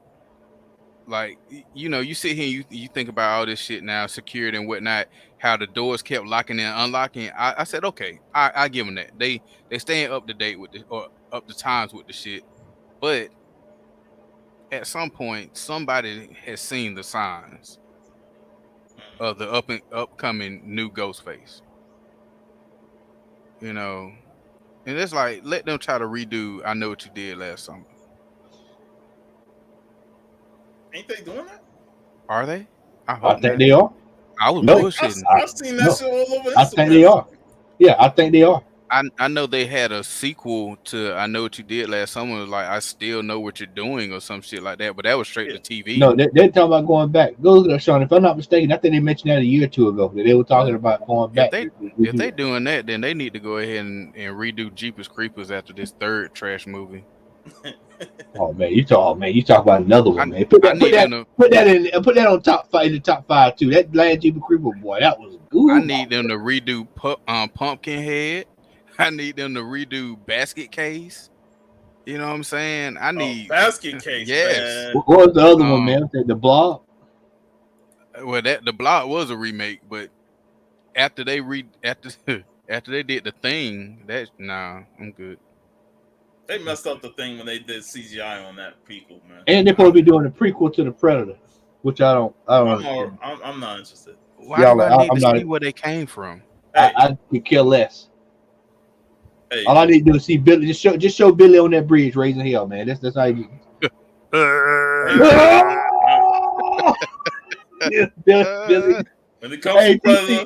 like, you sit here and you think about all this shit now, security and whatnot, how the doors kept locking and unlocking. I said, okay, I give them that. They staying up to date with up to times with the shit. But at some point, somebody has seen the signs of the upcoming new Ghostface. And it's like, let them try to redo I Know What You Did Last Summer. Ain't they doing that? Are they? I think they are. I was bullshitting. I've seen that shit all over Instagram. I think they are. Yeah, I think they are. I know they had a sequel to I Know What You Did Last Summer, like I Still Know What You're Doing or some shit like that, but that was straight to TV. No, they're talking about going back. Go look at Sean. If I'm not mistaken, I think they mentioned that a year or two ago that they were talking about going back. If they doing that, then they need to go ahead and redo Jeepers Creepers after this third trash movie. Oh man, you talk about another one, man. Put that on top 5 in the top 5 too. That last Jeepers Creeper, boy, that was good. I need them to redo Pumpkinhead. I need them to redo Basket Case. You know what I'm saying? I need Basket Case. Yes. Man. What was the other one, man? The Blob. Well, the Blob was a remake, but after they after they did The Thing, I'm good. They messed up The Thing when they did CGI on that prequel, man. And they're supposed to be doing a prequel to The Predator, which I don't. I'm not interested. Why do I need to see where they came from? Hey. I could care less. Hey. All I need to do is see Billy. Just show Billy on that bridge raising hell, man. That's how you. Billy. When it comes to Predator,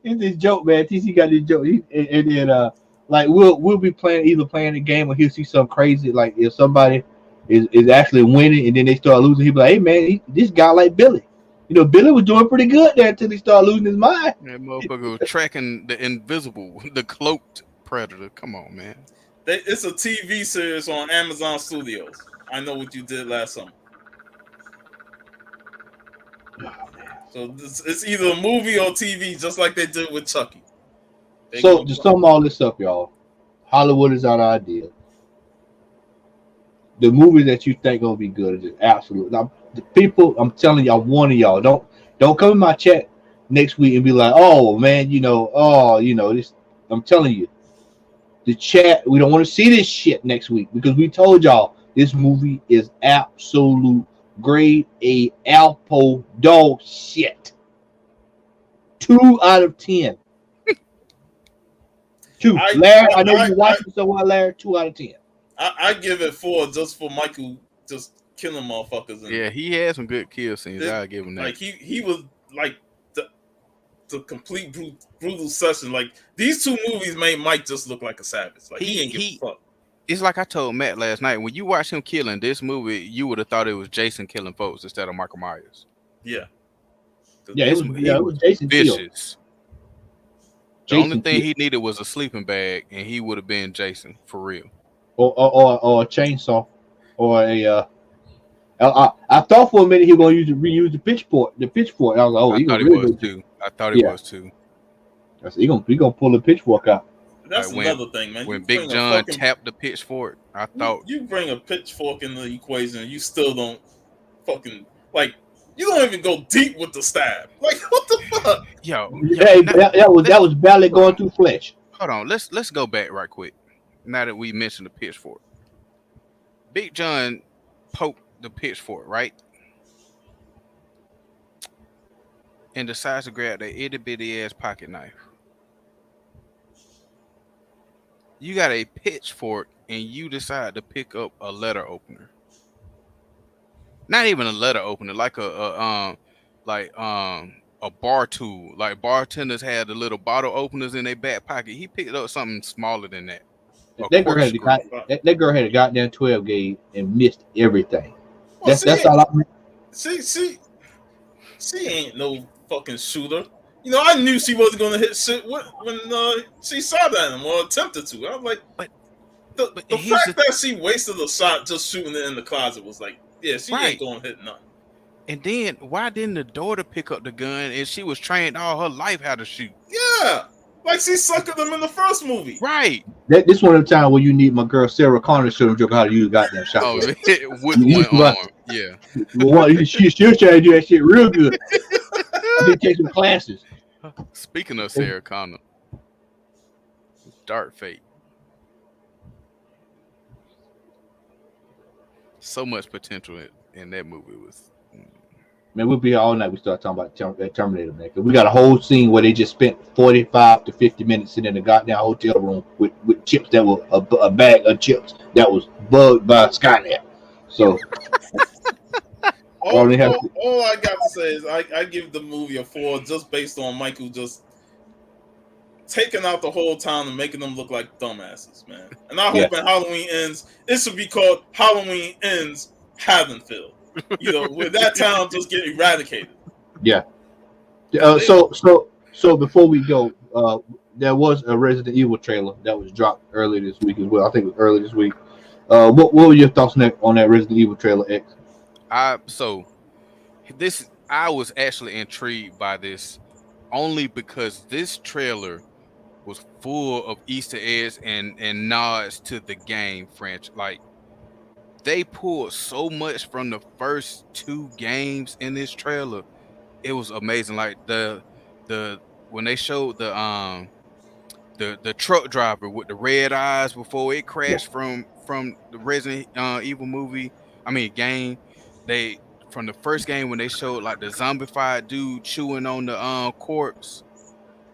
it's this joke, man. TC got this joke, and then like we'll be playing the game, or he'll see something crazy, like if somebody is actually winning, and then they start losing, he'll be like, "Hey man, this guy like Billy." Billy was doing pretty good there until he started losing his mind. That motherfucker was tracking the invisible, the cloaked Predator. Come on, man. It's a TV series on Amazon Studios. I Know What You Did Last Summer. So it's either a movie or TV, just like they did with Chucky. So to sum all this up, y'all, Hollywood is our idea. The movies that you think gonna be good are just absolute. Now, the people, I'm telling y'all, warning y'all, don't come in my chat next week and be like, oh man, this. I'm telling you, the chat, we don't want to see this shit next week because we told y'all this movie is absolute grade A Alpo dog shit. 2 out of 10. 2. Larry, I know you watching somewhere, Larry. 2 out of 10. I give it 4 just for Michael just killing motherfuckers. Yeah, he had some good kill scenes. I'll give him that. Like he was like the complete brutal session. Like these 2 movies made Mike just look like a savage. Like he ain't give a fuck. It's like I told Matt last night. When you watch him killing this movie, you would have thought it was Jason killing folks instead of Michael Myers. Yeah. Yeah, it was Jason vicious. The only thing he needed was a sleeping bag, and he would have been Jason for real. Or a chainsaw, or a. I thought for a minute he was going to reuse the pitchfork. I was like, I thought he was too. I thought he was too. He gonna pull the pitchfork out. That's another thing, man. When Big John tapped the pitchfork, I thought you bring a pitchfork in the equation, and you still don't fucking like. You don't even go deep with the stab. Like what the fuck? Yo, that was barely going through flesh. Hold on, let's go back right quick. Now that we mentioned the pitchfork, Big John poked the pitchfork, right? and decides to grab that itty bitty ass pocket knife. You got a pitchfork and you decide to pick up a letter opener. Not even a letter opener, like a bar tool. Like bartenders had the little bottle openers in their back pocket. He picked up something smaller than that. That girl had a goddamn 12 gauge and missed everything. Well, that's all I mean. She ain't no fucking shooter. You know, I knew she wasn't gonna hit shit when she shot at him or attempted to. I was like, but the fact that she wasted a shot just shooting it in the closet was like, yeah, she ain't gonna hit nothing. And then why didn't the daughter pick up the gun and she was trained all her life how to shoot? Yeah, like she suckered them in the first movie. Right. This one of the time where you need my girl Sarah Connor to show them how to use goddamn shotgun. Oh, with one arm. Yeah. She'll try to do that shit real good. I did take some classes. Speaking of Sarah Connor, Dark Fate. So much potential in that movie was. Man, we'll be here all night. We start talking about that Terminator, man. We got a whole scene where they just spent 45 to 50 minutes sitting in the goddamn hotel room with chips that were a bag of chips that was bugged by Skynet. So all I got to say is I give the movie a 4 just based on Michael just taking out the whole town and making them look like dumbasses, man. And I hope when Halloween ends, it should be called Halloween Ends Haddonfield. You know, where that town just get eradicated. Yeah. So before we go, there was a Resident Evil trailer that was dropped earlier this week as well. I think it was early this week. What were your thoughts on that Resident Evil trailer, X? I was actually intrigued by this only because this trailer was full of Easter eggs and nods to the game franchise. Like, they pulled so much from the first 2 games in this trailer. It was amazing. Like when they showed the truck driver with the red eyes before it crashed from the Resident Evil game. They from the first game when they showed like the zombified dude chewing on the corpse.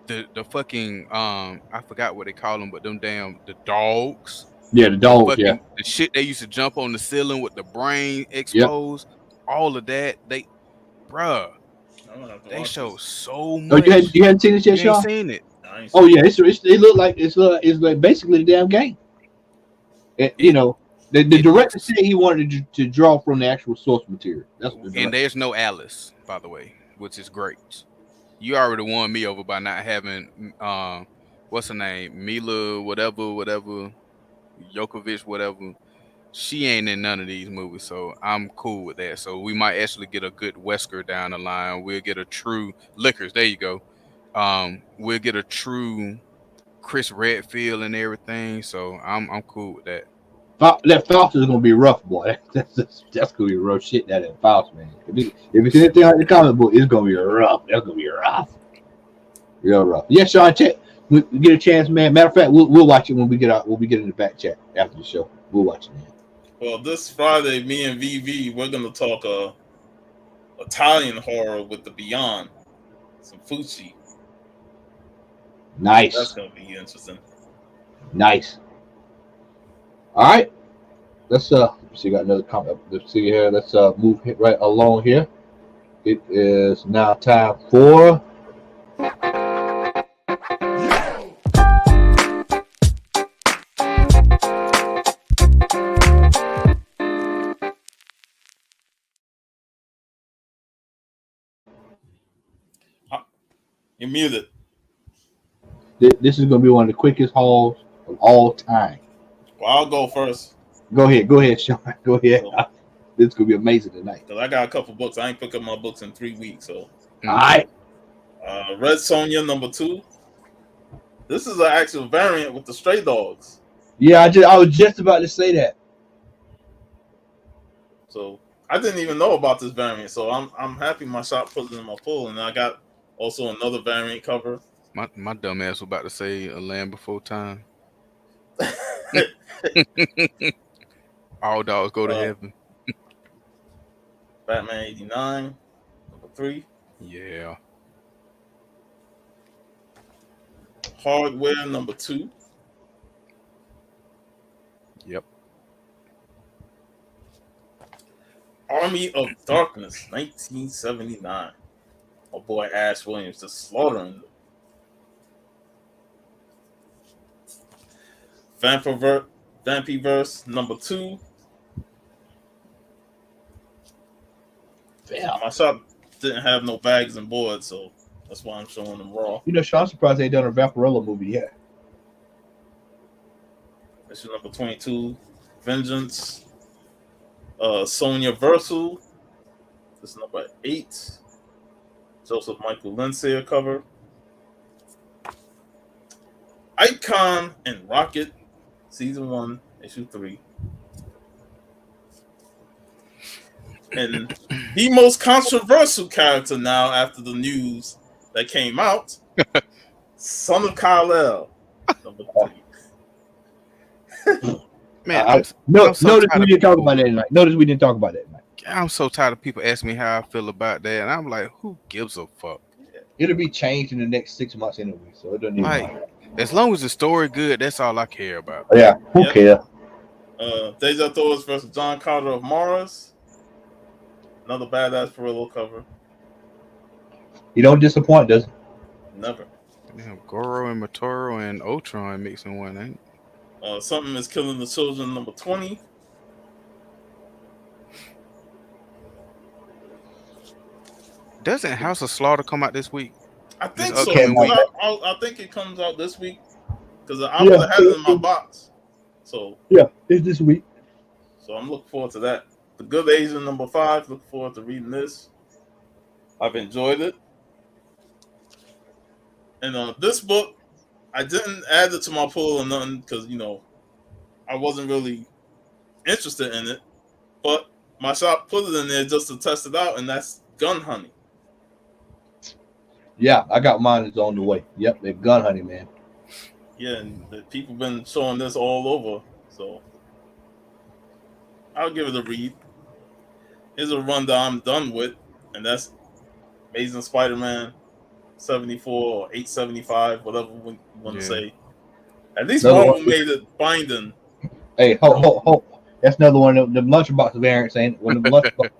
The fucking I forgot what they call them, but the dogs. Yeah, the dogs. The shit they used to jump on the ceiling with the brain exposed. Yep. All of that. They showed so much. Oh, you hadn't seen it yet, Sean? Seen it. Oh yeah, it looked like it's like basically the damn game. You know, the director said he wanted to draw from the actual source material. That's what and there's no Alice, by the way, which is great. You already won me over by not having what's her name, Mila, whatever. Jokovic, whatever. She ain't in none of these movies, so I'm cool with that. So we might actually get a good Wesker down the line. We'll get a true Lickers. There you go. We'll get a true Chris Redfield and everything. So I'm cool with that. That Faust is gonna be rough, boy. That's gonna be rough shit. That Faust, man. If it's anything like the comic book, it's gonna be rough. That's gonna be rough. Real rough. Yeah, Sean, check. We get a chance, man. Matter of fact, we'll watch it when we get out. When we get in the back chat after the show, we'll watch it, man. Well, this Friday, me and VV, we're gonna talk Italian horror with the Beyond, some Fucci. Nice. That's gonna be interesting. Nice. All right. Let's see. Got another comment. Let's see here. Let's move right along here. It is now time for. You're muted. This is going to be one of the quickest hauls of all time. Well, I'll go first. Go ahead, Sean. Go ahead. This is going to be amazing tonight. Because I got a couple books. I ain't picked up my books in 3 weeks. So, all right. Red Sonja #2. This is an actual variant with the Stray Dogs. Yeah, I was just about to say that. So I didn't even know about this variant. So I'm happy my shop put it in my pull, and I got also another variant cover. My dumb ass was about to say A Land Before Time. All dogs go to heaven. Batman '89 #3. Yeah. Hardware number 2. Yep. Army of Darkness, 1979. My boy Ash Williams just slaughtering them. Vampyverse number 2. Yeah. My shop didn't have no bags and boards, so that's why I'm showing them raw. You know, Sean, I'm surprised they ain't done a Vampirella movie yet. Issue number 22. Vengeance. Sonya Versal. This is number 8. Joseph Michael Lindsay cover. Icon and Rocket, season 1, issue 3. And the most controversial character now after the news that came out, Son of Kal-El, number 3. Man, notice we didn't talk about that tonight. Notice we didn't talk about that tonight. I'm so tired of people asking me how I feel about that, and I'm like, who gives a fuck? It'll be changed in the next 6 months anyway, so it doesn't even matter. As long as the story good, that's all I care about. Yeah, who cares? Deja Thor's versus John Carter of Mars. Another badass Perillo cover. You don't disappoint, does it? Never. Damn, Goro and Motoro and Ultron mixing one, ain't it? Something is Killing the Children, number 20. Doesn't House of Slaughter come out this week? I think so. I think it comes out this week because I would have had it in my box. So yeah, it's this week. So I'm looking forward to that. The Good Asian number 5. Looking forward to reading this. I've enjoyed it. And this book, I didn't add it to my pool or nothing because I wasn't really interested in it. But my shop put it in there just to test it out, and that's Gun Honey. Yeah, I got mine. It's on the way. Yep, they're Gun Honey, man. Yeah, and the people been showing this all over, so I'll give it a read. Here's a run that I'm done with, and that's Amazing Spider-Man 74 or 875, whatever you want to say. At least Marvel made it binding. Hey, ho. That's another one of the lunchbox variants, ain't it? One of the lunchbox.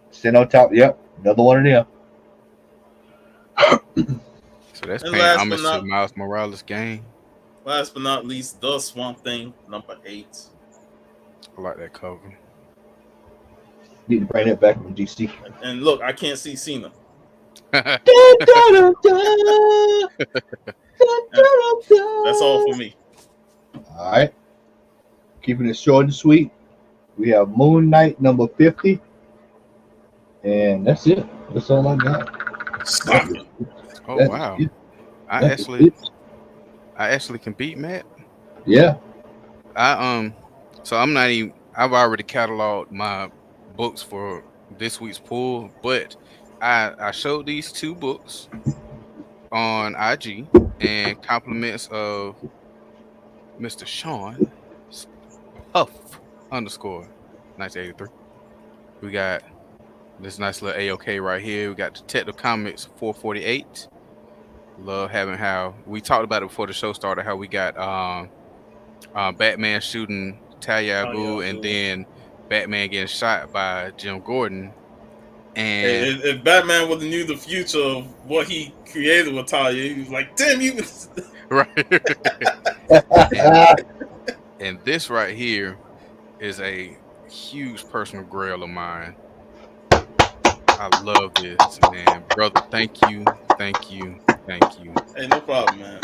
Sitting on top. Yep, another one of them. So that's paying homage to Miles Morales' game. Last but not least, The Swamp Thing, number 8. I like that cover. Need to bring that back from DC. And look, I can't see Cena. That's all for me. All right. Keeping it short and sweet. We have Moon Knight number 50. And that's it. That's all I got. Stop it. Oh, that's wow. It. I actually can beat Matt. Yeah. So I'm not even, I've already cataloged my books for this week's pool, but I showed these 2 books on IG and compliments of Mr. Sean Puff _ 1983. We got this nice little AOK right here. We got Detective Comics 448. Love having how we talked about it before the show started, how we got Batman shooting Talia al Ghul and then Batman getting shot by Jim Gordon. And if Batman would have knew the future of what he created with Talia, he was like, damn you. Right. and this right here is a huge personal grail of mine. I love this, man. Brother, thank you. Hey, no problem, man.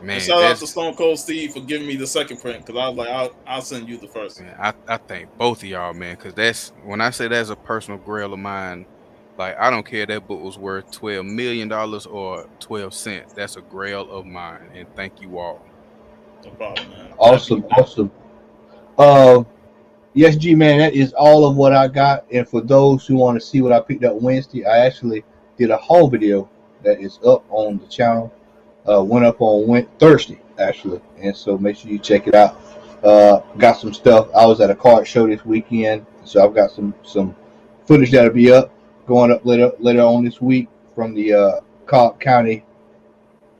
And shout out to Stone Cold Steve for giving me the second print, because I was like, I'll send you the first. Man, I thank both of y'all, man, because that's when I say that's a personal grail of mine. Like, I don't care if that book was worth $12 million or 12 cents. That's a grail of mine, and thank you all. No problem, man. Awesome. Yes, G man, that is all of what I got. And for those who want to see what I picked up Wednesday, I actually did a haul video that is up on the channel. Went up on Thursday actually, and so make sure you check it out. Got some stuff. I was at a card show this weekend, so I've got some footage that'll be up going up later on this week from the Cobb County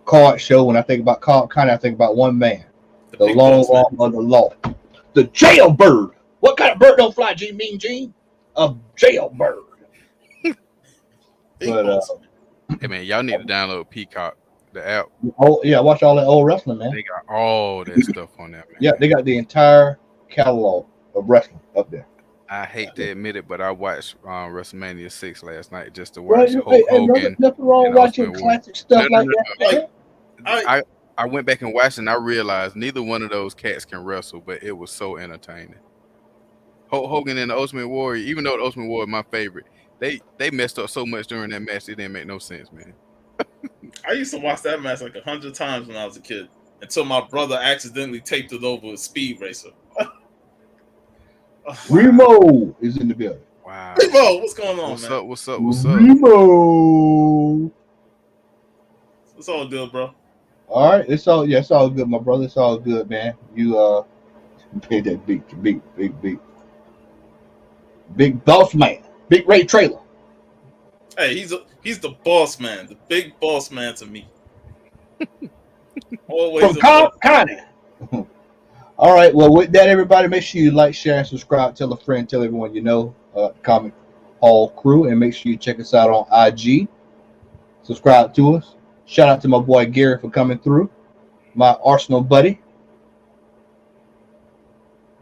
card show. When I think about card kind, I think about one man, the long arm of the law, the jailbird. What kind of bird don't fly, Gene? Mean Gene? A jailbird. But hey man, y'all need to download Peacock, the app. Oh yeah, watch all that old wrestling, man. They got all that stuff on there, man. Yeah, they got the entire catalog of wrestling up there. I hate to admit it, but I watched WrestleMania 6 last night just to watch Hulk Hogan. Nothing wrong watching classic stuff like that. I went back and watched it and I realized neither one of those cats can wrestle, but it was so entertaining. Hulk Hogan and the Ultimate Warrior, even though the Ultimate Warrior is my favorite, they messed up so much during that match, it didn't make no sense, man. I used to watch that match like 100 times when I was a kid until my brother accidentally taped it over with Speed Racer. Remo is in the building. Wow. Remo, what's going on, man? What's up? Remo. It's all good, bro. All right, it's all good, my brother. It's all good, man. You paid that big boss man, big Ray Trailer. Hey, he's the boss man, the big boss man to me. Always from Cobb County. All right, well, with that, everybody, make sure you like, share, and subscribe. Tell a friend, tell everyone you know, Comic Hall Crew, and make sure you check us out on IG. Subscribe to us. Shout out to my boy Gary for coming through, my Arsenal buddy.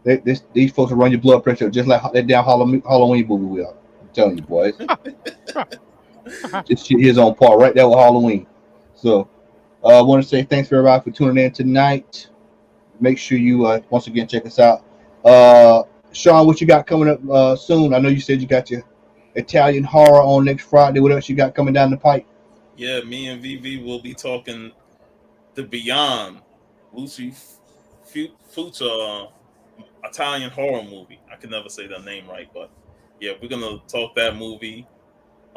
These folks will run your blood pressure just like that damn Halloween movie we are. I'm telling you, boys. This shit is on par right there with Halloween. So I want to say thanks for everybody for tuning in tonight. Make sure you once again check us out. Sean, what you got coming up soon? I know you said you got your Italian horror on next Friday. What else you got coming down the pipe? Yeah, me and VV will be talking the Beyond Lucy Fucci Italian horror movie. I can never say that name right, but yeah, we're gonna talk that movie.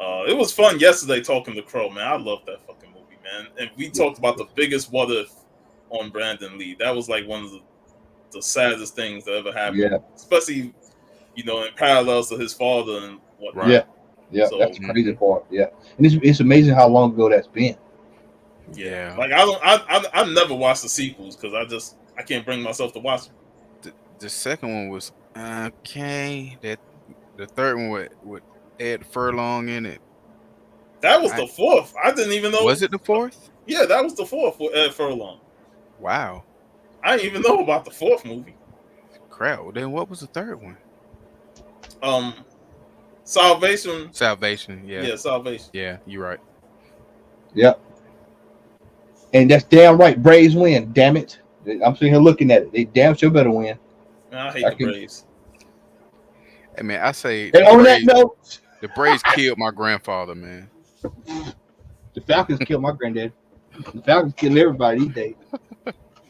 It was fun yesterday talking to Crow, man. I love that fucking movie, man. And we talked about the biggest what if on Brandon Lee. That was like one of the saddest things that ever happened. Yeah. Especially, in parallels to his father and whatnot. Yeah. Yeah, so, that's the crazy part. Yeah, and it's amazing how long ago that's been. Yeah, like I never watched the sequels because I can't bring myself to watch them. The second one was okay. That the third one with Ed Furlong in it. That was the fourth. I didn't even know. Was it the fourth? Yeah, that was the fourth with Ed Furlong. Wow, I didn't even know about the fourth movie. Crap. Well, then what was the third one? Salvation. Yeah. Yeah, Salvation. Yeah, you're right. Yep. And that's damn right. Braves win. Damn it. I'm sitting here looking at it. They damn sure better win. Man, I hate the Braves. Hey man, I say. And on that note, the Braves killed my grandfather, man. The Falcons killed my granddad. The Falcons killed everybody these days.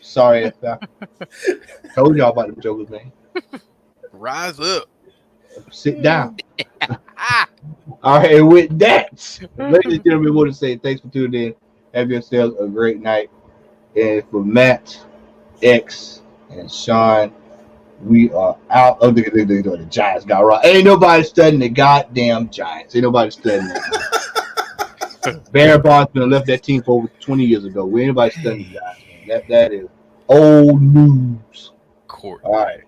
Sorry, Falcons. Told y'all about the jokers, man. Rise up. Sit down. All right, and with that, ladies and gentlemen, we want to say thanks for tuning in. Have yourselves a great night. And for Matt, X, and Sean, we are out. Oh, the Giants got right. Ain't nobody studying the goddamn Giants. Ain't nobody studying that. Barry Bonds been left that team for over 20 years ago. We ain't nobody studying the Giants, man. That is old news. Court. All right.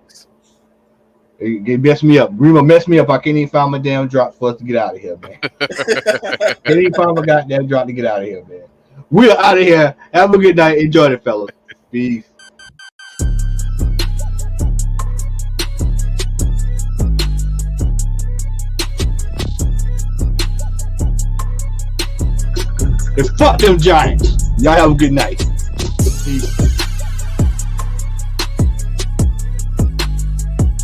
It messed me up. Remo messed me up. I can't even find my damn drop for us to get out of here, man. Can't even find my goddamn drop to get out of here, man. We're out of here. Have a good night. Enjoy it, fellas. Peace. And fuck them Giants. Y'all have a good night. Peace.